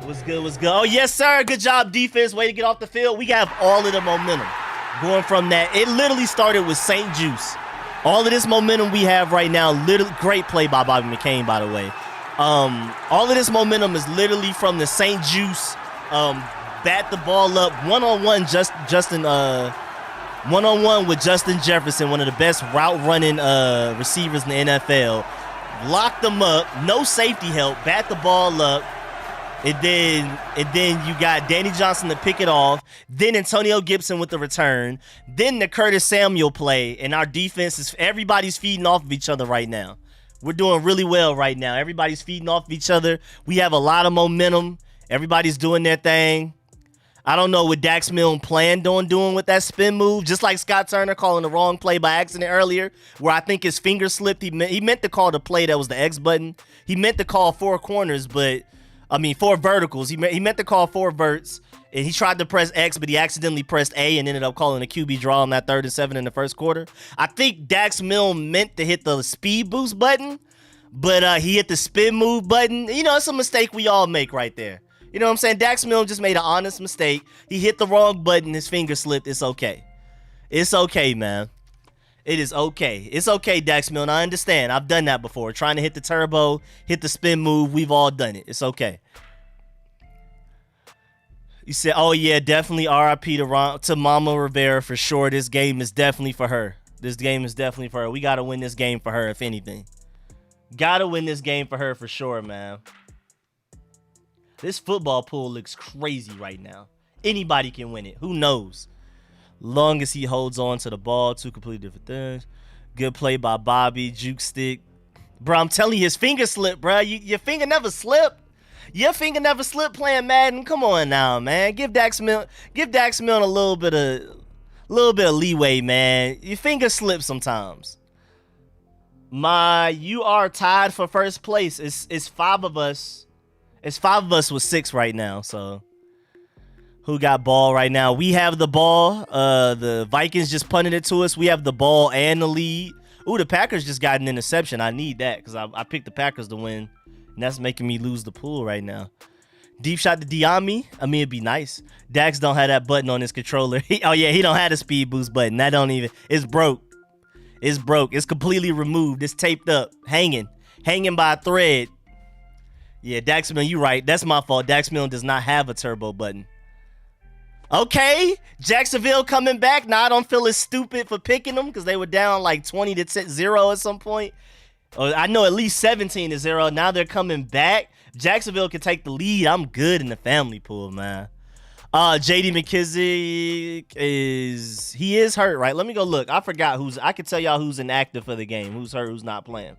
What's good, what's good? Oh, yes, sir. Good job, defense. Way to get off the field. We have all of the momentum going from that. It literally started with St. Juice. All of this momentum we have right now, literally, great play by Bobby McCain, by the way. All of this momentum is literally from the St. Juice, bat the ball up, one-on-one one-on-one with Justin Jefferson, one of the best route-running receivers in the NFL. Lock them up, no safety help, bat the ball up, and then you got Danny Johnson to pick it off, then Antonio Gibson with the return, then the Curtis Samuel play, and our defense is, everybody's feeding off of each other right now. We're doing really well right now. Everybody's feeding off of each other. We have a lot of momentum. Everybody's doing their thing. I don't know what Dax Milne planned on doing with that spin move, just like Scott Turner calling the wrong play by accident earlier, where I think his finger slipped. He meant to call the play that was the X button. He meant to call 4 corners, but, I mean, 4 verticals. He meant to call 4 verts, and he tried to press X, but he accidentally pressed A and ended up calling a QB draw on that 3rd and 7 in the first quarter. I think Dax Milne meant to hit the speed boost button, but he hit the spin move button. You know, it's a mistake we all make right there. You know what I'm saying? Dax Milne just made an honest mistake. He hit the wrong button. His finger slipped. It's okay. It's okay, man. It is okay. It's okay, Dax Milne. I understand. I've done that before. Trying to hit the turbo, hit the spin move. We've all done it. It's okay. You said, oh, yeah, definitely RIP to Mama Rivera for sure. This game is definitely for her. This game is definitely for her. We got to win this game for her, if anything. Got to win this game for her for sure, man. This football pool looks crazy right now. Anybody can win it. Who knows? Long as he holds on to the ball. 2 completely different things. Good play by Bobby. Juke stick. Bro, I'm telling you, his finger slipped, bro. Your finger never slipped. Your finger never slipped playing Madden. Come on now, man. Give Dax Milne a little bit of leeway, man. Your finger slips sometimes. You are tied for first place. It's 5 of us. It's 5 of us with 6 right now, so who got ball right now? We have the ball. The Vikings just punted it to us. We have the ball and the lead. Ooh, the Packers just got an interception. I need that because I picked the Packers to win, and that's making me lose the pool right now. Deep shot to Diami. I mean, it'd be nice. Dax don't have that button on his controller. Oh, yeah, he don't have the speed boost button. That don't even. It's broke. It's broke. It's completely removed. It's taped up. Hanging by a thread. Yeah, Dax Milne, you right. That's my fault. Dax Milne does not have a turbo button. Okay, Jacksonville coming back. Now I don't feel as stupid for picking them because they were down like 20-0 at some point. I know at least 17-0. Now they're coming back. Jacksonville can take the lead. I'm good in the family pool, man. JD McKissick is hurt, right? Let me go look. I forgot I can tell y'all who's inactive for the game. Who's hurt, who's not playing.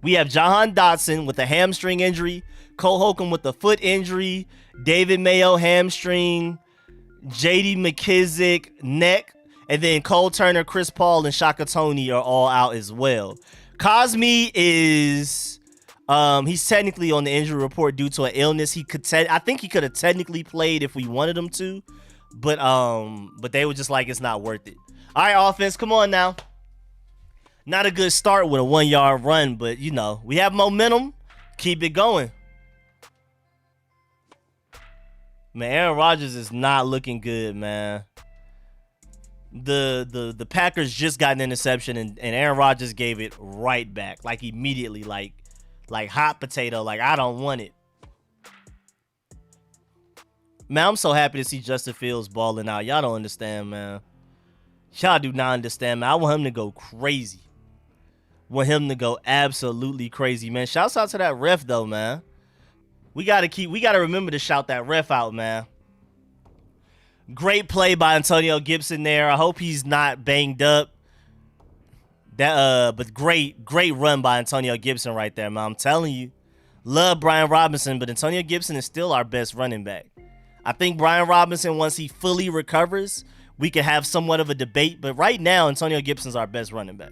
We have Jahan Dotson with a hamstring injury, Cole Holcomb with a foot injury, David Mayo hamstring, J.D. McKissick neck, and then Cole Turner, Chris Paul, and Shaka Toney are all out as well. Cosme is he's technically on the injury report due to an illness. I think he could have technically played if we wanted him to, but they were just like, it's not worth it. All right, offense, come on now. Not a good start with a 1-yard run, but, you know, we have momentum. Keep it going. Man, Aaron Rodgers is not looking good, man. The Packers just got an interception, and Aaron Rodgers gave it right back, like immediately, like hot potato, like I don't want it. Man, I'm so happy to see Justin Fields balling out. Y'all don't understand, man. Y'all do not understand, man. I want him to go crazy. Want him to go absolutely crazy, man. Shouts out to that ref, though, man. We gotta remember to shout that ref out, man. Great play by Antonio Gibson there. I hope he's not banged up. But great run by Antonio Gibson right there, man. I'm telling you. Love Brian Robinson, but Antonio Gibson is still our best running back. I think Brian Robinson, once he fully recovers, we could have somewhat of a debate. But right now, Antonio Gibson's our best running back.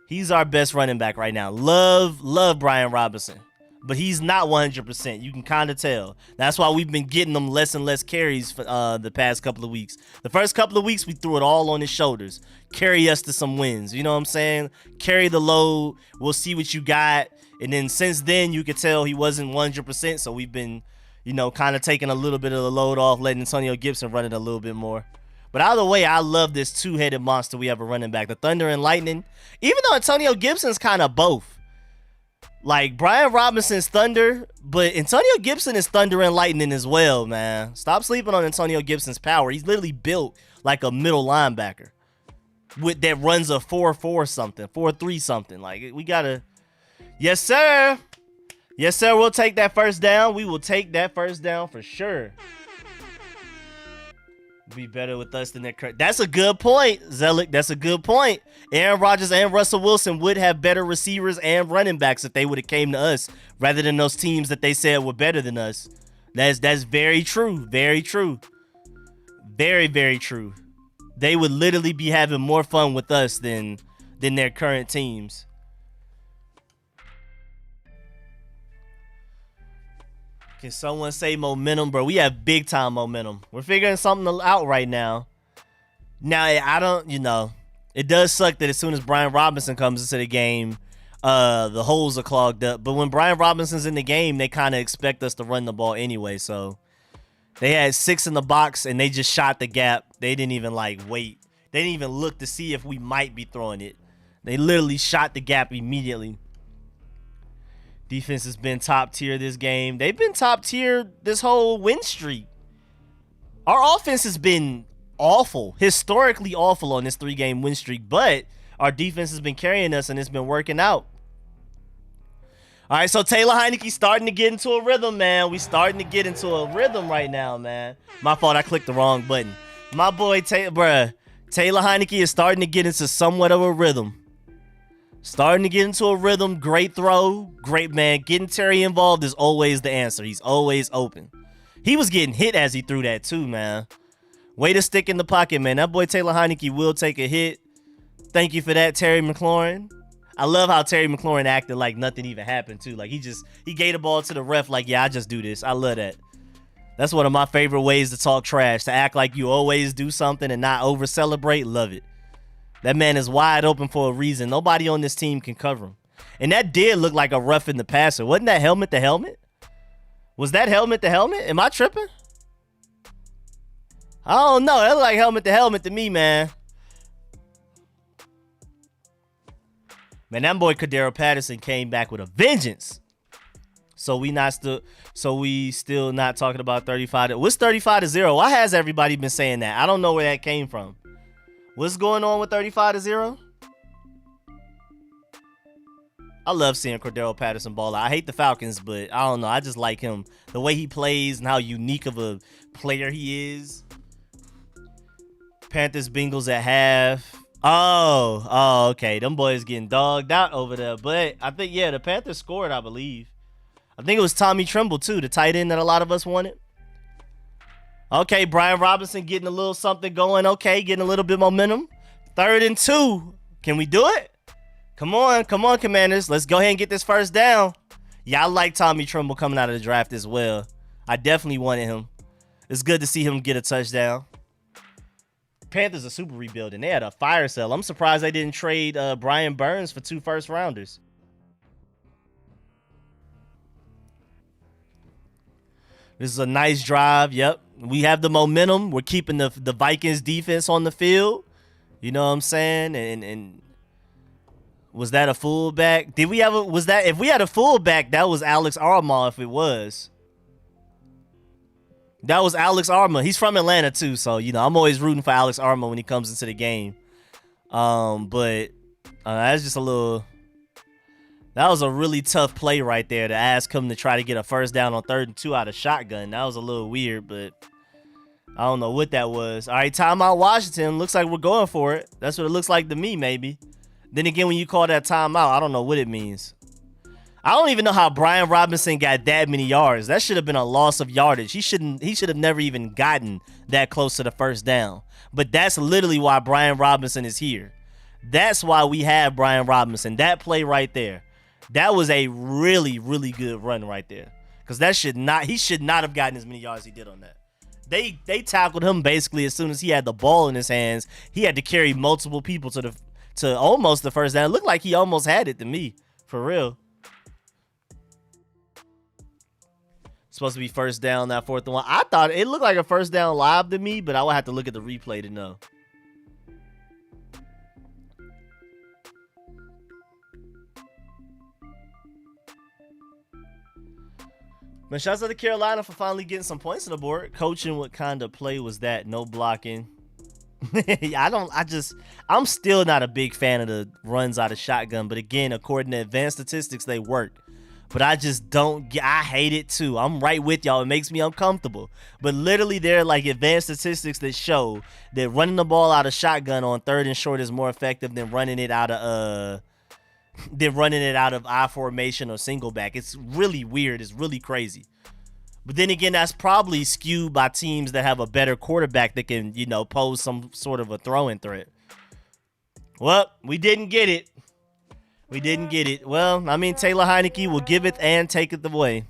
He's our best running back right now. Love Brian Robinson. But he's not 100%. You can kind of tell. That's why we've been getting him less and less carries for the past couple of weeks. The first couple of weeks, we threw it all on his shoulders. Carry us to some wins. You know what I'm saying? Carry the load. We'll see what you got. And then since then, you could tell he wasn't 100%. So we've been, you know, kind of taking a little bit of the load off, letting Antonio Gibson run it a little bit more. But either way, I love this two-headed monster we have a running back. The Thunder and Lightning. Even though Antonio Gibson's kind of both. Like, Brian Robinson's Thunder, but Antonio Gibson is Thunder and Lightning as well, man. Stop sleeping on Antonio Gibson's power. He's literally built like a middle linebacker that runs a 4-4 something, 4-3 something. Like, we got to... Yes, sir. Yes, sir. We'll take that first down. We will take that first down for sure. Be better with us than their current. That's a good point, Zelic. That's a good point. Aaron Rodgers and Russell Wilson would have better receivers and running backs if they would have came to us rather than those teams that they said were better than us. That's very true. Very true. Very, very true. They would literally be having more fun with us than their current teams. Can someone say momentum, bro? We have big time momentum. We're figuring something out right now. Now, I don't, you know, it does suck that as soon as Brian Robinson comes into the game, the holes are clogged up. But when Brian Robinson's in the game, they kind of expect us to run the ball anyway. So they had 6 in the box and they just shot the gap. They didn't even like wait. They didn't even look to see if we might be throwing it. They literally shot the gap immediately. Defense has been top tier this game. They've been top tier this whole win streak. Our offense has been awful, historically awful on this 3-game win streak, but our defense has been carrying us and it's been working out. All right, so Taylor Heinicke starting to get into a rhythm, man. We starting to get into a rhythm right now, man. My fault, I clicked the wrong button. My boy, Taylor Heinicke is starting to get into somewhat of a rhythm. Starting to get into a rhythm. Great throw. Great, man. Getting Terry involved is always the answer. He's always open. He was getting hit as he threw that too, man. Way to stick in the pocket, man. That boy Taylor Heinicke will take a hit. Thank you for that, Terry McLaurin. I love how Terry McLaurin acted like nothing even happened too. Like he gave the ball to the ref like, yeah, I just do this. I love that. That's one of my favorite ways to talk trash. To act like you always do something and not over celebrate. Love it. That man is wide open for a reason. Nobody on this team can cover him. And that did look like a rough in the passer. Wasn't that helmet to helmet? Was that helmet to helmet? Am I tripping? I don't know. That looked like helmet to helmet to me, man. Man, that boy Cordero Patterson came back with a vengeance. So we still not talking about 35. What's 35-0? Why has everybody been saying that? I don't know where that came from. What's going on with 35-0? I love seeing Cordero Patterson ball out. I hate the Falcons, but I don't know. I just like him. The way he plays and how unique of a player he is. Panthers, Bengals at half. Oh, okay. Them boys getting dogged out over there. But I think, yeah, the Panthers scored, I believe. I think it was Tommy Tremble, too, the tight end that a lot of us wanted. Okay, Brian Robinson getting a little something going. Okay, getting a little bit momentum. 3rd and 2. Can we do it? Come on, Commanders. Let's go ahead and get this first down. Yeah, I like Tommy Tremble coming out of the draft as well. I definitely wanted him. It's good to see him get a touchdown. Panthers are super rebuilding. They had a fire sale. I'm surprised they didn't trade Brian Burns for 2 first-rounders. This is a nice drive. Yep. We have the momentum. We're keeping the Vikings defense on the field. You know what I'm saying? And was that a fullback? If we had a fullback, that was Alex Armah if it was. That was Alex Armah. He's from Atlanta too, so you know I'm always rooting for Alex Armah when he comes into the game. But that's just a little. That was a really tough play right there to ask him to try to get a first down on 3rd and 2 out of shotgun. That was a little weird, but I don't know what that was. All right, timeout Washington. Looks like we're going for it. That's what it looks like to me, maybe. Then again, when you call that timeout, I don't know what it means. I don't even know how Brian Robinson got that many yards. That should have been a loss of yardage. He should have never even gotten that close to the first down. But that's literally why Brian Robinson is here. That's why we have Brian Robinson. That play right there. That was a really, really good run right there. Because he should not have gotten as many yards as he did on that. They tackled him basically as soon as he had the ball in his hands. He had to carry multiple people to almost the first down. It looked like he almost had it to me. For real. Supposed to be first down, that 4th and 1. I thought it looked like a first down live to me, but I would have to look at the replay to know. But shouts out to Carolina for finally getting some points on the board. Coaching, what kind of play was that? No blocking. I'm still not a big fan of the runs out of shotgun. But again, according to advanced statistics, they work. But I just I hate it too. I'm right with y'all. It makes me uncomfortable. But literally there are like advanced statistics that show that running the ball out of shotgun on 3rd and short is more effective than running it out of I formation or single back. It's really weird. It's really crazy. But then again, that's probably skewed by teams that have a better quarterback that can, pose some sort of a throwing threat. Well, we didn't get it. Well, I mean, Taylor Heineke will give it and take it away.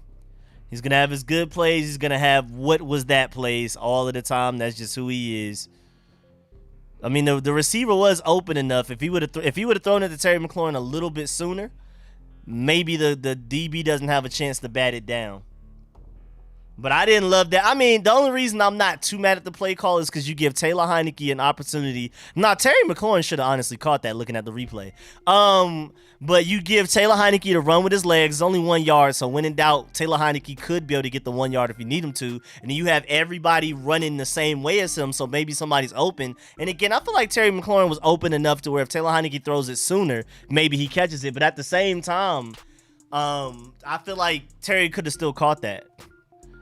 He's going to have his good plays. He's going to have what was that plays all of the time. That's just who he is. I mean, the receiver was open enough. If he would have thrown it to Terry McLaurin a little bit sooner, maybe the DB doesn't have a chance to bat it down. But I didn't love that. I mean, the only reason I'm not too mad at the play call is because you give Taylor Heineke an opportunity. Now, Terry McLaurin should have honestly caught that looking at the replay. But you give Taylor Heineke to run with his legs. It's only 1 yard, so when in doubt, Taylor Heineke could be able to get the 1 yard if you need him to. And then you have everybody running the same way as him, so maybe somebody's open. And again, I feel like Terry McLaurin was open enough to where if Taylor Heineke throws it sooner, maybe he catches it. But at the same time, I feel like Terry could have still caught that.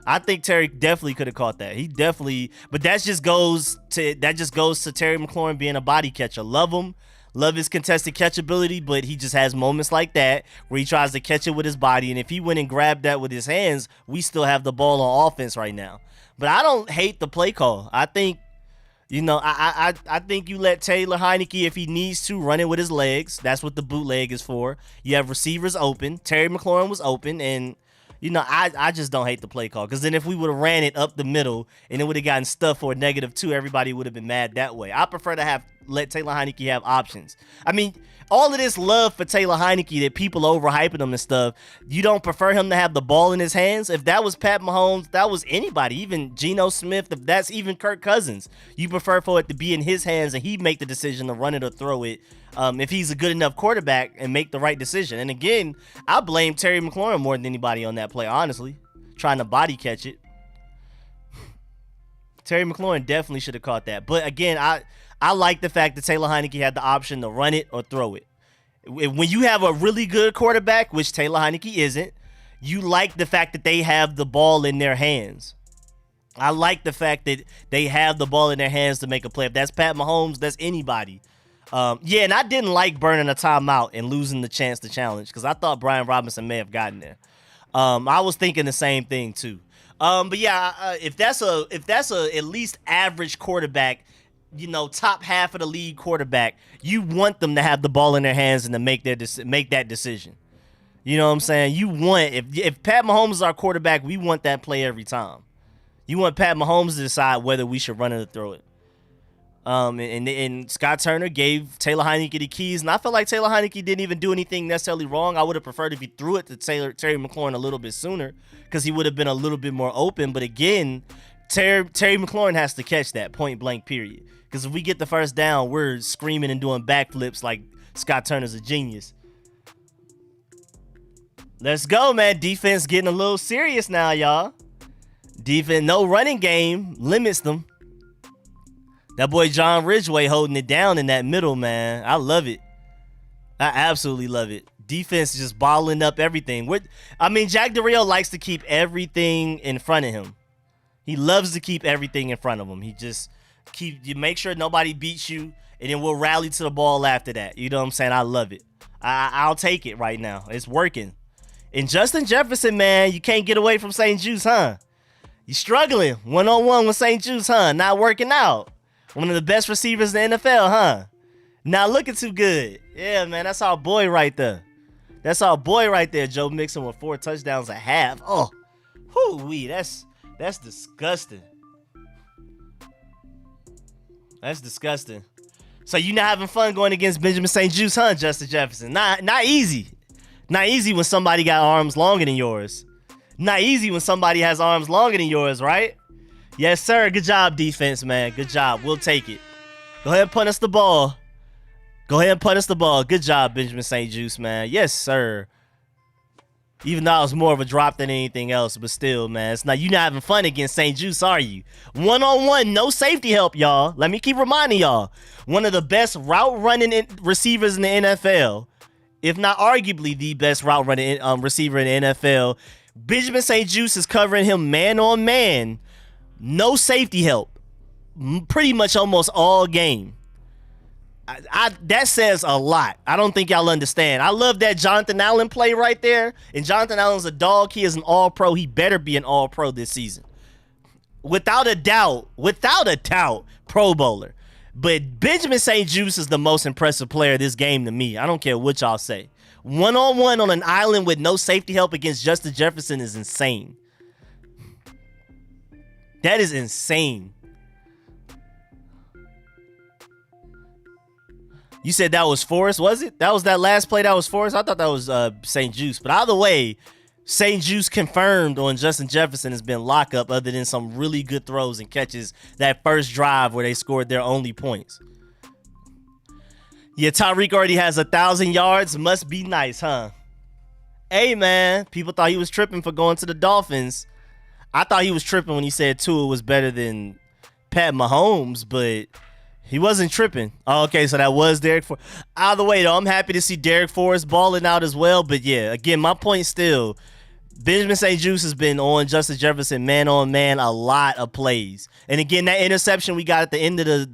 I think Terry definitely could have caught that. He definitely, but that just goes to Terry McLaurin being a body catcher. Love him. Love his contested catch ability, but he just has moments like that where he tries to catch it with his body. And if he went and grabbed that with his hands, we still have the ball on offense right now. But I don't hate the play call. I think, I think you let Taylor Heineke, if he needs to, run it with his legs. That's what the bootleg is for. You have receivers open. Terry McLaurin was open, and I just don't hate the play call, because then if we would have ran it up the middle and it would have gotten stuffed for a -2, everybody would have been mad that way. I prefer to let Taylor Heineke have options. I mean, all of this love for Taylor Heineke that people overhyping him and stuff, you don't prefer him to have the ball in his hands? If that was Pat Mahomes, that was anybody, even Geno Smith, if that's even Kirk Cousins, you prefer for it to be in his hands and he make the decision to run it or throw it, if he's a good enough quarterback and make the right decision. And again, I blame Terry McLaurin more than anybody on that play, honestly, trying to body catch it. Terry McLaurin definitely should have caught that. But again, I like the fact that Taylor Heineke had the option to run it or throw it. When you have a really good quarterback, which Taylor Heineke isn't, you like the fact that they have the ball in their hands. I like the fact that they have the ball in their hands to make a play. If that's Pat Mahomes, that's anybody. Yeah, and I didn't like burning a timeout and losing the chance to challenge, because I thought Brian Robinson may have gotten there. I was thinking the same thing too. But yeah, if that's a at least average quarterback, top half of the league quarterback, you want them to have the ball in their hands and to make that decision. You know what I'm saying? You want, if Pat Mahomes is our quarterback, we want that play every time. You want Pat Mahomes to decide whether we should run it or throw it. And Scott Turner gave Taylor Heineke the keys, and I felt like Taylor Heineke didn't even do anything necessarily wrong. I would have preferred if he threw it to Terry McLaurin a little bit sooner, because he would have been a little bit more open. But again, Terry McLaurin has to catch that point blank, period. Because if we get the first down, we're screaming and doing backflips like Scott Turner's a genius. Let's go, man. Defense getting a little serious now, y'all. Defense, no running game limits them. That boy John Ridgeway holding it down in that middle, man. I love it. I absolutely love it. Defense just balling up everything. Jack Del Rio likes to keep everything in front of him. He loves to keep everything in front of him. You make sure nobody beats you. and then we'll rally to the ball after that. You know what I'm saying? I love it. I'll take it right now. It's working. And Justin Jefferson, man, you can't get away from St. Juice, huh? You struggling one-on-one with St. Juice, huh? Not working out. One of the best receivers in the NFL, huh? Not looking too good. Yeah, man, that's our boy right there. That's our boy right there, Joe Mixon with 4 touchdowns a half. Oh, whoo-wee, that's disgusting. That's disgusting. So you not having fun going against Benjamin St. Juice, huh, Justin Jefferson? Not easy. Not easy when somebody got arms longer than yours. Not easy when somebody has arms longer than yours, right? Yes, sir. Good job, defense, man. Good job. We'll take it. Go ahead and punt us the ball. Go ahead and punt us the ball. Good job, Benjamin St. Juice, man. Yes, sir. Even though it was more of a drop than anything else, but still, man. It's not, you're not having fun against St. Juice, are you? One-on-one, no safety help, y'all. Let me keep reminding y'all. One of the best route-running receivers in the NFL, if not arguably the best route-running receiver in the NFL, Benjamin St. Juice is covering him man-on-man. No safety help. Pretty much almost all game. That says a lot. I don't think y'all understand. I love that Jonathan Allen play right there. And Jonathan Allen's a dog. He is an all-pro. He better be an all-pro this season. Without a doubt, Pro Bowler. But Benjamin St. Juice is the most impressive player of this game to me. I don't care what y'all say. One-on-one on an island with no safety help against Justin Jefferson is insane. That is insane. You said that was Forrest, was it? That was that last play that was Forrest? I thought that was St. Juice. But either way, St. Juice confirmed on Justin Jefferson has been lockup other than some really good throws and catches that first drive where they scored their only points. Yeah, Tyreek already has 1,000 yards. Must be nice, huh? Hey, man. People thought he was tripping for going to the Dolphins. I thought he was tripping when he said Tua was better than Pat Mahomes, but he wasn't tripping. Oh, okay, so that was Derek Forrest. Either way, though, I'm happy to see Derek Forrest balling out as well. But, yeah, again, my point still, Benjamin St. Juice has been on Justin Jefferson man-on-man a lot of plays. And, again, that interception we got at the end of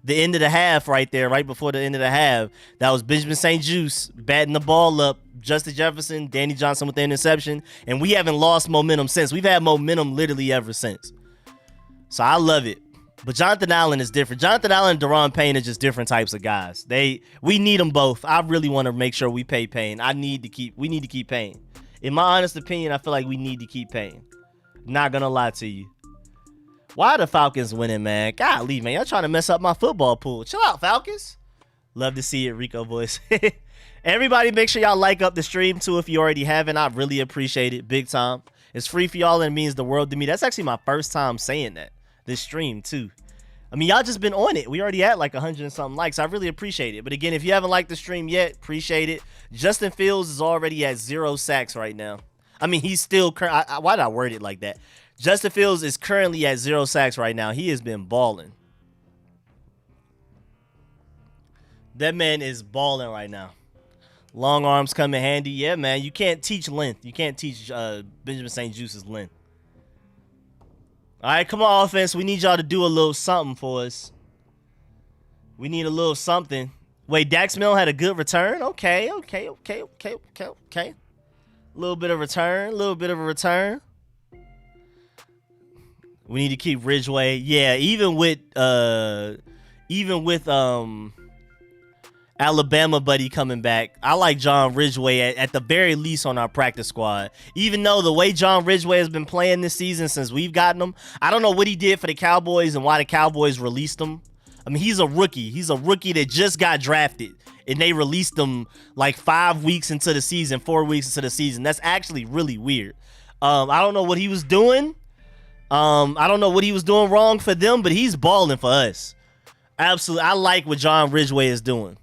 the end of the half right there, right before the end of the half, that was Benjamin St. Juice batting the ball up, Justin Jefferson, Danny Johnson with the interception. And we haven't lost momentum since. We've had momentum literally ever since. So I love it. But Jonathan Allen is different. Jonathan Allen and Daron Payne are just different types of guys. We need them both. I really want to make sure we pay Payne. We need to keep Payne. In my honest opinion, I feel like we need to keep Payne. Not gonna lie to you. Why are the Falcons winning, man? Golly, man, y'all trying to mess up my football pool. Chill out, Falcons. Love to see it, Rico voice. Everybody, make sure y'all like up the stream too if you already haven't. I really appreciate it, big time. It's free for y'all and it means the world to me. That's actually my first time saying that. This stream too. I mean, y'all just been on it. We already at like 100 and something likes. I really appreciate it. But again, if you haven't liked the stream yet, appreciate it. Justin Fields is already at 0 sacks right now. I mean, he's still why did I word it like that? Justin Fields is currently at 0 sacks right now. He has been balling. That man is balling right now. Long arms come in handy. Yeah, man. You can't teach length. You can't teach Benjamin St. Juice's length. All right, come on, offense. We need y'all to do a little something for us. We need a little something. Wait, Dax Milne had a good return? Okay. A little bit of return. We need to keep Ridgeway. Yeah, even with Alabama buddy coming back, I like John Ridgeway at the very least on our practice squad. Even though the way John Ridgeway has been playing this season since we've gotten him, I don't know what he did for the Cowboys and why the Cowboys released him. I mean, he's a rookie. He's a rookie that just got drafted, and they released him like 5 weeks into the season, 4 weeks into the season. That's actually really weird. I don't know what he was doing. I don't know what he was doing wrong for them, but he's balling for us. Absolutely. I like what John Ridgeway is doing.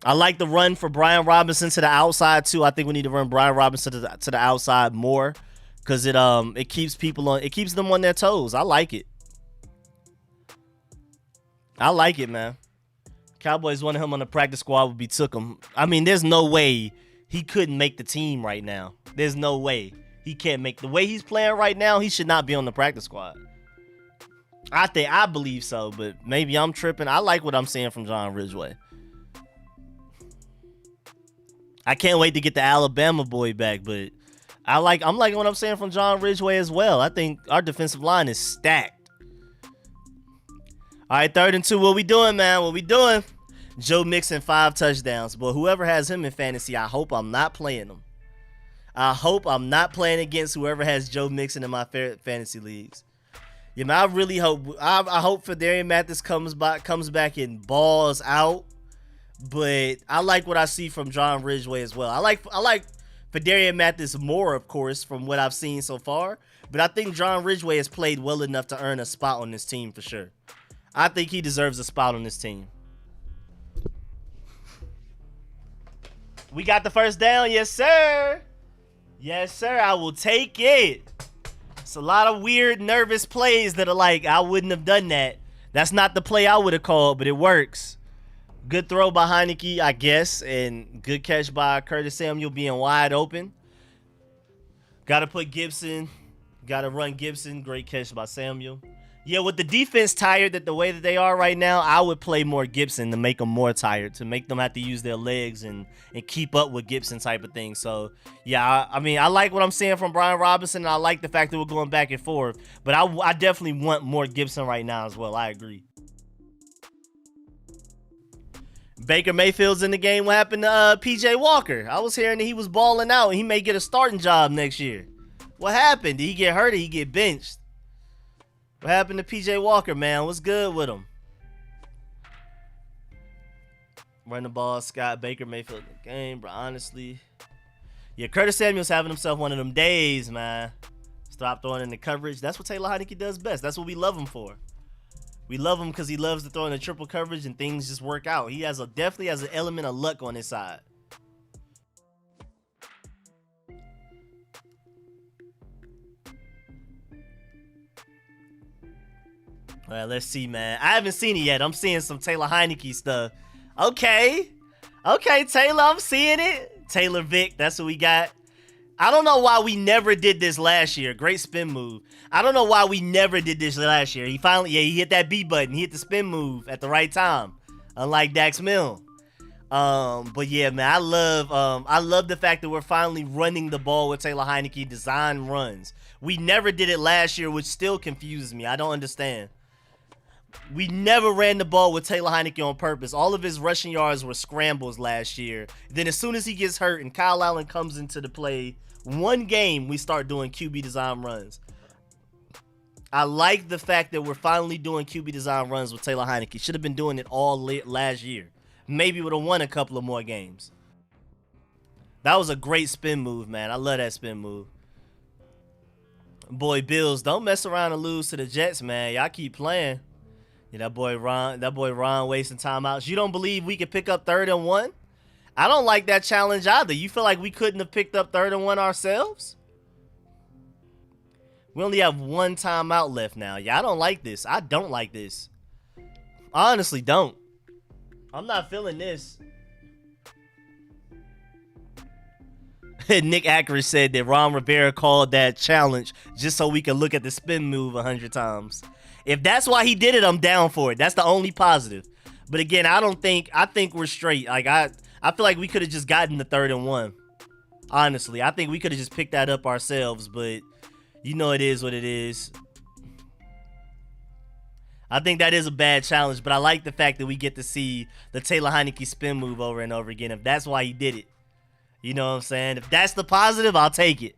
I like the run for Brian Robinson to the outside too. I think we need to run Brian Robinson to the outside more because it keeps them on their toes. I like it. Man. Cowboys wanted him on the practice squad would be took him. I mean, there's no way he couldn't make the team right now. There's no way he can't make the way he's playing right now. He should not be on the practice squad. I believe so, but maybe I'm tripping. I like what I'm seeing from John Ridgeway. I can't wait to get the Alabama boy back, but I'm liking what I'm saying from John Ridgeway as well. I think our defensive line is stacked. All right, 3rd and 2. What we doing, man? What we doing? Joe Mixon 5 touchdowns. But whoever has him in fantasy, I hope I'm not playing him. I hope I'm not playing against whoever has Joe Mixon in my fantasy leagues. Yeah, man, I really hope. I hope Fedarian Mathis comes back and balls out. But I like what I see from John Ridgeway as well. I like Fedarian Mathis more, of course, from what I've seen so far. But I think John Ridgeway has played well enough to earn a spot on this team for sure. I think he deserves a spot on this team. We got the first down. Yes, sir. Yes, sir. I will take it. It's a lot of weird, nervous plays that are like, I wouldn't have done that. That's not the play I would have called, but it works. Good throw by Heineke, I guess, and good catch by Curtis Samuel being wide open. Got to put Gibson. Got to run Gibson. Great catch by Samuel. Yeah, with the defense tired the way that they are right now, I would play more Gibson to make them more tired, to make them have to use their legs and keep up with Gibson type of thing. So, yeah, I mean, I like what I'm seeing from Brian Robinson, and I like the fact that we're going back and forth. But I definitely want more Gibson right now as well. I agree. Baker Mayfield's in the game. What happened to P.J. Walker? I was hearing that he was balling out, and he may get a starting job next year. What happened? Did he get hurt or he get benched? What happened to P.J. Walker, man? What's good with him? Run the ball, Scott Baker Mayfield in the game, bro. Honestly. Yeah, Curtis Samuel's having himself one of them days, man. Stop throwing in the coverage. That's what Taylor Heineke does best. That's what we love him for. We love him because he loves to throw in the triple coverage and things just work out. He definitely has an element of luck on his side. All right, let's see, man. I haven't seen it yet. I'm seeing some Taylor Heineke stuff. Okay, Taylor, I'm seeing it. Taylor Vick, that's what we got. I don't know why we never did this last year. Great spin move. I don't know why we never did this last year. He finally, he hit that B button. He hit the spin move at the right time, unlike Dax Milne. But yeah, man, I love the fact that we're finally running the ball with Taylor Heineke design runs. We never did it last year, which still confuses me. I don't understand. We never ran the ball with Taylor Heineke on purpose. All of his rushing yards were scrambles last year. Then as soon as he gets hurt and Kyle Allen comes into the play, one game we start doing QB design runs. I like the fact that we're finally doing QB design runs with Taylor Heineke. Should have been doing it all last year. Maybe would have won a couple of more games. That was a great spin move, man. I love that spin move. Boy, Bills, don't mess around and lose to the Jets, man. Y'all keep playing. Yeah, that boy Ron wasting timeouts. You don't believe we could pick up 3rd and 1? I don't like that challenge either. You feel like we couldn't have picked up 3rd and 1 ourselves? We only have 1 timeout left now. Yeah, I don't like this. I don't like this. I honestly don't. I'm not feeling this. Nick Ackers said that Ron Rivera called that challenge just so we could look at the spin move 100 times. If that's why he did it, I'm down for it. That's the only positive. But again, I think we're straight. Like I feel like we could have just gotten the 3rd and 1. Honestly, I think we could have just picked that up ourselves, but you know it is what it is. I think that is a bad challenge, but I like the fact that we get to see the Taylor Heineke spin move over and over again. If that's why he did it. You know what I'm saying? If that's the positive, I'll take it.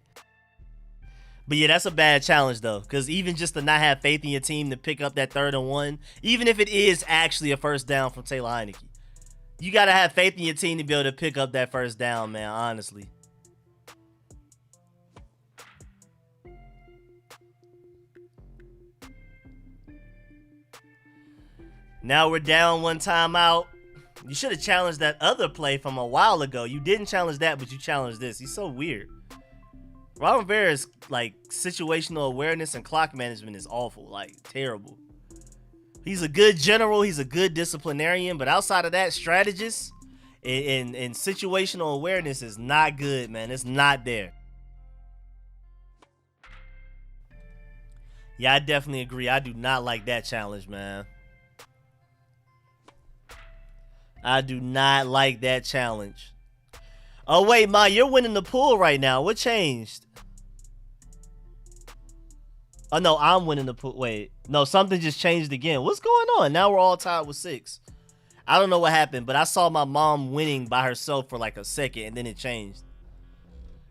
But yeah, that's a bad challenge though, because even just to not have faith in your team to pick up that 3rd and 1, even if it is actually a first down from Taylor Heineke, you got to have faith in your team to be able to pick up that first down, man, honestly. Now we're down 1 timeout. You should have challenged that other play from a while ago. You didn't challenge that, but you challenged this. He's so weird. Ron Rivera's like situational awareness and clock management is awful, like terrible. He's a good general, he's a good disciplinarian, but outside of that, strategist and situational awareness is not good, man. It's not there. Yeah, I definitely agree. I do not like that challenge, man. I do not like that challenge. Oh, wait, Ma, you're winning the pool right now. What changed? Oh, no, I'm winning the pool. Wait. No, something just changed again. What's going on? Now we're all tied with 6. I don't know what happened, but I saw my mom winning by herself for like a second, and then it changed.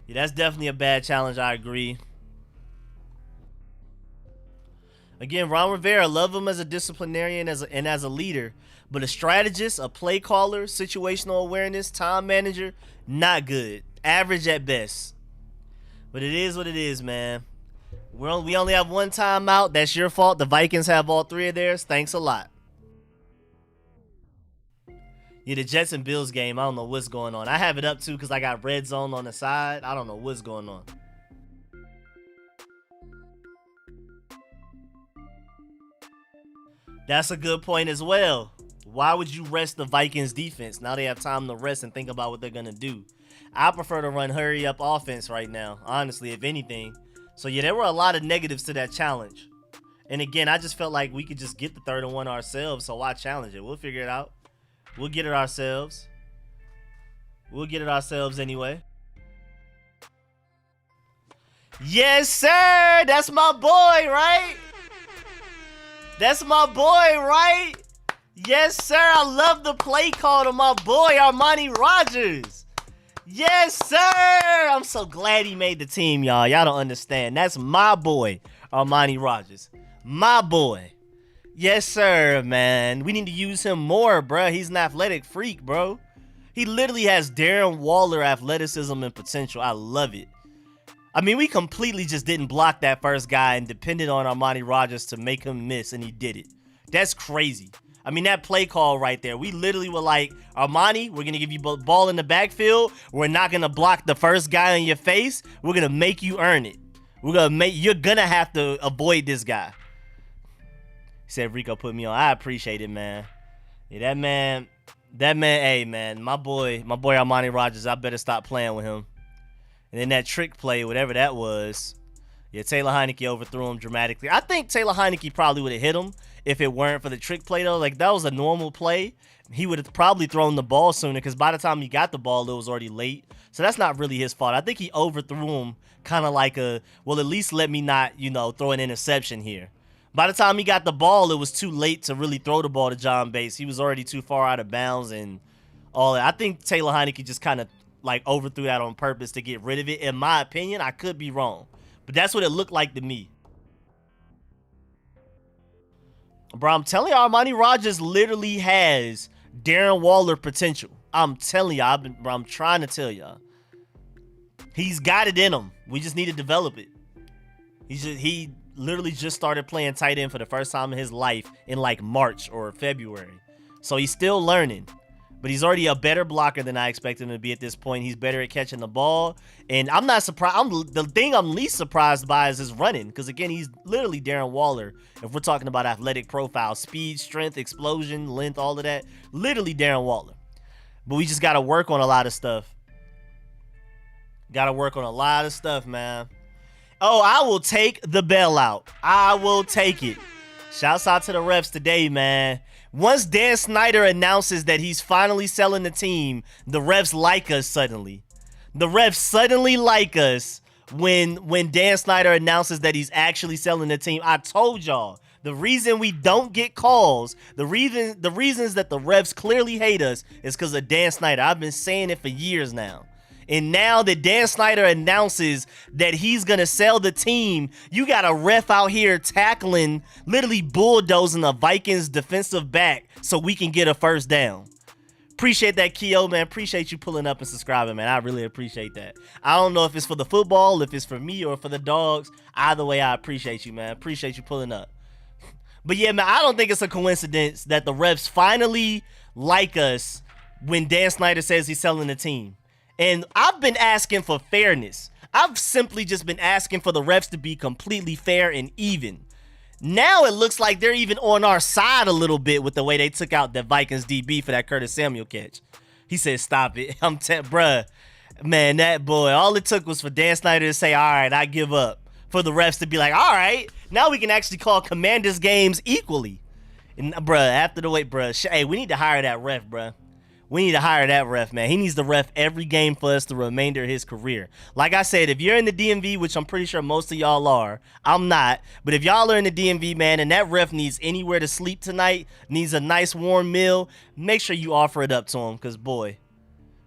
Yeah, that's definitely a bad challenge. I agree. Again, Ron Rivera, love him as a disciplinarian and as a leader, but a strategist, a play caller, situational awareness, time manager, not good. Average at best. But it is what it is, man. We only have one timeout. That's your fault. The Vikings have all 3 of theirs. Thanks a lot. Yeah, the Jets and Bills game, I don't know what's going on. I have it up too because I got red zone on the side. I don't know what's going on. That's a good point as well. Why would you rest the Vikings defense? Now they have time to rest and think about what they're going to do. I prefer to run hurry up offense right now, honestly, if anything. So yeah, there were a lot of negatives to that challenge. And again, I just felt like we could just get the 3rd and 1 ourselves, so why challenge it? We'll figure it out. We'll get it ourselves. We'll get it ourselves anyway. Yes, sir! That's my boy, right? That's my boy, right? Yes, sir. I love the play call to my boy, Armani Rogers. Yes, sir. I'm so glad he made the team, y'all. Y'all don't understand. That's my boy, Armani Rogers. My boy. Yes, sir, man. We need to use him more, bro. He's an athletic freak, bro. He literally has Darren Waller athleticism and potential. I love it. I mean, we completely just didn't block that first guy and depended on Armani Rogers to make him miss, and he did it. That's crazy. I mean, that play call right there, we literally were like, Armani, we're going to give you ball in the backfield. We're not going to block the first guy in your face. We're going to make you earn it. You're going to have to avoid this guy. He said, Rico put me on. I appreciate it, man. Yeah, that man, hey, man, my boy Armani Rogers, I better stop playing with him. And then that trick play, whatever that was, yeah, Taylor Heinicke overthrew him dramatically. I think Taylor Heinicke probably would have hit him if it weren't for the trick play, though. Like, that was a normal play. He would have probably thrown the ball sooner because by the time he got the ball, it was already late. So that's not really his fault. I think he overthrew him kind of like well, at least let me not, throw an interception here. By the time he got the ball, it was too late to really throw the ball to John Bates. He was already too far out of bounds and all that. I think Taylor Heinicke just kind of overthrew that on purpose to get rid of it. In my opinion, I could be wrong, but that's what it looked like to me. Bro, I'm telling you, Armani Rogers literally has Darren Waller potential. I'm telling y'all, I'm trying to tell y'all. He's got it in him. We just need to develop it. He literally just started playing tight end for the first time in his life in like March or February. So he's still learning. But he's already a better blocker than I expected him to be at this point. He's better at catching the ball. And I'm not surprised. The thing I'm least surprised by is his running. Because, again, he's literally Darren Waller. If we're talking about athletic profile, speed, strength, explosion, length, all of that. Literally Darren Waller. But we just got to work on a lot of stuff. Got to work on a lot of stuff, man. Oh, I will take the bailout. I will take it. Shouts out to the refs today, man. Once Dan Snyder announces that he's finally selling the team, the refs like us suddenly. The refs suddenly like us when Dan Snyder announces that he's actually selling the team. I told y'all, the reason we don't get calls, the reasons that the refs clearly hate us is because of Dan Snyder. I've been saying it for years now. And now that Dan Snyder announces that he's going to sell the team, you got a ref out here tackling, literally bulldozing a Vikings defensive back so we can get a first down. Appreciate that, Keo, man. Appreciate you pulling up and subscribing, man. I really appreciate that. I don't know if it's for the football, if it's for me, or for the dogs. Either way, I appreciate you, man. Appreciate you pulling up. But yeah, man, I don't think it's a coincidence that the refs finally like us when Dan Snyder says he's selling the team. And I've been asking for fairness. I've simply just been asking for the refs to be completely fair and even. Now it looks like they're even on our side a little bit with the way they took out that Vikings DB for that Curtis Samuel catch. He said, stop it. Bruh, man, that boy, all it took was for Dan Snyder to say, all right, I give up. for the refs to be like, all right, now we can actually call Commanders games equally. And bruh, after the wait, bruh, hey, we need to hire that ref, bruh. We need to hire that ref, man. He needs to ref every game for us the remainder of his career. Like I said, if you're in the DMV, which I'm pretty sure most of y'all are, I'm not. But if y'all are in the DMV, man, and that ref needs anywhere to sleep tonight, needs a nice warm meal, make sure you offer it up to him, cause boy,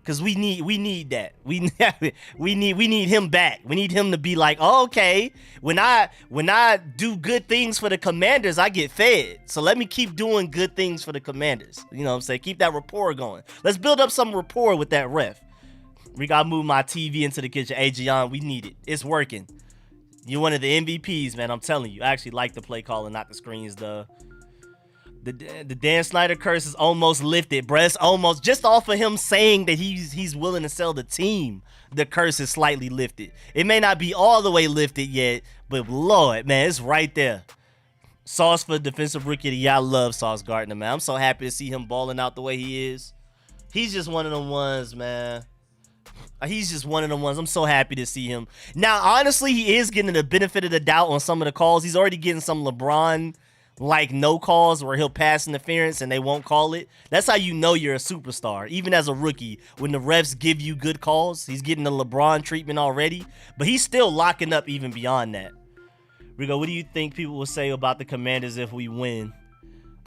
cause we need that. We need him back. We need him to be like, oh, okay, when I do good things for the Commanders, I get fed. So let me keep doing good things for the Commanders. You know what I'm saying? Keep that rapport going. Let's build up some rapport with that ref. We gotta move my TV into the kitchen. Hey, Joan, we need it. It's working. You're one of the MVPs, man. I'm telling you. I actually like the play calling, not the screens, though. The Dan Snyder curse is almost lifted, bruh. It's almost just off of him saying that he's willing to sell the team. The curse is slightly lifted. It may not be all the way lifted yet, but Lord, man, it's right there. Sauce for defensive rookie of the year. I love Sauce Gardner, man. I'm so happy to see him balling out the way he is. He's just one of them ones, man. He's just one of the ones. I'm so happy to see him. Now, honestly, he is getting the benefit of the doubt on some of the calls. He's already getting some LeBron like no calls where he'll pass interference and they won't call it. That's how you know you're a superstar. Even as a rookie, when the refs give you good calls, he's getting the LeBron treatment already, but he's still locking up even beyond that. Rico, what do you think people will say about the Commanders if we win?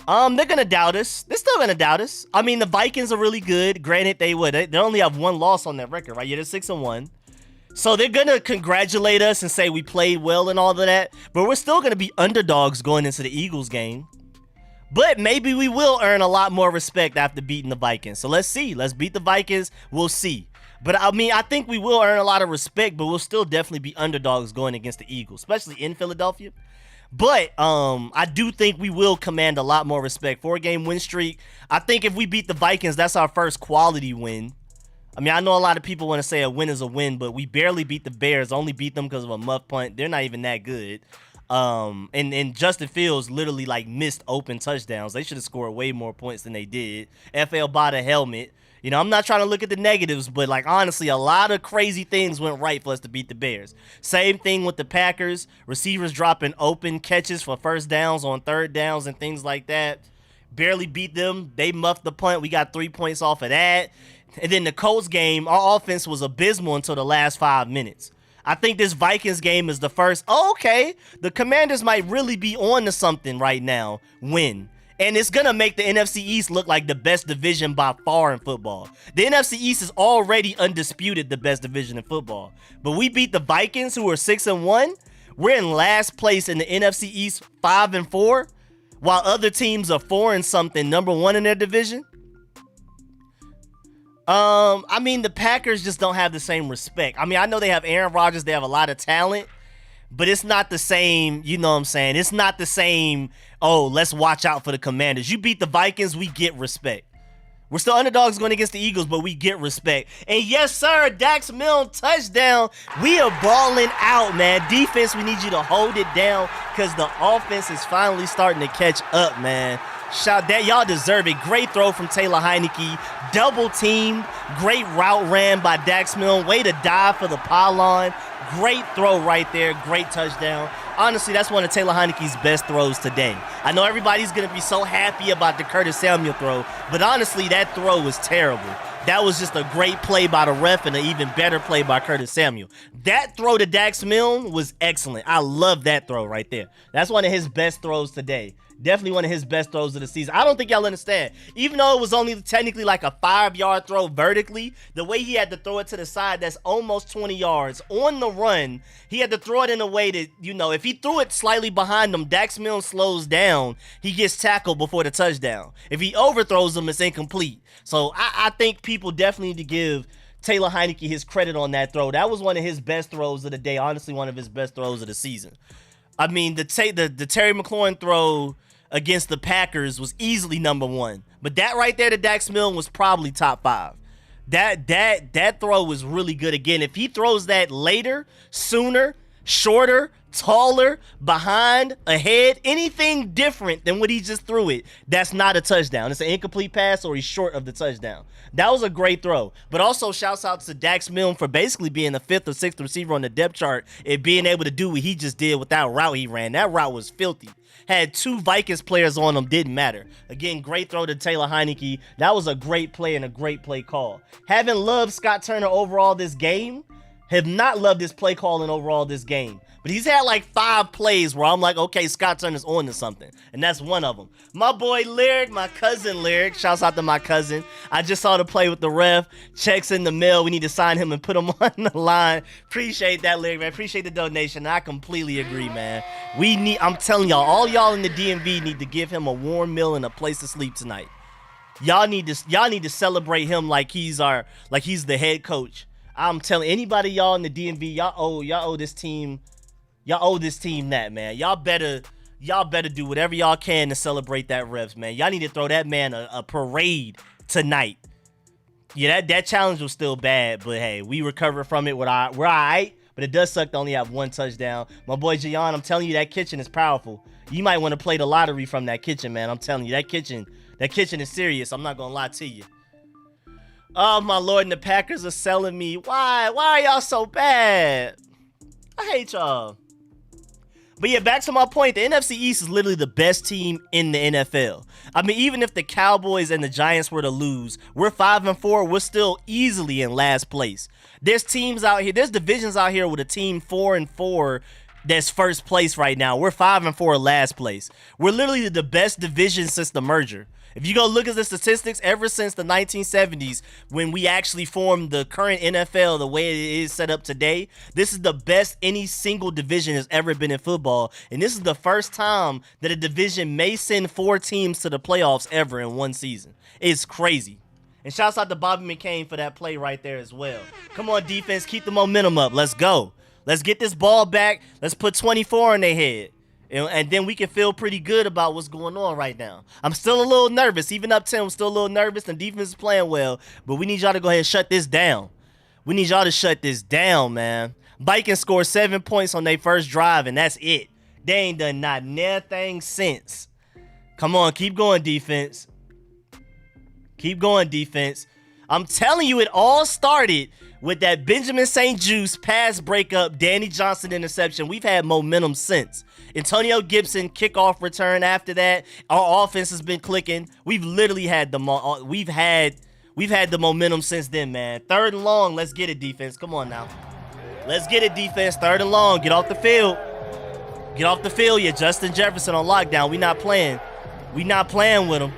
They're gonna doubt us. They're still gonna doubt us. I mean, the Vikings are really good. Granted, they only have one loss on their record, right? Yeah, they're 6-1. So they're going to congratulate us and say we played well and all of that. But we're still going to be underdogs going into the Eagles game. But maybe we will earn a lot more respect after beating the Vikings. So let's see. Let's beat the Vikings. We'll see. But I mean, I think we will earn a lot of respect, but we'll still definitely be underdogs going against the Eagles, especially in Philadelphia. But I do think we will command a lot more respect. 4-game win streak. I think if we beat the Vikings, that's our first quality win. I mean, I know a lot of people want to say a win is a win, but we barely beat the Bears. Only beat them because of a muff punt. They're not even that good. And Justin Fields literally like missed open touchdowns. They should have scored way more points than they did. FL bought a helmet. You know, I'm not trying to look at the negatives, but like honestly, a lot of crazy things went right for us to beat the Bears. Same thing with the Packers. Receivers dropping open catches for first downs on third downs and things like that. Barely beat them. They muffed the punt. We got 3 points off of that. And then the Colts game, our offense was abysmal until the last 5 minutes. I think this Vikings game is the first, okay, the Commanders might really be on to something right now, win. And it's going to make the NFC East look like the best division by far in football. The NFC East is already undisputed the best division in football. But we beat the Vikings, who are 6-1. We're in last place in the NFC East, 5-4, while other teams are 4-something, number 1 in their division. I mean, the Packers just don't have the same respect. I mean, I know they have Aaron Rodgers. They have a lot of talent, but it's not the same, you know what I'm saying? It's not the same, oh, let's watch out for the Commanders. You beat the Vikings, we get respect. We're still underdogs going against the Eagles, but we get respect. And yes, sir, Dax Milne touchdown. We are balling out, man. Defense, we need you to hold it down because the offense is finally starting to catch up, man. Shout that, y'all deserve it. Great throw from Taylor Heineke. Double team. Great route ran by Dax Milne. Way to dive for the pylon. Great throw right there. Great touchdown. Honestly, that's one of Taylor Heineke's best throws today. I know everybody's going to be so happy about the Curtis Samuel throw, but honestly, that throw was terrible. That was just a great play by the ref and an even better play by Curtis Samuel. That throw to Dax Milne was excellent. I love that throw right there. That's one of his best throws today. Definitely one of his best throws of the season. I don't think y'all understand. Even though it was only technically like a 5-yard throw vertically, the way he had to throw it to the side, that's almost 20 yards. On the run, he had to throw it in a way that, you know, if he threw it slightly behind him, Dax Milne slows down, he gets tackled before the touchdown. If he overthrows him, it's incomplete. So I think people definitely need to give Taylor Heineke his credit on that throw. That was one of his best throws of the day. Honestly, one of his best throws of the season. I mean, the Terry McLaurin throw against the Packers was easily number 1. But that right there to Dax Milne was probably top 5. That throw was really good. Again, if he throws that later, sooner, shorter, taller, behind, ahead, anything different than what he just threw it, that's not a touchdown. It's an incomplete pass or he's short of the touchdown. That was a great throw. But also shouts out to Dax Milne for basically being the 5th or 6th receiver on the depth chart and being able to do what he just did with that route he ran. That route was filthy. Had 2 Vikings players on him, didn't matter. Again, great throw to Taylor Heineke. That was a great play and a great play call. Haven't loved Scott Turner overall this game. Have not loved his play calling overall this game. But he's had like 5 plays where I'm like, okay, Scott Turner's on to something. And that's one of them. My boy Lyriq, my cousin Lyriq. Shouts out to my cousin. I just saw the play with the ref. Checks in the mail. We need to sign him and put him on the line. Appreciate that, Lyriq, man. Appreciate the donation. I completely agree, man. I'm telling y'all, all y'all in the DMV need to give him a warm meal and a place to sleep tonight. Y'all need to celebrate him like he's the head coach. I'm telling anybody y'all in the DMV, y'all owe this team. Y'all owe this team that, man. Y'all better do whatever y'all can to celebrate that refs, man. Y'all need to throw that man a parade tonight. Yeah, that challenge was still bad, but hey, we recovered from it. We're all right, but it does suck to only have 1 touchdown. My boy Joan, I'm telling you, that kitchen is powerful. You might want to play the lottery from that kitchen, man. I'm telling you, that kitchen is serious. I'm not gonna lie to you. Oh my Lord, and the Packers are selling me. Why are y'all so bad? I hate y'all. But yeah, back to my point, the NFC East is literally the best team in the NFL. I mean, even if the Cowboys and the Giants were to lose, we're 5-4, we're still easily in last place. There's teams out here, there's divisions out here with a team 4-4 that's first place right now. We're 5-4 last place. We're literally the best division since the merger. If you go look at the statistics, ever since the 1970s, when we actually formed the current NFL the way it is set up today, this is the best any single division has ever been in football. And this is the first time that a division may send 4 teams to the playoffs ever in one season. It's crazy. And shouts out to Bobby McCain for that play right there as well. Come on, defense, keep the momentum up. Let's go. Let's get this ball back. Let's put 24 in their head. And then we can feel pretty good about what's going on right now. I'm still a little nervous. Even up 10, I'm still a little nervous. And defense is playing well. But we need y'all to go ahead and shut this down. We need y'all to shut this down, man. Vikings scored 7 points on their first drive, and that's it. They ain't done not nothing since. Come on, keep going, defense. Keep going, defense. I'm telling you, it all started with that Benjamin St. Juste pass breakup, Danny Johnson interception. We've had momentum since. Antonio Gibson kickoff return after that. Our offense has been clicking. We've literally had the momentum since then, man. 3rd and long. Let's get it, defense. Come on now. Let's get it, defense. 3rd and long. Get off the field. Get off the field. Yeah, Justin Jefferson on lockdown. We not playing. We not playing with him.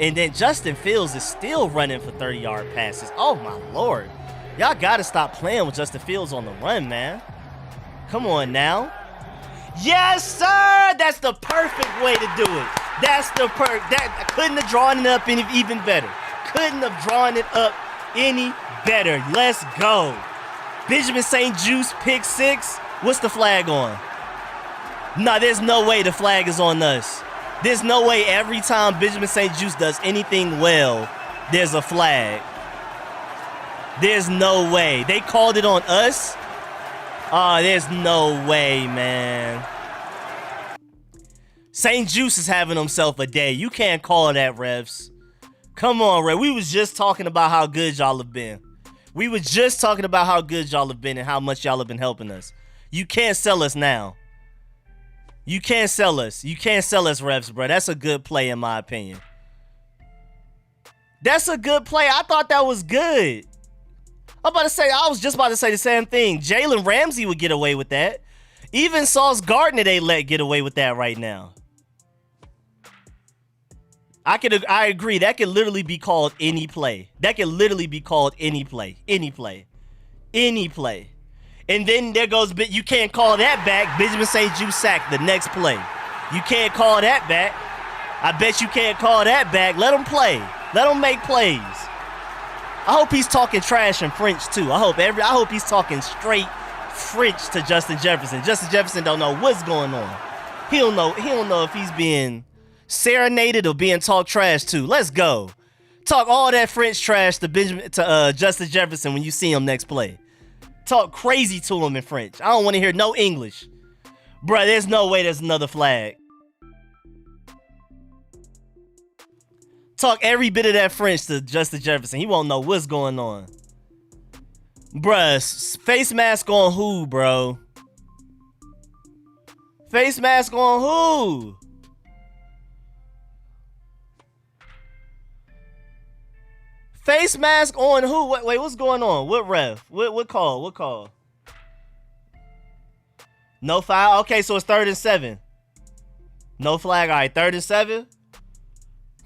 And then Justin Fields is still running for 30-yard passes. Oh, my Lord. Y'all got to stop playing with Justin Fields on the run, man. Come on now. Yes, sir. That's the perfect way to do it. That's the I couldn't have drawn it up even better. Couldn't have drawn it up any better. Let's go. Benjamin St. Juste, pick 6. What's the flag on? No, there's no way the flag is on us. There's no way every time Benjamin St. Juste does anything well, there's a flag. There's no way. They called it on us? Oh, there's no way, man. St. Juste is having himself a day. You can't call that, refs. Come on, Ray. We was just talking about how good y'all have been. We were just talking about how good y'all have been and how much y'all have been helping us. You can't sell us now. You can't sell us. You can't sell us, refs, bro. That's a good play, in my opinion. That's a good play. I thought that was good. I was just about to say the same thing. Jalen Ramsey would get away with that. Even Sauce Gardner they let get away with that right now. I agree. That could literally be called any play. That could literally be called any play. Any play. Any play. And then there goes, you can't call that back. Benjamin St. Juste sacked the next play. You can't call that back. I bet you can't call that back. Let him play. Let him make plays. I hope he's talking trash in French too. I hope he's talking straight French to Justin Jefferson. Justin Jefferson don't know what's going on. He don't know if he's being serenaded or being talked trash to. Let's go. Talk all that French trash to Justin Jefferson when you see him next play. Talk crazy to him in French. I don't want to hear no English. Bruh, there's no way there's another flag. Talk every bit of that French to Justin Jefferson. He won't know what's going on. Bruh, face mask on who, bro? Face mask on who? Face mask on who? Wait, what's going on? What ref? What call? What call? No foul? Okay, so it's 3rd and 7. No flag. All right, 3rd and 7.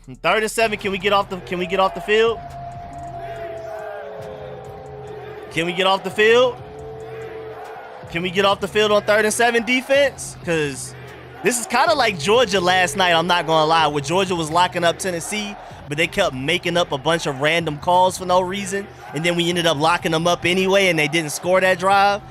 3rd and 7. Can we get off the field? Can we get off the field? Can we get off the field on 3rd and 7 defense? Because this is kind of like Georgia last night, I'm not going to lie, where Georgia was locking up Tennessee, but they kept making up a bunch of random calls for no reason, and then we ended up locking them up anyway, and they didn't score that drive.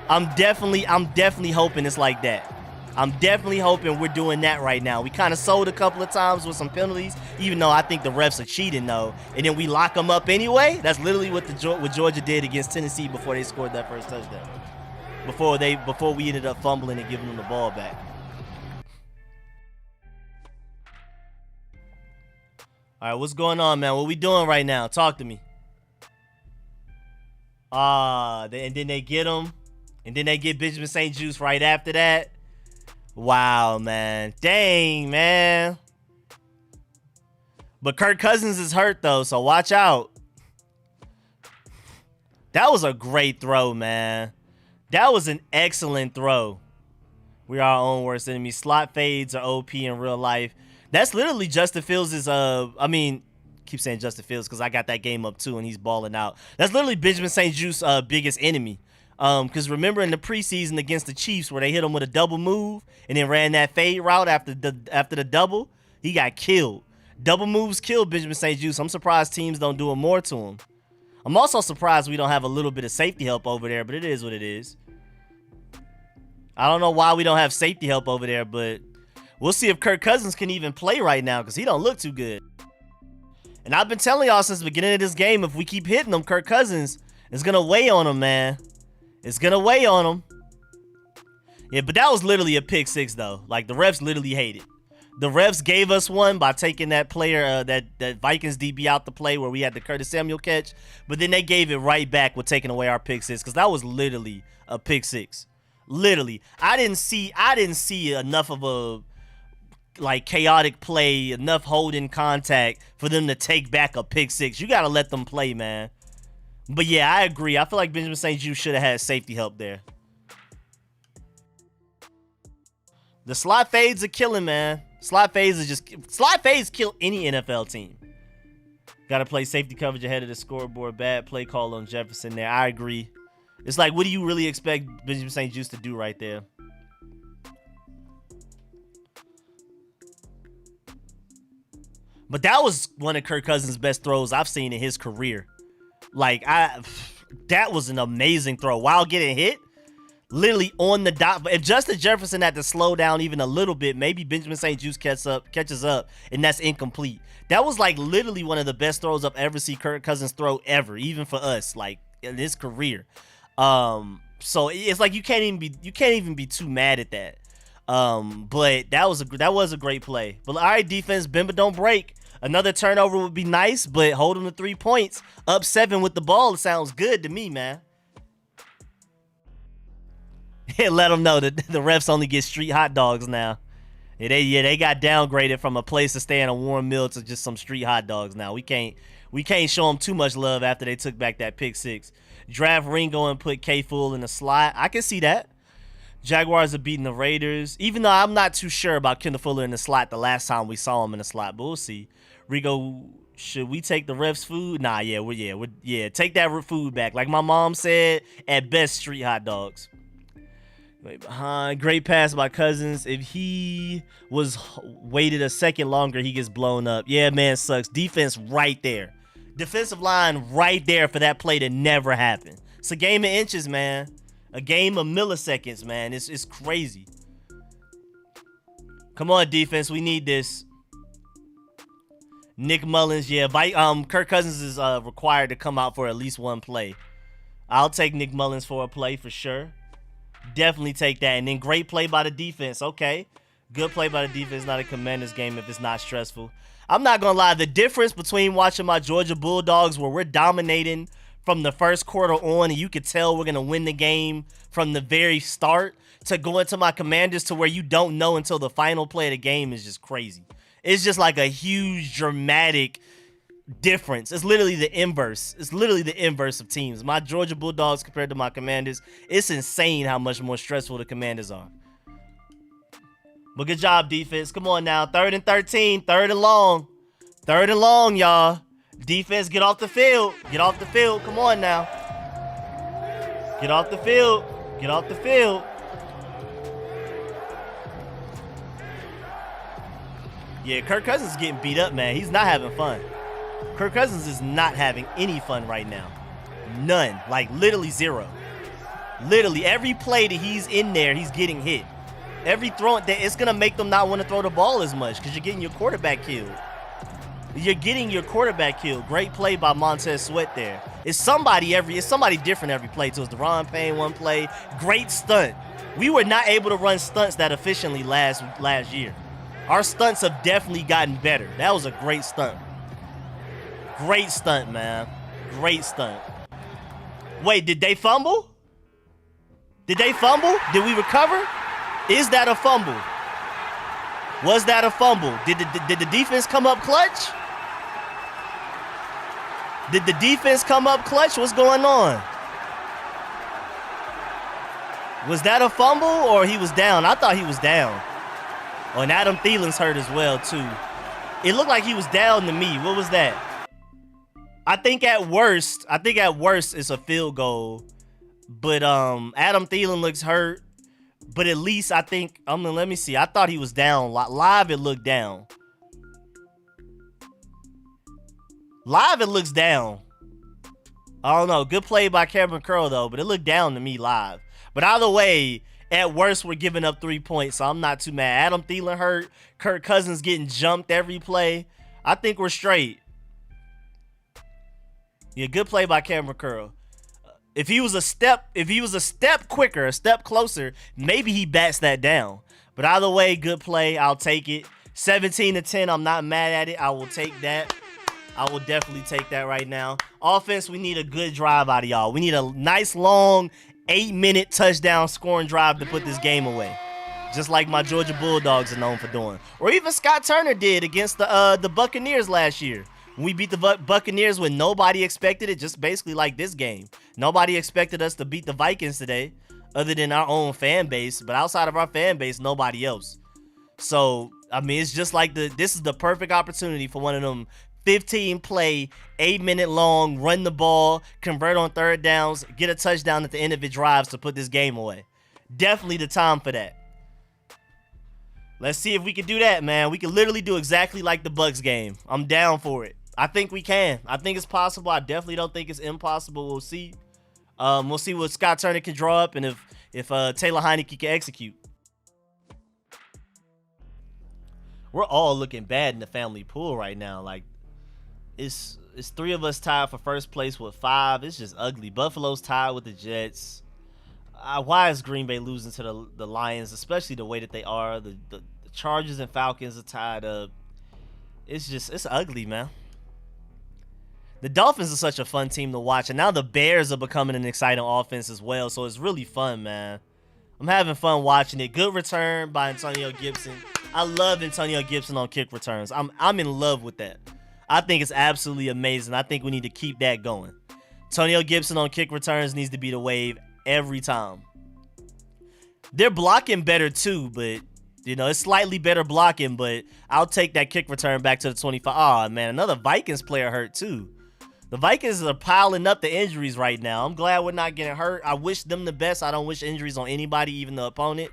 I'm definitely hoping it's like that. I'm definitely hoping we're doing that right now. We kind of sold a couple of times with some penalties, even though I think the refs are cheating, though. And then we lock them up anyway. That's literally what Georgia did against Tennessee before they scored that first touchdown. Before we ended up fumbling and giving them the ball back. All right, what's going on, man? What we doing right now? Talk to me. And then they get him. And then they get Benjamin St-Juste right after that. Wow, man. Dang, man. But Kirk Cousins is hurt, though, so watch out. That was a great throw, man. That was an excellent throw. We are our own worst enemy. Slot fades are OP in real life. That's literally Justin Fields' keep saying Justin Fields because I got that game up, too, and he's balling out. That's literally Benjamin St-Juste's biggest enemy. Because remember in the preseason against the Chiefs where they hit him with a double move and then ran that fade route after the double, he got killed. Double moves killed Benjamin St-Juste. I'm surprised teams don't do it more to him. I'm also surprised we don't have a little bit of safety help over there, but it is what it is. I don't know why we don't have safety help over there, but we'll see if Kirk Cousins can even play right now because he don't look too good. And I've been telling y'all since the beginning of this game, if we keep hitting him, Kirk Cousins is going to weigh on him, man. It's going to weigh on him. Yeah, but that was literally a pick six, though. Like, the refs literally hate it. The refs gave us one by taking that player, that Vikings DB out the play where we had the Curtis Samuel catch. But then they gave it right back with taking away our pick six because that was literally a pick six. Literally. I didn't see enough of a, like, chaotic play, enough holding contact for them to take back a pick six. You got to let them play, man. But yeah, I agree. I feel like Benjamin St-Juste should have had safety help there. The slot fades are killing, man. Slot fades kill any NFL team. Got to play safety coverage ahead of the scoreboard. Bad play call on Jefferson there. I agree. It's like, what do you really expect Benjamin St-Juste to do right there? But that was one of Kirk Cousins' best throws I've seen in his career. Like, that was an amazing throw. While getting hit, literally on the dot. But if Justin Jefferson had to slow down even a little bit, maybe Benjamin St-Juste catches up, and that's incomplete. That was like literally one of the best throws I've ever seen Kirk Cousins throw ever, even for us, like in his career. So it's like you can't even be too mad at that. But that was a great play. But all right, defense, Bimba don't break. Another turnover would be nice, but hold them to 3 points. Up 7 with the ball, it sounds good to me, man. Let them know that the refs only get street hot dogs now. They got downgraded from a place to stay in a warm meal to just some street hot dogs now. We can't show them too much love after they took back that pick six. Draft Ringo and put K-Fool in the slot. I can see that. Jaguars are beating the Raiders, even though I'm not too sure about Kendall Fuller in the slot the last time we saw him in the slot, but we'll see. Rico, should we take the refs' food? Nah, take that food back. Like my mom said, at best, street hot dogs. Wait behind. Great pass by Cousins. If he was waited a second longer, he gets blown up. Yeah, man, sucks. Defense right there. Defensive line right there for that play to never happen. It's a game of inches, man. A game of milliseconds, man. It's crazy. Come on, defense. We need this. Nick Mullins, yeah. Kirk Cousins is required to come out for at least one play. I'll take Nick Mullins for a play for sure. Definitely take that. And then great play by the defense. Okay. Good play by the defense. Not a Commanders game if it's not stressful. I'm not going to lie. The difference between watching my Georgia Bulldogs where we're dominating from the first quarter on and you could tell we're going to win the game from the very start to going to my Commanders to where you don't know until the final play of the game is just crazy. It's just like a huge dramatic difference. It's literally the inverse. It's literally the inverse of teams. My Georgia Bulldogs compared to my Commanders, it's insane how much more stressful the Commanders are. But good job, defense. Come on now. 3rd and 13. 3rd and long. 3rd and long, y'all. Defense, get off the field. Get off the field. Come on now. Get off the field. Get off the field. Yeah, Kirk Cousins is getting beat up, man. He's not having fun. Kirk Cousins is not having any fun right now. None. Like, literally zero. Literally, every play that he's in there, he's getting hit. Every throw, it's going to make them not want to throw the ball as much because you're getting your quarterback killed. You're getting your quarterback killed. Great play by Montez Sweat there. It's somebody different every play. So it's Deron Payne one play. Great stunt. We were not able to run stunts that efficiently last year. Our stunts have definitely gotten better. That was a great stunt. Great stunt, man. Great stunt. Wait, did they fumble? Did they fumble? Did we recover? Is that a fumble? Was that a fumble? Did the defense come up clutch? Did the defense come up clutch? What's going on? Was that a fumble or he was down? I thought he was down. Oh, and Adam Thielen's hurt as well, too. It looked like he was down to me. What was that? I think at worst it's a field goal. But Adam Thielen looks hurt. But at least I think, let me see. I thought he was down. Live, it looked down. Live, it looks down. I don't know. Good play by Cameron Curl, though. But it looked down to me live. But either way, at worst, we're giving up 3 points. So I'm not too mad. Adam Thielen hurt. Kirk Cousins getting jumped every play. I think we're straight. Yeah, good play by Cameron Curl. If he was a step quicker, a step closer, maybe he bats that down. But either way, good play. I'll take it. 17-10. I'm not mad at it. I will take that. I will definitely take that right now. Offense, we need a good drive out of y'all. We need a nice long 8-minute touchdown scoring drive to put this game away. Just like my Georgia Bulldogs are known for doing. Or even Scott Turner did against the Buccaneers last year. We beat the Buccaneers when nobody expected it, just basically like this game. Nobody expected us to beat the Vikings today other than our own fan base. But outside of our fan base, nobody else. So, I mean, it's just like this is the perfect opportunity for one of them 15-play, 8-minute long, run the ball, convert on 3rd downs, get a touchdown at the end of it drives to put this game away. Definitely the time for that. Let's see if we can do that, man. We can literally do exactly like the Bucs game. I'm down for it. I think we can. I think it's possible. I definitely don't think it's impossible. We'll see. We'll see what Scott Turner can draw up and if Taylor Heineke can execute. We're all looking bad in the family pool right now. Like, it's 3 of us tied for first place with 5. It's just ugly. Buffalo's tied with the Jets. Why is Green Bay losing to the Lions, especially the way that they are? The Chargers and Falcons are tied up. It's ugly, man. The Dolphins are such a fun team to watch, and now the Bears are becoming an exciting offense as well, so it's really fun, man. I'm having fun watching it. Good return by Antonio Gibson. I love Antonio Gibson on kick returns. I'm in love with that. I think it's absolutely amazing. I think we need to keep that going. Antonio Gibson on kick returns needs to be the wave every time. They're blocking better too, but you know, it's slightly better blocking, but I'll take that kick return back to the 25. Oh, man, another Vikings player hurt too. The Vikings are piling up the injuries right now. I'm glad we're not getting hurt. I wish them the best. I don't wish injuries on anybody, even the opponent.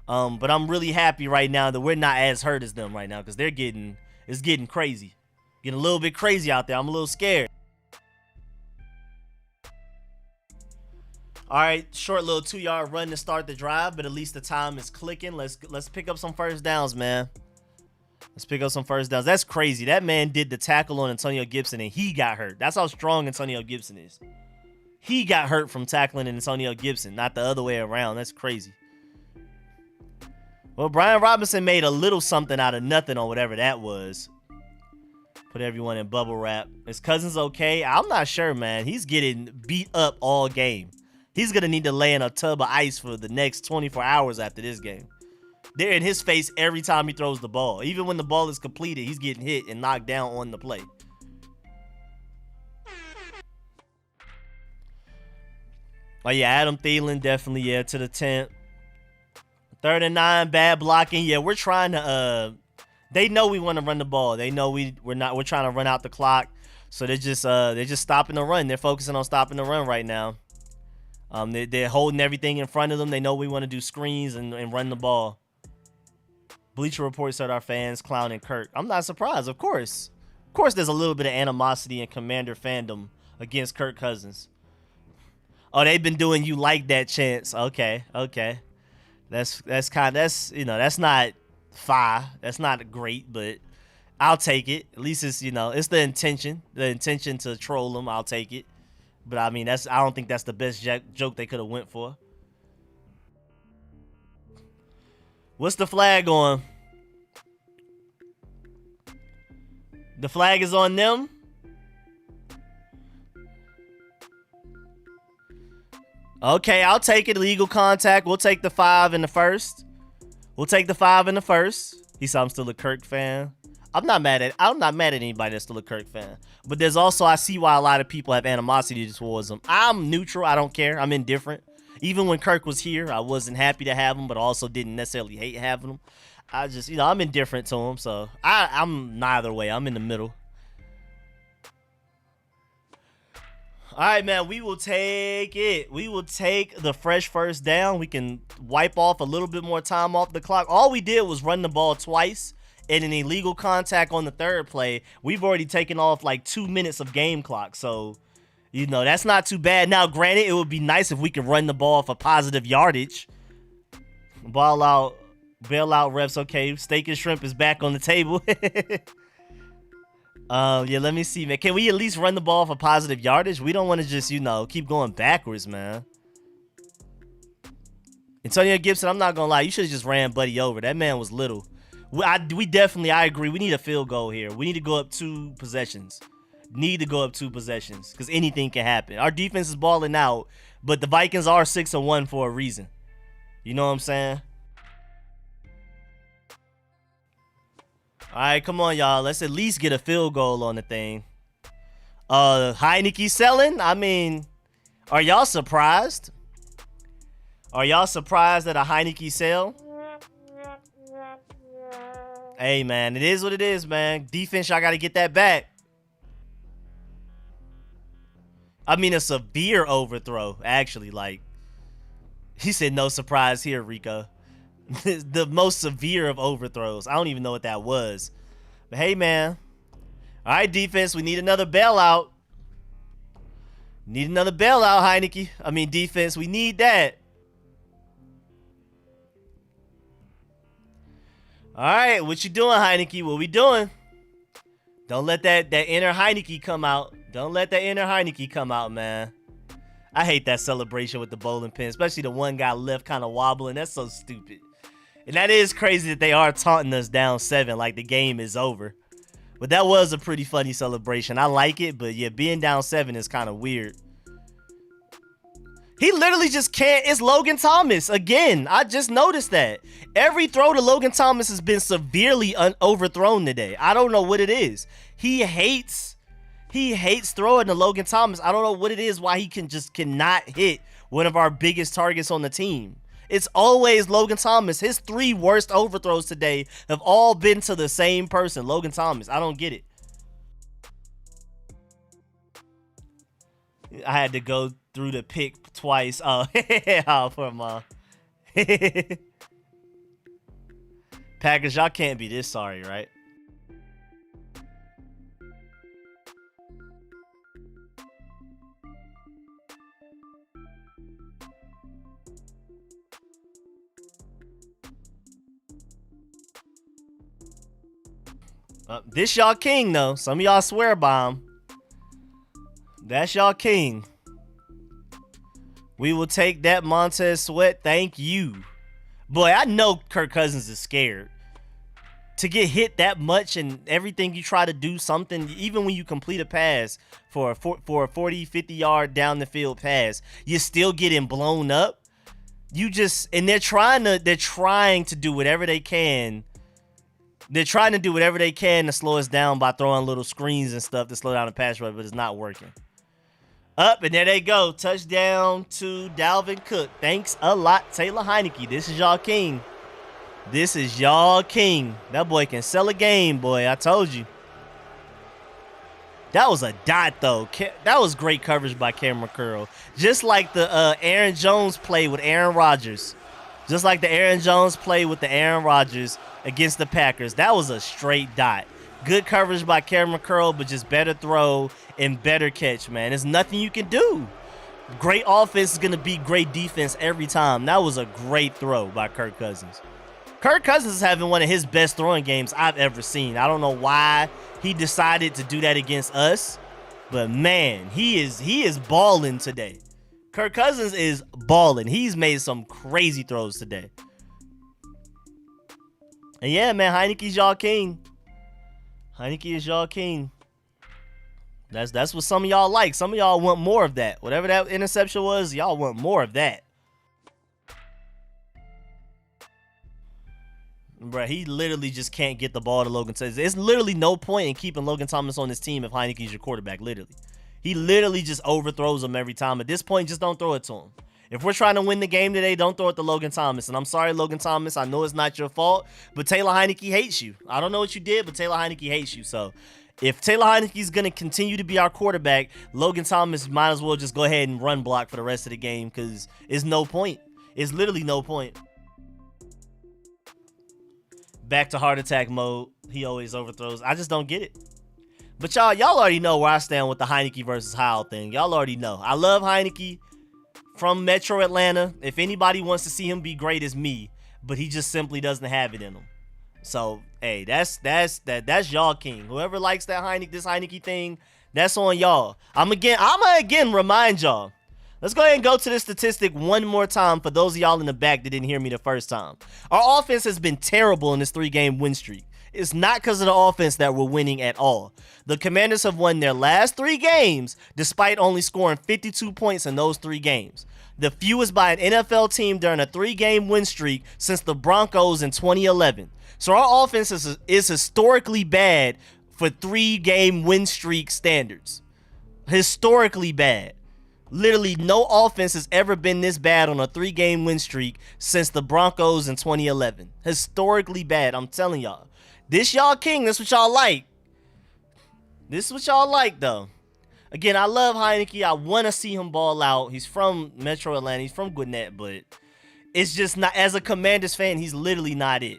But I'm really happy right now that we're not as hurt as them right now because it's getting crazy. Getting a little bit crazy out there. I'm a little scared. All right, short little 2-yard run to start the drive, but at least the time is clicking. Let's pick up some first downs, man. Let's pick up some first downs. That's crazy. That man did the tackle on Antonio Gibson, and he got hurt. That's how strong Antonio Gibson is. he got hurt from tackling Antonio Gibson, not the other way around. That's crazy. Well, Brian Robinson made a little something out of nothing on whatever that was. Put everyone in bubble wrap. Is Cousins okay? I'm not sure, man. He's getting beat up all game. He's going to need to lay in a tub of ice for the next 24 hours after this game. They're in his face every time he throws the ball. Even when the ball is completed, he's getting hit and knocked down on the play. Oh, yeah, Adam Thielen, definitely, yeah, to the 10th. 3rd and 9, bad blocking. Yeah, we're trying to, they know we want to run the ball. They know we're trying to run out the clock. So they're just stopping the run. They're focusing on stopping the run right now. They're holding everything in front of them. They know we want to do screens and run the ball. Bleacher Report said our fans clowning Kirk. I'm not surprised, of course. Of course there's a little bit of animosity in Commander fandom against Kirk Cousins. Oh, they've been doing you like that chance. Okay. That's not fire. That's not great, but I'll take it. At least it's, it's the intention to troll them. I'll take it. But I mean, I don't think that's the best joke they could have went for. What's the flag on? The flag is on them. Okay, I'll take it. Illegal contact. We'll take the 5 in the first. He said I'm still a Kirk fan. I'm not mad at anybody that's still a Kirk fan. But there's also, I see why a lot of people have animosity towards him. I'm neutral. I don't care. I'm indifferent. Even when Kirk was here, I wasn't happy to have him, but also didn't necessarily hate having him. I just, I'm indifferent to him. So I'm neither way. I'm in the middle. All right, man, we will take it. We will take the fresh first down. We can wipe off a little bit more time off the clock. All we did was run the ball twice and an illegal contact on the 3rd play. We've already taken off like 2 minutes of game clock. So, that's not too bad. Now, granted, it would be nice if we could run the ball for positive yardage. Bailout reps. Okay, steak and shrimp is back on the table. Yeah, let me see, man. Can we at least run the ball for positive yardage? We don't want to just, keep going backwards, man. Antonio Gibson, I'm not going to lie. You should have just ran Buddy over. That man was little. I agree. We need a field goal here. We need to go up 2 possessions. Because anything can happen. Our defense is balling out, but the Vikings are 6-1 for a reason. You know what I'm saying? All right, come on, y'all. Let's at least get a field goal on the thing. Heineke selling? I mean, are y'all surprised? Are y'all surprised at a Heineke sell? Hey, man, it is what it is, man. Defense, y'all got to get that back. I mean, a severe overthrow, actually. Like, he said no surprise here, Rico. The most severe of overthrows. I don't even know what that was. But hey, man. All right, defense. We need another bailout. Heineke. I mean, defense. We need that. All right, what you doing, Heineke? What we doing? Don't let that inner Heineke come out. Man. I hate that celebration with the bowling pin, especially the one guy left kind of wobbling. That's so stupid. And that is crazy that they are taunting us down 7 like the game is over. But that was a pretty funny celebration. I like it, but yeah, being down 7 is kind of weird. He literally just can't. It's Logan Thomas. Again, I just noticed that. Every throw to Logan Thomas has been severely overthrown today. I don't know what it is. He hates throwing to Logan Thomas. I don't know what it is, why he cannot hit one of our biggest targets on the team. It's always Logan Thomas. His 3 worst overthrows today have all been to the same person, Logan Thomas. I don't get it. I had to go through the pick twice. Oh, oh, poor mom. Packers, y'all can't be this sorry, right? This y'all king, though. Some of y'all swear by him. That's y'all king. We will take that, Montez Sweat. Thank you. Boy, I know Kirk Cousins is scared. To get hit that much and everything you try to do something, even when you complete a pass for a 40, 50 yard down the field pass, you're still getting blown up. You just, and they're trying to do whatever they can. They're trying to do whatever they can to slow us down by throwing little screens and stuff to slow down the pass rush, but it's not working. Up, and there they go. Touchdown to Dalvin Cook. Thanks a lot, Taylor Heinicke. This is y'all king. This is y'all king. That boy can sell a game, boy. I told you. That was a dot, though. That was great coverage by Cameron Curl. Just like the Aaron Jones play with Aaron Rodgers. Just like the Aaron Jones play with the Aaron Rodgers against the Packers. That was a straight dot. Good coverage by Cameron Curl, but just better throw and better catch, man. There's nothing you can do. Great offense is going to beat great defense every time. That was a great throw by Kirk Cousins. Kirk Cousins is having one of his best throwing games I've ever seen. I don't know why he decided to do that against us, but man, he is balling today. Kirk Cousins is balling. He's made some crazy throws today. And yeah, man, Heinicke's y'all king. Heinicke is y'all king. That's what some of y'all like. Some of y'all want more of that. Whatever that interception was, y'all want more of that. Bruh, he literally just can't get the ball to Logan Thomas. There's literally no point in keeping Logan Thomas on this team if Heinicke's your quarterback, literally. He literally just overthrows him every time. At this point, just don't throw it to him. If we're trying to win the game today, don't throw it to Logan Thomas. And I'm sorry, Logan Thomas. I know it's not your fault, but Taylor Heinicke hates you. I don't know what you did, but Taylor Heinicke hates you. So if Taylor Heinicke's going to continue to be our quarterback, Logan Thomas might as well just go ahead and run block for the rest of the game because it's no point. It's literally no point. Back to heart attack mode. He always overthrows. I just don't get it. But y'all already know where I stand with the Heinicke versus Howell thing. Y'all already know. I love Heinicke from Metro Atlanta. If anybody wants to see him be great, it's me. But he just simply doesn't have it in him. So, hey, that's y'all king. Whoever likes that this Heinicke thing, that's on y'all. I'm gonna again remind y'all. Let's go ahead and go to this statistic one more time for those of y'all in the back that didn't hear me the first time. Our offense has been terrible in this 3-game win streak. It's not because of the offense that we're winning at all. The Commanders have won their last 3 games despite only scoring 52 points in those 3 games. The fewest by an NFL team during a 3-game win streak since the Broncos in 2011. So our offense is historically bad for 3-game win streak standards. Historically bad. Literally no offense has ever been this bad on a 3-game win streak since the Broncos in 2011. Historically bad, I'm telling y'all. This y'all king, this what y'all like. This is what y'all like, though. Again, I love Heinicke. I want to see him ball out. He's from Metro Atlanta. He's from Gwinnett, but it's just not, as a Commanders fan, he's literally not it.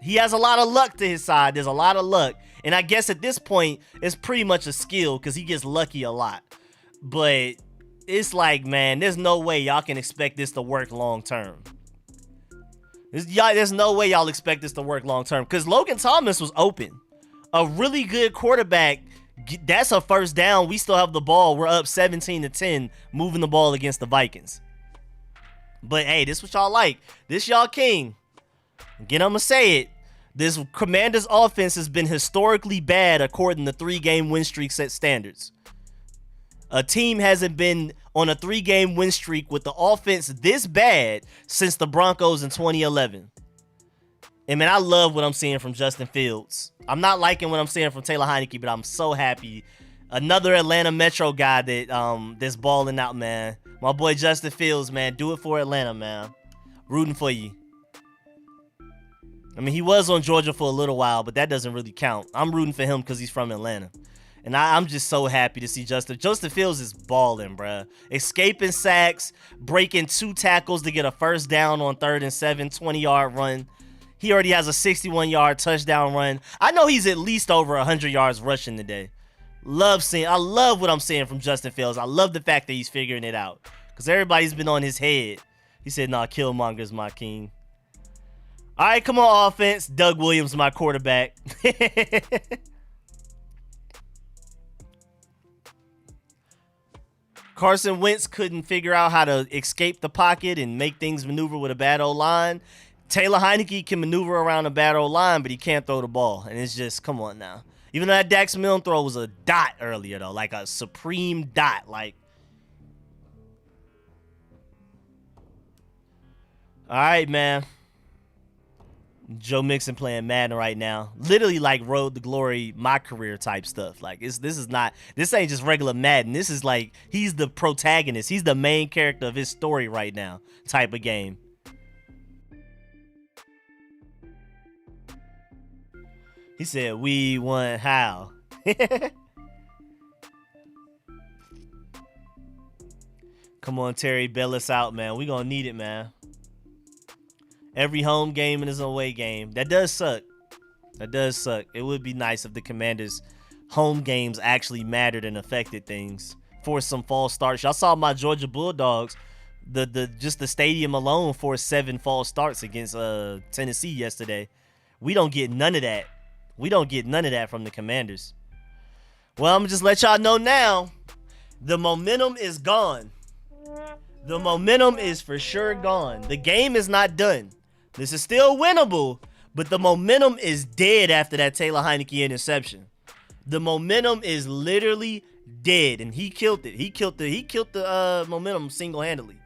He has a lot of luck to his side. There's a lot of luck. And I guess at this point, it's pretty much a skill because he gets lucky a lot. But it's like, man, there's no way y'all can expect this to work long term. There's no way y'all expect this to work long term because Logan Thomas was open. A really good quarterback, that's a first down. We still have the ball. We're up 17-10, moving the ball against the Vikings. But hey, this what y'all like. This y'all king. Again, I'm going to say it. This Commanders offense has been historically bad according to 3-game win streak set standards. A team hasn't been on a 3-game win streak with the offense this bad since the Broncos in 2011. And man, I love what I'm seeing from Justin Fields. I'm not liking what I'm seeing from Taylor Heinicke, but I'm so happy. Another Atlanta Metro guy that's balling out, man. My boy Justin Fields, man. Do it for Atlanta, man. Rooting for you. I mean, he was on Georgia for a little while, but that doesn't really count. I'm rooting for him because he's from Atlanta. And I'm just so happy to see Justin Fields is balling, bruh. Escaping sacks, breaking 2 tackles to get a first down on 3rd and 7, 20-yard run. He already has a 61-yard touchdown run. I know he's at least over 100 yards rushing today. I love what I'm seeing from Justin Fields. I love the fact that he's figuring it out. Because everybody's been on his head. He said, nah, Killmonger's my king. All right, come on, offense. Doug Williams, my quarterback. Carson Wentz couldn't figure out how to escape the pocket and make things maneuver with a bad O-line. Taylor Heineke can maneuver around a bad O-line, but he can't throw the ball. And it's just, come on now. Even though that Dax Milne throw was a dot earlier, though, like a supreme dot. Like, all right, man. Joe Mixon playing Madden right now. Literally like Road to Glory, my career type stuff. Like, this ain't just regular Madden. This is like, he's the protagonist. He's the main character of his story right now type of game. He said, we want how. Come on, Terry, bail us out, man. We gonna need it, man. Every home game and his away game. That does suck. That does suck. It would be nice if the Commanders' home games actually mattered and affected things. Forced some false starts. Y'all saw my Georgia Bulldogs. Just the stadium alone forced 7 false starts against Tennessee yesterday. We don't get none of that. We don't get none of that from the Commanders. Well, I'm gonna just let y'all know now. The momentum is gone. The momentum is for sure gone. The game is not done. This is still winnable, but the momentum is dead after that Taylor Heineke interception. The momentum is literally dead, and he killed it. He killed the momentum single-handedly.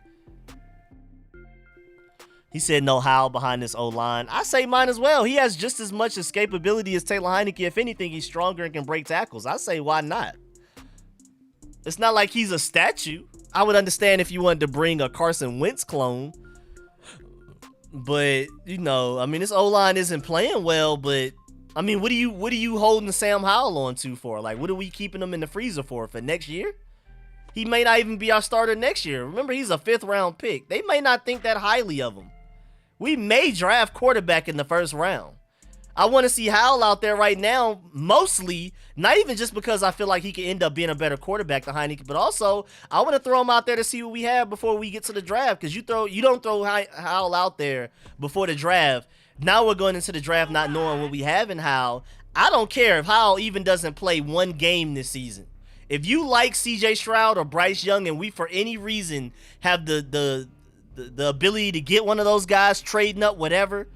He said no howl behind this O-line. I say mine as well. He has just as much escapability as Taylor Heineke. If anything, he's stronger and can break tackles. I say why not? It's not like he's a statue. I would understand if you wanted to bring a Carson Wentz clone. But, you know, I mean, this O-line isn't playing well, but, I mean, what are you holding Sam Howell on to for? Like, what are we keeping him in the freezer for next year? He may not even be our starter next year. Remember, he's a 5th-round pick. They may not think that highly of him. We may draft quarterback in the 1st round. I want to see Howell out there right now, mostly, not even just because I feel like he could end up being a better quarterback than Heineke, but also I want to throw him out there to see what we have before we get to the draft, because you don't throw Howell out there before the draft. Now we're going into the draft not knowing what we have in Howell. I don't care if Howell even doesn't play 1 game this season. If you like CJ Stroud or Bryce Young and we for any reason have the ability to get one of those guys trading up, whatever,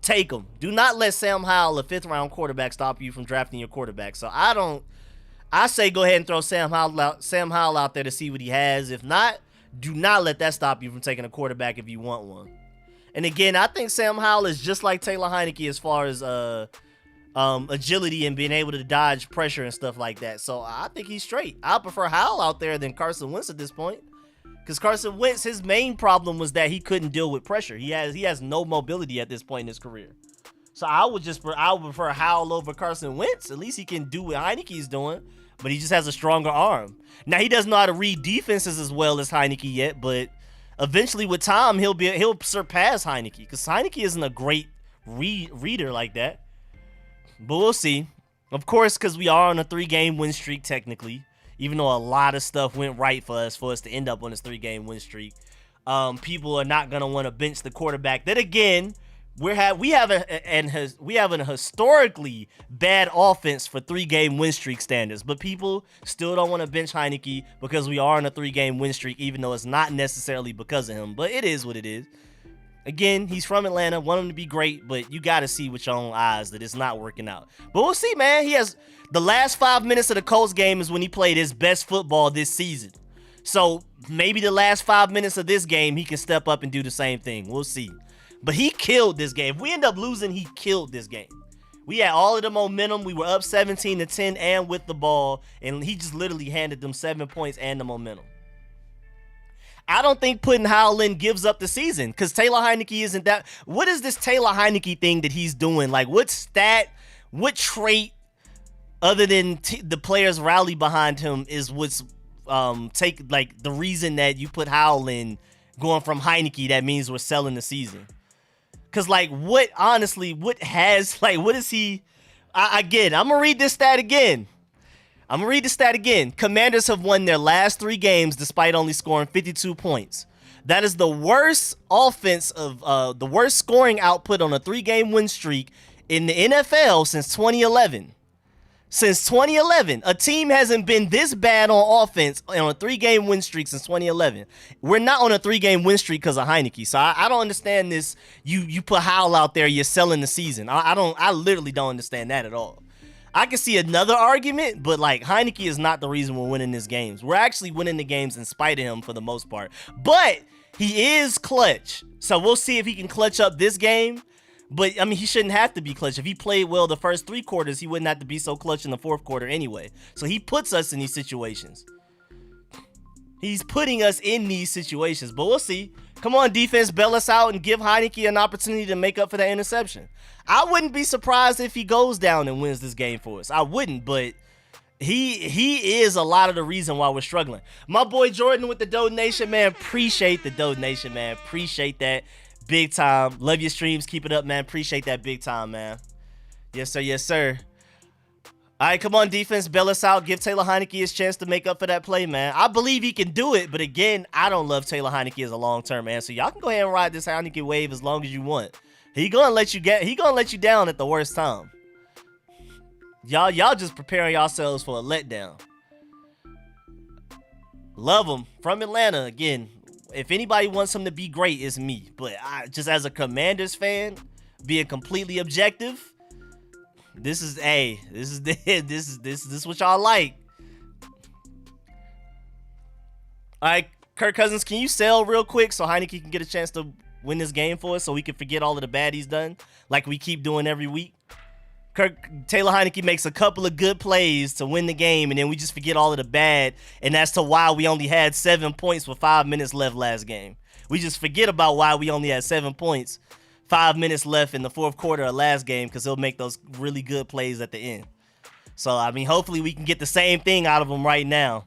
take them. Do not let Sam Howell, a 5th-round quarterback, stop you from drafting your quarterback. So I say go ahead and throw Sam Howell out there to see what he has. If not, do not let that stop you from taking a quarterback if you want one. And again, I think Sam Howell is just like Taylor Heineke as far as agility and being able to dodge pressure and stuff like that. So I think he's straight. I prefer Howell out there than Carson Wentz at this point. Because Carson Wentz, his main problem was that he couldn't deal with pressure. He has no mobility at this point in his career. So I would prefer Howell over Carson Wentz. At least he can do what Heineke's doing, but he just has a stronger arm. Now, he doesn't know how to read defenses as well as Heineke yet, but eventually with time, he'll surpass Heineke, because Heineke isn't a great reader like that. But we'll see. Of course, because we are on a 3-game win streak technically. Even though a lot of stuff went right for us to end up on this 3-game win streak, people are not gonna want to bench the quarterback. Then again, we have an historically bad offense for 3-game win streak standards, but people still don't want to bench Heineke because we are on a 3-game win streak, even though it's not necessarily because of him. But it is what it is. Again, he's from Atlanta, want him to be great, but you got to see with your own eyes that it's not working out. But we'll see, man. He has the last 5 minutes of the Colts game is when he played his best football this season. So maybe the last 5 minutes of this game, he can step up and do the same thing. We'll see. But he killed this game. If we end up losing, he killed this game. We had all of the momentum. We were up 17-10 and with the ball, and he just literally handed them 7 points and the momentum. I don't think putting Howell in gives up the season, because Taylor Heineke isn't that. What is this Taylor Heineke thing that he's doing? Like, what stat, what trait, other than the players rally behind him, is what's the reason that you put Howell in going from Heineke that means we're selling the season? Because, like, what is he? Again, I'm going to read this stat again. Commanders have won their last 3 games despite only scoring 52 points. That is the worst the worst scoring output on a 3-game win streak in the NFL since 2011. Since 2011, a team hasn't been this bad on offense on a 3-game win streak since 2011. We're not on a 3-game win streak because of Heineke. So I don't understand this. You put Howell out there, you're selling the season. I literally don't understand that at all. I can see another argument, but like Heineke is not the reason we're winning these games. We're actually winning the games in spite of him for the most part. But he is clutch. So we'll see if he can clutch up this game. But, I mean, he shouldn't have to be clutch. If he played well the first 3 quarters, he wouldn't have to be so clutch in the 4th quarter anyway. So he puts us in these situations. He's putting us in these situations. But we'll see. Come on, defense, bail us out and give Heineke an opportunity to make up for that interception. I wouldn't be surprised if he goes down and wins this game for us. I wouldn't, but he is a lot of the reason why we're struggling. My boy Jordan with the donation, man. Appreciate the donation, man. Appreciate that. Big time. Love your streams. Keep it up, man. Appreciate that big time, man. Yes, sir. Yes, sir. All right, come on, defense. Bail us out. Give Taylor Heineke his chance to make up for that play, man. I believe he can do it, but again, I don't love Taylor Heineke as a long-term answer. Y'all can go ahead and ride this Heineke wave as long as you want. He gonna let you down at the worst time. Y'all just preparing yourselves for a letdown. Love him. From Atlanta, again. If anybody wants him to be great, it's me. But just as a Commanders fan, being completely objective, this is what y'all like. All right, Kirk Cousins, can you sell real quick so Heineke can get a chance to win this game for us so we can forget all of the bad he's done like we keep doing every week? Taylor Heineke makes a couple of good plays to win the game, and then we just forget all of the bad, and that's to why we only had 7 points with 5 minutes left last game. We just forget about why we only had 7 points, 5 minutes left in the 4th quarter of last game, because he'll make those really good plays at the end. So, I mean, hopefully we can get the same thing out of him right now.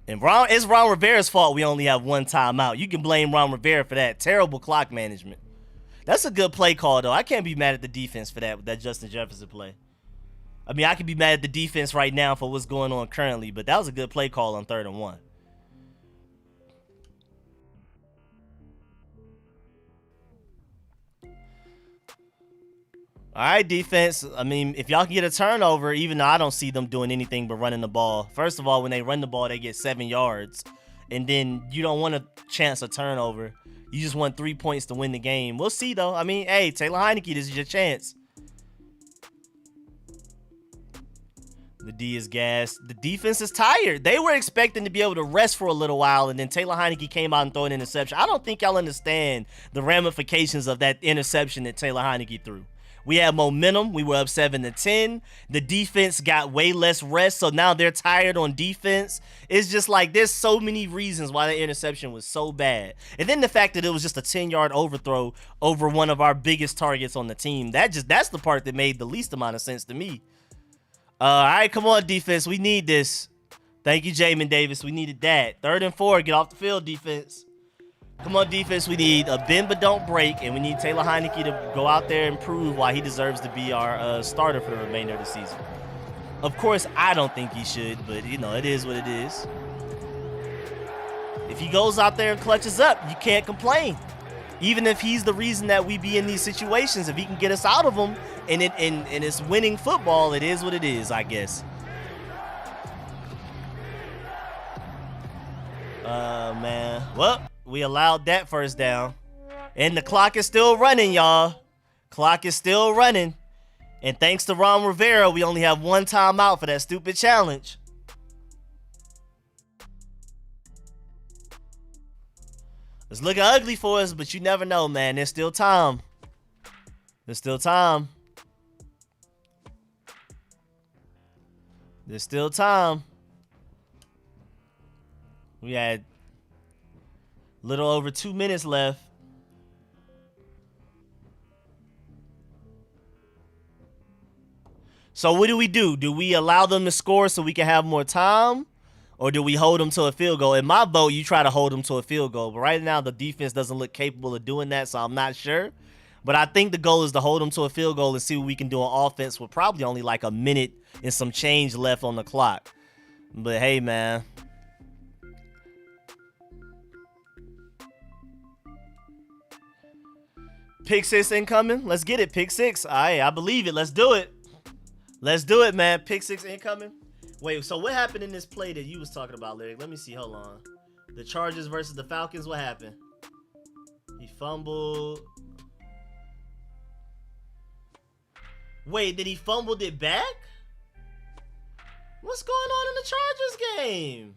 And it's Ron Rivera's fault we only have 1 timeout. You can blame Ron Rivera for that. Terrible clock management. That's a good play call, though. I can't be mad at the defense for that Justin Jefferson play. I mean, I could be mad at the defense right now for what's going on currently, but that was a good play call on 3rd and 1. All right, defense. I mean, if y'all can get a turnover, even though I don't see them doing anything but running the ball. First of all, when they run the ball, they get 7 yards. And then you don't want a chance of turnover. You just want 3 points to win the game. We'll see, though. I mean, hey, Taylor Heineke, this is your chance. The D is gassed. The defense is tired. They were expecting to be able to rest for a little while, and then Taylor Heineke came out and threw an interception. I don't think y'all understand the ramifications of that interception that Taylor Heineke threw. We had momentum. We were up 7-10. The defense got way less rest, so now they're tired on defense. It's just like there's so many reasons why the interception was so bad. And then the fact that it was just a 10-yard overthrow over one of our biggest targets on the team. That's the part that made the least amount of sense to me. All right, come on, defense. We need this. Thank you, Jamin Davis. We needed that. 3rd and 4. Get off the field, defense. Come on, defense. We need a bend but don't break, and we need Taylor Heineke to go out there and prove why he deserves to be our starter for the remainder of the season. Of course, I don't think he should, but, you know, it is what it is. If he goes out there and clutches up, you can't complain. Even if he's the reason that we be in these situations, if he can get us out of them, and it's winning football, it is what it is, I guess. Man. Well, we allowed that first down. And the clock is still running, y'all. Clock is still running. And thanks to Ron Rivera, we only have 1 timeout for that stupid challenge. It's looking ugly for us, but you never know, man. There's still time. There's still time. There's still time. We had a little over 2 minutes left. So what do we do? Do we allow them to score so we can have more time? Or do we hold them to a field goal? In my vote, you try to hold them to a field goal. But right now, the defense doesn't look capable of doing that, so I'm not sure. But I think the goal is to hold them to a field goal and see what we can do on offense with probably only like a minute and some change left on the clock. But hey, man. Pick six incoming. Let's get it. Pick six. I believe it. Let's do it. Let's do it, man. Pick six incoming. Wait, so what happened in this play that you was talking about, Lyriq? Let me see. Hold on. The Chargers versus the Falcons. What happened? He fumbled. Wait, did he fumbled it back? What's going on in the Chargers game?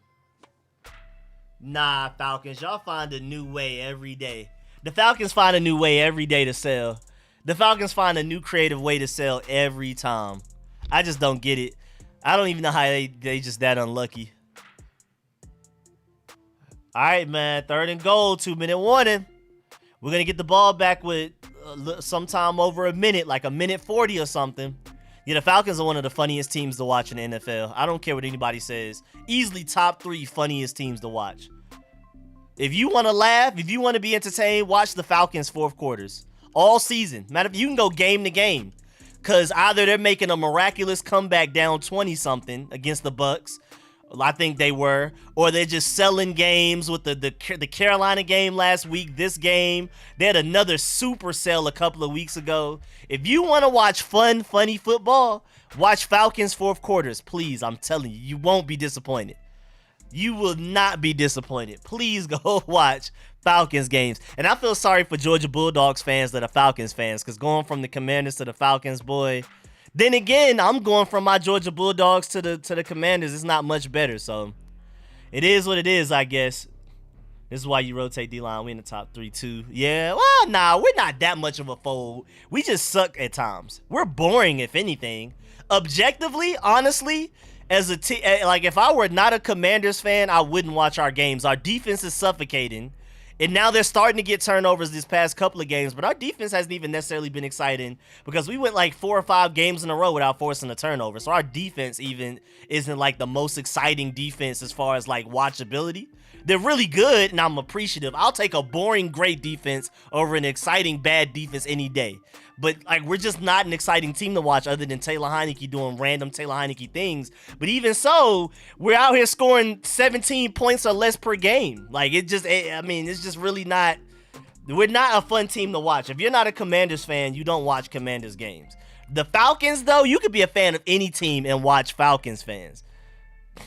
Nah, Falcons. Y'all find a new way every day. The Falcons find a new way every day to sell. The Falcons find a new creative way to sell every time. I just don't get it. I don't even know how they just that unlucky. All right, man. 3rd and goal. 2-minute warning. We're going to get the ball back with sometime over a minute, like a minute 40 or something. Yeah, the Falcons are one of the funniest teams to watch in the NFL. I don't care what anybody says. Easily top 3 funniest teams to watch. If you want to laugh, if you want to be entertained, watch the Falcons 4th quarters. All season. Matter of fact, you can go game to game. Because either they're making a miraculous comeback down 20-something against the Bucks. I think they were. Or they're just selling games with the Carolina game last week, this game. They had another super sell a couple of weeks ago. If you want to watch funny football, watch Falcons 4th quarters. Please, I'm telling you, you won't be disappointed. You will not be disappointed. Please go watch Falcons games. And I feel sorry for Georgia Bulldogs fans that are Falcons fans, because going from the Commanders to the Falcons, boy. Then again, I'm going from my Georgia Bulldogs to the Commanders. It's not much better, so it is what it is, I guess. This is why you rotate D-line. We in the top 3 too. Yeah, well, nah, we're not that much of a fold. We just suck at times. We're boring, if anything. Objectively, honestly, as a team, like if I were not a Commanders fan, I wouldn't watch our games. Our defense is suffocating. And now they're starting to get turnovers this past couple of games, but our defense hasn't even necessarily been exciting because we went like 4 or 5 games in a row without forcing a turnover. So our defense even isn't like the most exciting defense as far as like watchability. They're really good, and I'm appreciative. I'll take a boring, great defense over an exciting, bad defense any day. But like, we're just not an exciting team to watch other than Taylor Heineke doing random Taylor Heineke things. But even so, we're out here scoring 17 points or less per game. Like, it's just really not, we're not a fun team to watch. If you're not a Commanders fan, you don't watch Commanders games. The Falcons, though, you could be a fan of any team and watch Falcons fans.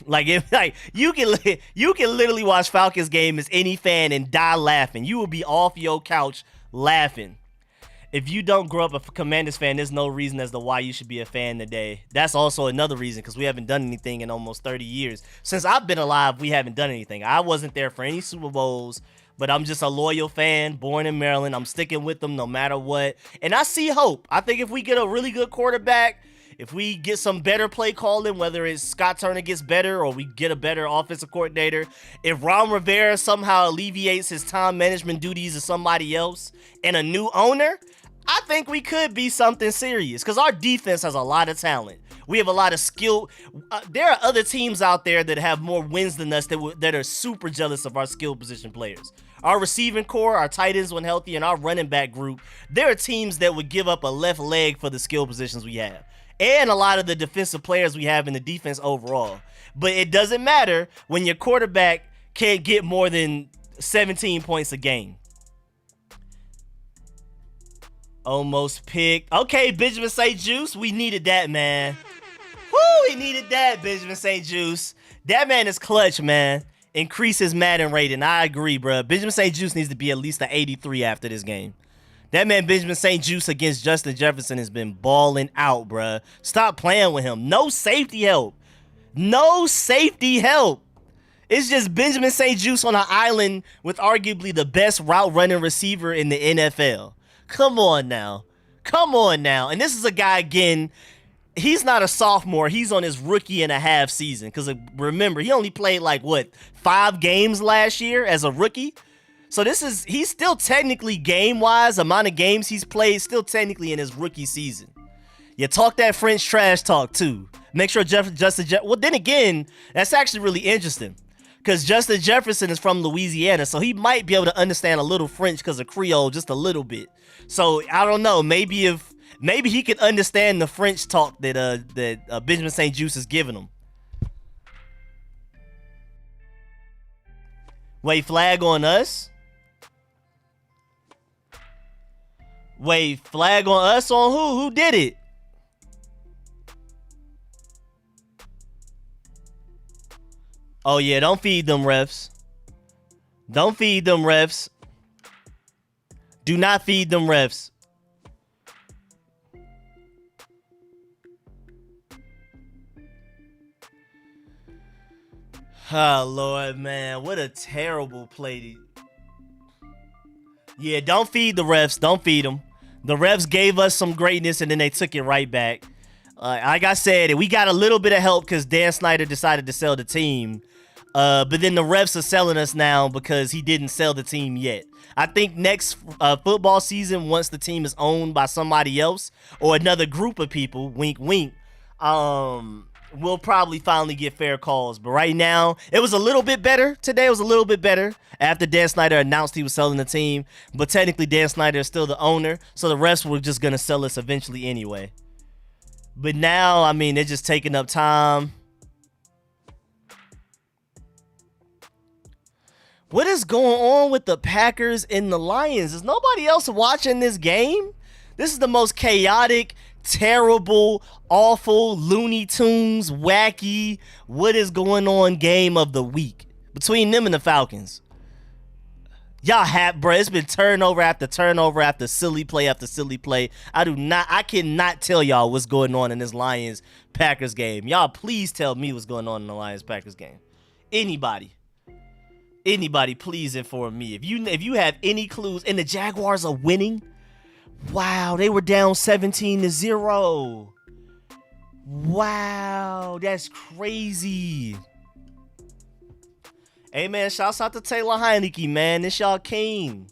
Like, you can literally watch Falcons game as any fan and die laughing. You will be off your couch laughing. If you don't grow up a Commanders fan, there's no reason as to why you should be a fan today. That's also another reason, because we haven't done anything in almost 30 years. Since I've been alive, we haven't done anything. I wasn't there for any Super Bowls, but I'm just a loyal fan, born in Maryland. I'm sticking with them no matter what. And I see hope. I think if we get a really good quarterback, if we get some better play calling, whether it's Scott Turner gets better or we get a better offensive coordinator, if Ron Rivera somehow alleviates his time management duties to somebody else and a new owner, I think we could be something serious, because our defense has a lot of talent. We have a lot of skill. There are other teams out there that have more wins than us that are super jealous of our skill position players. Our receiving core, our tight ends when healthy, and our running back group, there are teams that would give up a left leg for the skill positions we have. And a lot of the defensive players we have in the defense overall. But it doesn't matter when your quarterback can't get more than 17 points a game. Almost picked. Okay, Benjamin St. Juice. We needed that, man. Woo, we needed that, Benjamin St. Juice. That man is clutch, man. Increase his Madden rating. I agree, bro. Benjamin St. Juice needs to be at least an 83 after this game. That man, Benjamin St. Juice against Justin Jefferson, has been balling out, bruh. Stop playing with him. No safety help. No safety help. It's just Benjamin St. Juice on an island with arguably the best route running receiver in the NFL. Come on now. Come on now. And this is a guy, again, he's not a sophomore. He's on his rookie and a half season. Because remember, he only played like, 5 games last year as a rookie? So he's still technically game-wise, amount of games he's played, still technically in his rookie season. You talk that French trash talk, too. Make sure well, then again, that's actually really interesting. Because Justin Jefferson is from Louisiana, so he might be able to understand a little French because of Creole, just a little bit. So, I don't know, maybe he can understand the French talk that Benjamin St. Juice is giving him. Wait, flag on us? Wait, flag on us on who? Who did it? Oh, yeah, don't feed them refs. Don't feed them refs. Do not feed them refs. Oh, Lord, man. What a terrible play. Yeah, don't feed the refs. Don't feed them. The refs gave us some greatness, and then they took it right back. Like I said, we got a little bit of help because Dan Snyder decided to sell the team. But then the refs are selling us now because he didn't sell the team yet. I think next football season, once the team is owned by somebody else or another group of people, wink, wink, we'll probably finally get fair calls. But right now, it was a little bit better. Today was a little bit better after Dan Snyder announced he was selling the team. But technically, Dan Snyder is still the owner, so the refs were just going to sell us eventually anyway. But now, I mean, they're just taking up time. What is going on with the Packers and the Lions? Is nobody else watching this game? This is the most chaotic, terrible, awful, Looney Tunes, wacky, what is going on game of the week between them and the Falcons. Y'all have, bro, it's been turnover after turnover after silly play after silly play. I cannot tell y'all what's going on in this Lions-Packers game. Y'all please tell me what's going on in the Lions-Packers game. Anybody, please inform me. If you have any clues, and the Jaguars are winning. Wow, they were down 17-0. Wow, that's crazy. Hey man, shouts out to Taylor Heineke, man. It's y'all king.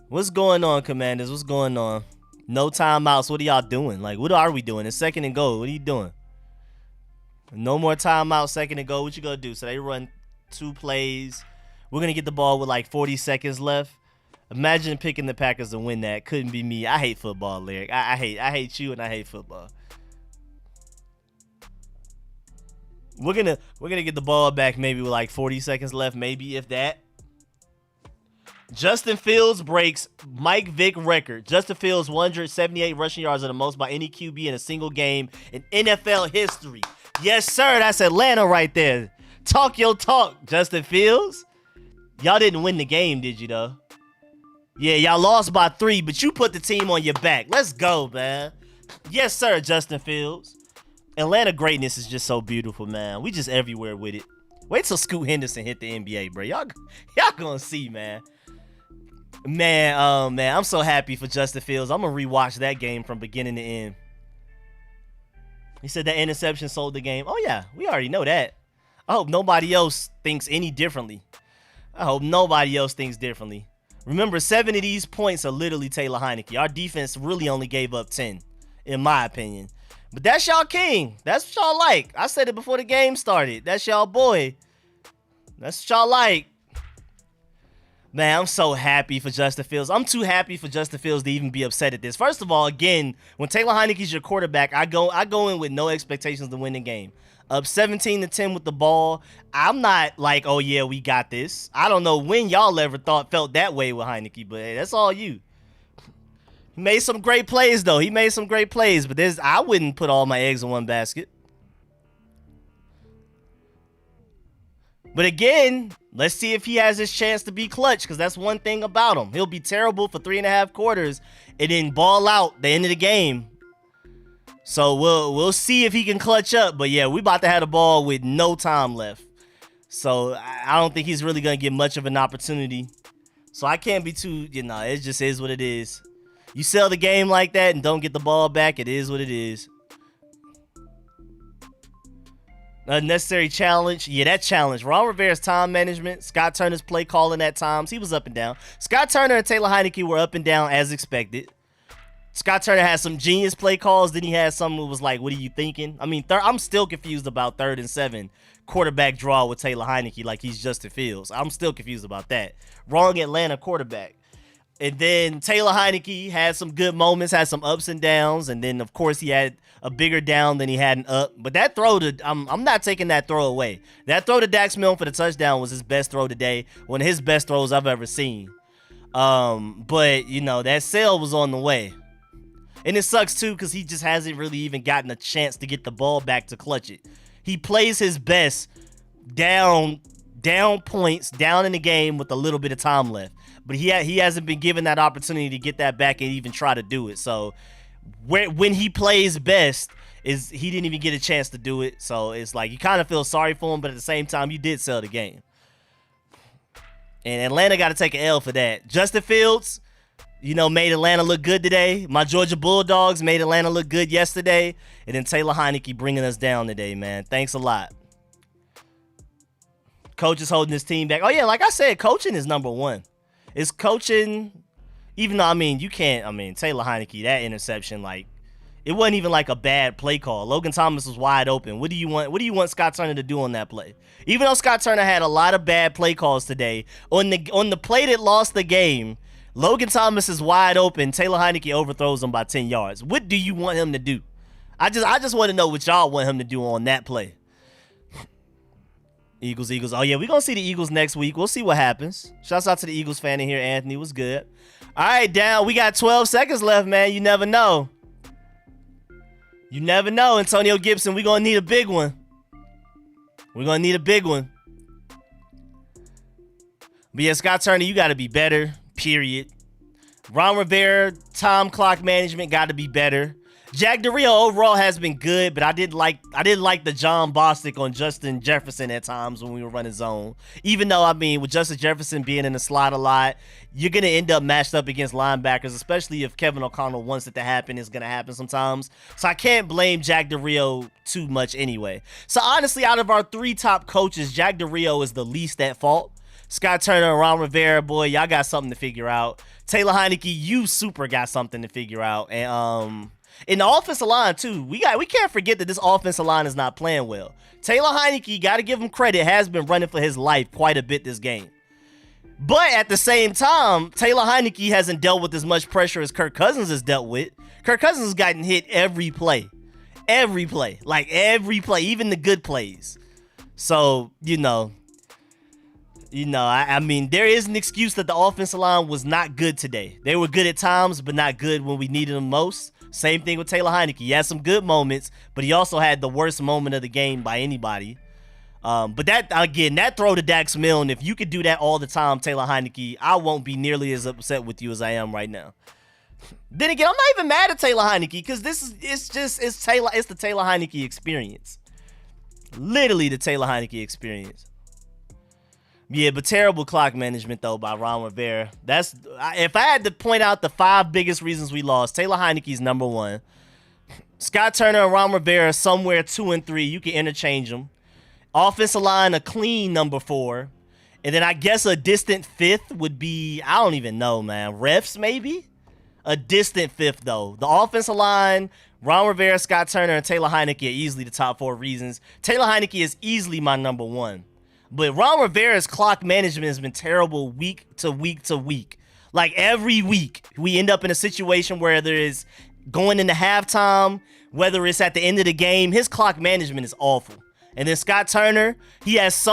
What's going on, Commanders? What's going on? No timeouts. What are y'all doing? Like, what are we doing? It's second and goal. What are you doing? No more timeout, second and goal. What you gonna do? So they run 2 plays. We're gonna get the ball with like 40 seconds left. Imagine picking the Packers to win that. Couldn't be me. I hate football, Lyriq. I hate you and I hate football. We're gonna get the ball back maybe with like 40 seconds left, maybe if that. Justin Fields breaks Mike Vick record. Justin Fields 178 rushing yards are the most by any QB in a single game in NFL history. Yes, sir. That's Atlanta right there. Talk your talk, Justin Fields. Y'all didn't win the game, did you, though? Yeah, y'all lost by 3, but you put the team on your back. Let's go, man. Yes, sir, Justin Fields. Atlanta greatness is just so beautiful, man. We just everywhere with it. Wait till Scoot Henderson hit the NBA, bro. Y'all gonna see, man. Man, I'm so happy for Justin Fields. I'm gonna rewatch that game from beginning to end. He said that interception sold the game. Oh, yeah, we already know that. I hope nobody else thinks any differently. Remember, 7 of these points are literally Taylor Heineke. Our defense really only gave up 10, in my opinion. But that's y'all king. That's what y'all like. I said it before the game started. That's y'all boy. That's what y'all like. Man, I'm so happy for Justin Fields. I'm too happy for Justin Fields to even be upset at this. First of all, again, when Taylor Heineke's your quarterback, I go in with no expectations to win the game. Up 17-10 with the ball. I'm not like, oh yeah, we got this. I don't know when y'all ever felt that way with Heinicke, but hey, that's all you. He made some great plays though. But I wouldn't put all my eggs in one basket. But again, let's see if he has his chance to be clutch, because that's one thing about him. He'll be terrible for 3.5 quarters and then ball out the end of the game. So we'll see if he can clutch up. But yeah, we about to have the ball with no time left. So I don't think he's really going to get much of an opportunity. So I can't be too, it just is what it is. You sell the game like that and don't get the ball back, it is what it is. Unnecessary challenge. Yeah, that challenge. Ron Rivera's time management. Scott Turner's play calling at times. He was up and down. Scott Turner and Taylor Heineke were up and down as expected. Scott Turner had some genius play calls. Then he had some that was like, what are you thinking? I mean, I'm still confused about 3rd and 7 quarterback draw with Taylor Heineke like he's Justin Fields. I'm still confused about that. Wrong Atlanta quarterback. And then Taylor Heineke had some good moments, had some ups and downs. And then, of course, he had a bigger down than he had an up. But that throw I'm not taking that throw away. That throw to Dax Milne for the touchdown was his best throw today. One of his best throws I've ever seen. But you know, that sale was on the way. And it sucks too, because he just hasn't really even gotten a chance to get the ball back to clutch it. He plays his best down points, down in the game with a little bit of time left. But he hasn't been given that opportunity to get that back and even try to do it. So when he plays best, he didn't even get a chance to do it. So it's like you kind of feel sorry for him, but at the same time, you did sell the game. And Atlanta got to take an L for that. Justin Fields, you know, made Atlanta look good today. My Georgia Bulldogs made Atlanta look good yesterday. And then Taylor Heinicke bringing us down today, man. Thanks a lot. Coach is holding his team back. Oh, yeah, like I said, coaching is number one. It's coaching, even though, I mean, Taylor Heinicke, that interception, like, it wasn't even like a bad play call. Logan Thomas was wide open. What do you want Scott Turner to do on that play? Even though Scott Turner had a lot of bad play calls today, on the play that lost the game, Logan Thomas is wide open. Taylor Heinicke overthrows him by 10 yards. What do you want him to do? I just want to know what y'all want him to do on that play. Eagles. Oh, yeah, we're going to see the Eagles next week. We'll see what happens. Shouts out to the Eagles fan in here. Anthony was good. All right, down. We got 12 seconds left, man. You never know. You never know, Antonio Gibson. We're going to need a big one. We're going to need a big one. But yeah, Scott Turner, you got to be better, period. Ron Rivera, time clock management got to be better. Jack Del Rio overall has been good, but I didn't like the John Bostic on Justin Jefferson at times when we were running zone. Even though, I mean, with Justin Jefferson being in the slot a lot, you're going to end up matched up against linebackers, especially if Kevin O'Connell wants it to happen. It's going to happen sometimes. So I can't blame Jack Del Rio too much anyway. So honestly, out of our three top coaches, Jack Del Rio is the least at fault. Scott Turner and Ron Rivera, boy, y'all got something to figure out. Taylor Heinicke, you super got something to figure out. And in the offensive line, too, we can't forget that this offensive line is not playing well. Taylor Heinicke, got to give him credit, has been running for his life quite a bit this game. But at the same time, Taylor Heinicke hasn't dealt with as much pressure as Kirk Cousins has dealt with. Kirk Cousins has gotten hit every play. Every play. Like, every play, even the good plays. So, I mean, there is an excuse that the offensive line was not good today. They were good at times, but not good when we needed them most. Same thing with Taylor Heinicke. He had some good moments, but he also had the worst moment of the game by anybody. But that throw to Dax Milne, if you could do that all the time, Taylor Heinicke, I won't be nearly as upset with you as I am right now. Then again, I'm not even mad at Taylor Heinicke because it's the Taylor Heinicke experience. Literally the Taylor Heinicke experience. Yeah, but terrible clock management, though, by Ron Rivera. If I had to point out the 5 biggest reasons we lost, Taylor Heinicke's number 1. Scott Turner and Ron Rivera somewhere 2 and 3. You can interchange them. Offensive line, a clean number 4. And then I guess a distant 5th would be, I don't even know, man. Refs, maybe? A distant 5th, though. The offensive line, Ron Rivera, Scott Turner, and Taylor Heinicke are easily the top 4 reasons. Taylor Heinicke is easily my number 1. But Ron Rivera's clock management has been terrible week to week to week. Like every week, we end up in a situation where there is going into halftime, whether it's at the end of the game, his clock management is awful. And then Scott Turner, he has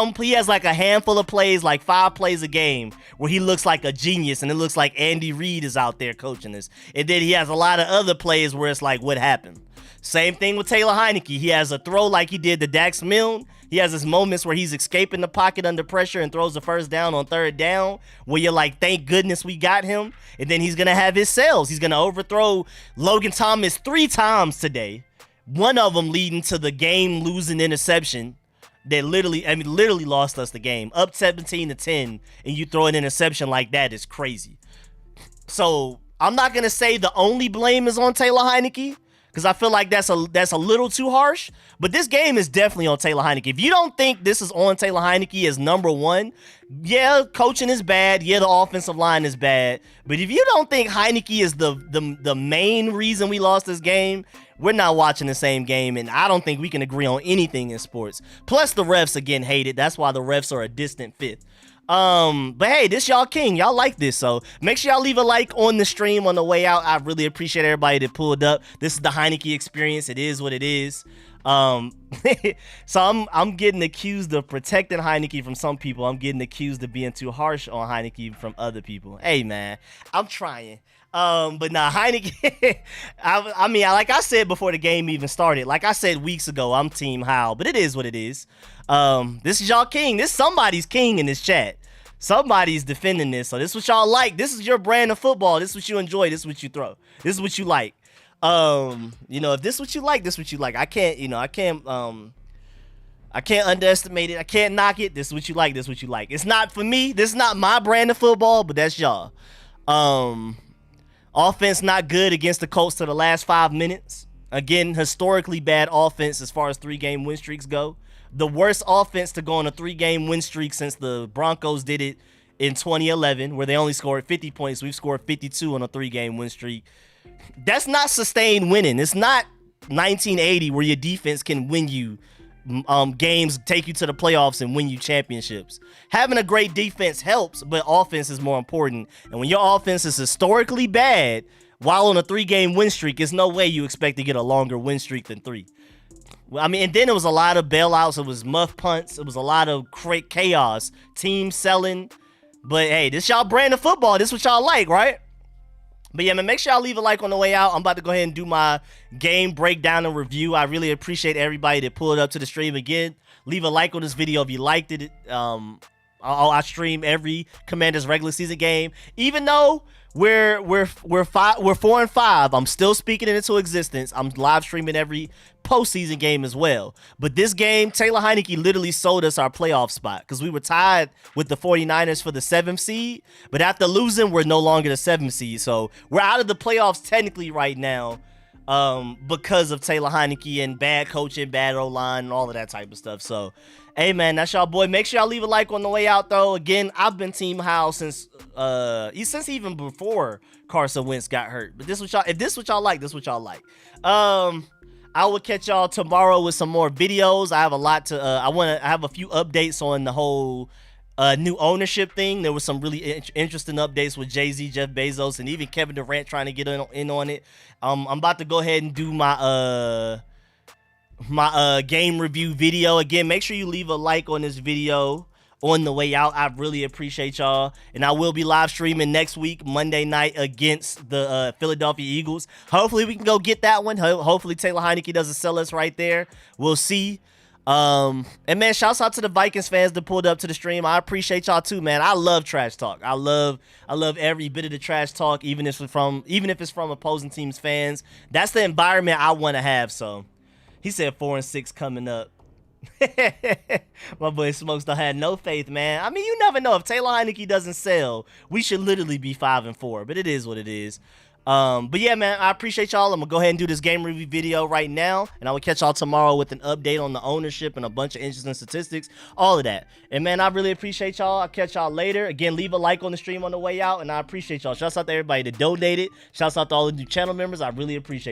like a handful of plays, like 5 plays a game, where he looks like a genius, and it looks like Andy Reid is out there coaching us. And then he has a lot of other plays where it's like, what happened? Same thing with Taylor Heinicke. He has a throw like he did to Dax Milne. He has his moments where he's escaping the pocket under pressure and throws the first down on 3rd down, where you're like, thank goodness we got him. And then he's going to have his sales. He's going to overthrow Logan Thomas 3 times today. One of them leading to the game-losing interception that literally lost us the game. Up 17-10, and you throw an interception like that is crazy. So I'm not going to say the only blame is on Taylor Heinicke, because I feel like that's a little too harsh. But this game is definitely on Taylor Heinicke. If you don't think this is on Taylor Heinicke as number 1, yeah, coaching is bad. Yeah, the offensive line is bad. But if you don't think Heinicke is the main reason we lost this game, we're not watching the same game, and I don't think we can agree on anything in sports. Plus, the refs, again, hate it. That's why the refs are a distant 5th. But hey, this y'all king. Y'all like this, so make sure y'all leave a like on the stream on the way out. I really appreciate everybody that pulled up. This is the Heinicke experience. It is what it is. Um, so I'm getting accused of protecting Heineke from some people. I'm getting accused of being too harsh on Heineke from other people. Hey man, I'm trying. But nah, Heineke. I mean, like I said before the game even started, like I said weeks ago, I'm Team Howell. But it is what it is. This is y'all king. This somebody's king in this chat. Somebody's defending this. So this is what y'all like. This is your brand of football. This is what you enjoy. This is what you throw. This is what you like. You know, if this is what you like, this is what you like. I can't, you know, I can't underestimate it. I can't knock it. This is what you like. This is what you like. It's not for me. This is not my brand of football, but that's y'all. Offense not good against the Colts to the last 5 minutes. Again, historically bad offense as far as 3-game win streaks go. The worst offense to go on a 3-game win streak since the Broncos did it in 2011, where they only scored 50 points. We've scored 52 on a 3-game win streak. That's not sustained winning. It's not 1980 where your defense can win you games, take you to the playoffs, and win you championships. Having a great defense helps, but offense is more important. And when your offense is historically bad while on a 3-game win streak, there's no way you expect to get a longer win streak than 3. I mean, and then it was a lot of bailouts. It was muff punts. It was a lot of chaos. Teams selling. But hey, this y'all brand of football. This what y'all like, right? But yeah, man, make sure y'all leave a like on the way out. I'm about to go ahead and do my game breakdown and review. I really appreciate everybody that pulled up to the stream again. Leave a like on this video if you liked it. I stream every Commanders regular season game, even though we're 4-5. I'm still speaking it into existence. I'm live streaming every postseason game as well. But this game, Taylor Heineke literally sold us our playoff spot because we were tied with the 49ers for the 7th seed. But after losing, we're no longer the 7th seed. So we're out of the playoffs technically right now because of Taylor Heineke and bad coaching, bad O-line, and all of that type of stuff. So, hey, man, that's y'all boy. Make sure y'all leave a like on the way out, though. Again, I've been Team Howell since even before Carson Wentz got hurt. But this what y'all, if this what y'all like, this what y'all like. I will catch y'all tomorrow with some more videos. I have a lot to I have a few updates on the whole new ownership thing. There was some really interesting updates with Jay-Z, Jeff Bezos, and even Kevin Durant trying to get in on it. I'm about to go ahead and do my game review video. Again, make sure you leave a like on this video on the way out. I really appreciate y'all. And I will be live streaming next week, Monday night, against the Philadelphia Eagles. Hopefully we can go get that one. Hopefully Taylor Heineke doesn't sell us right there. We'll see. And man, shouts out to the Vikings fans that pulled up to the stream. I appreciate y'all too, man. I love trash talk. I love every bit of the trash talk, even if it's from opposing teams' fans. That's the environment I want to have. So he said 4-6 coming up. My boy Smokes don't have no faith, man. I mean, you never know. If Taylor Heineke doesn't sell, we should literally be 5-4. But it is what it is. But yeah, man, I appreciate y'all. I'm gonna go ahead and do this game review video right now, and I will catch y'all tomorrow with an update on the ownership and a bunch of interesting statistics, all of that. And man, I really appreciate y'all. I'll catch y'all later. Again, leave a like on the stream on the way out, and I appreciate y'all. Shouts out to everybody that donated. Shouts out to all the new channel members. I really appreciate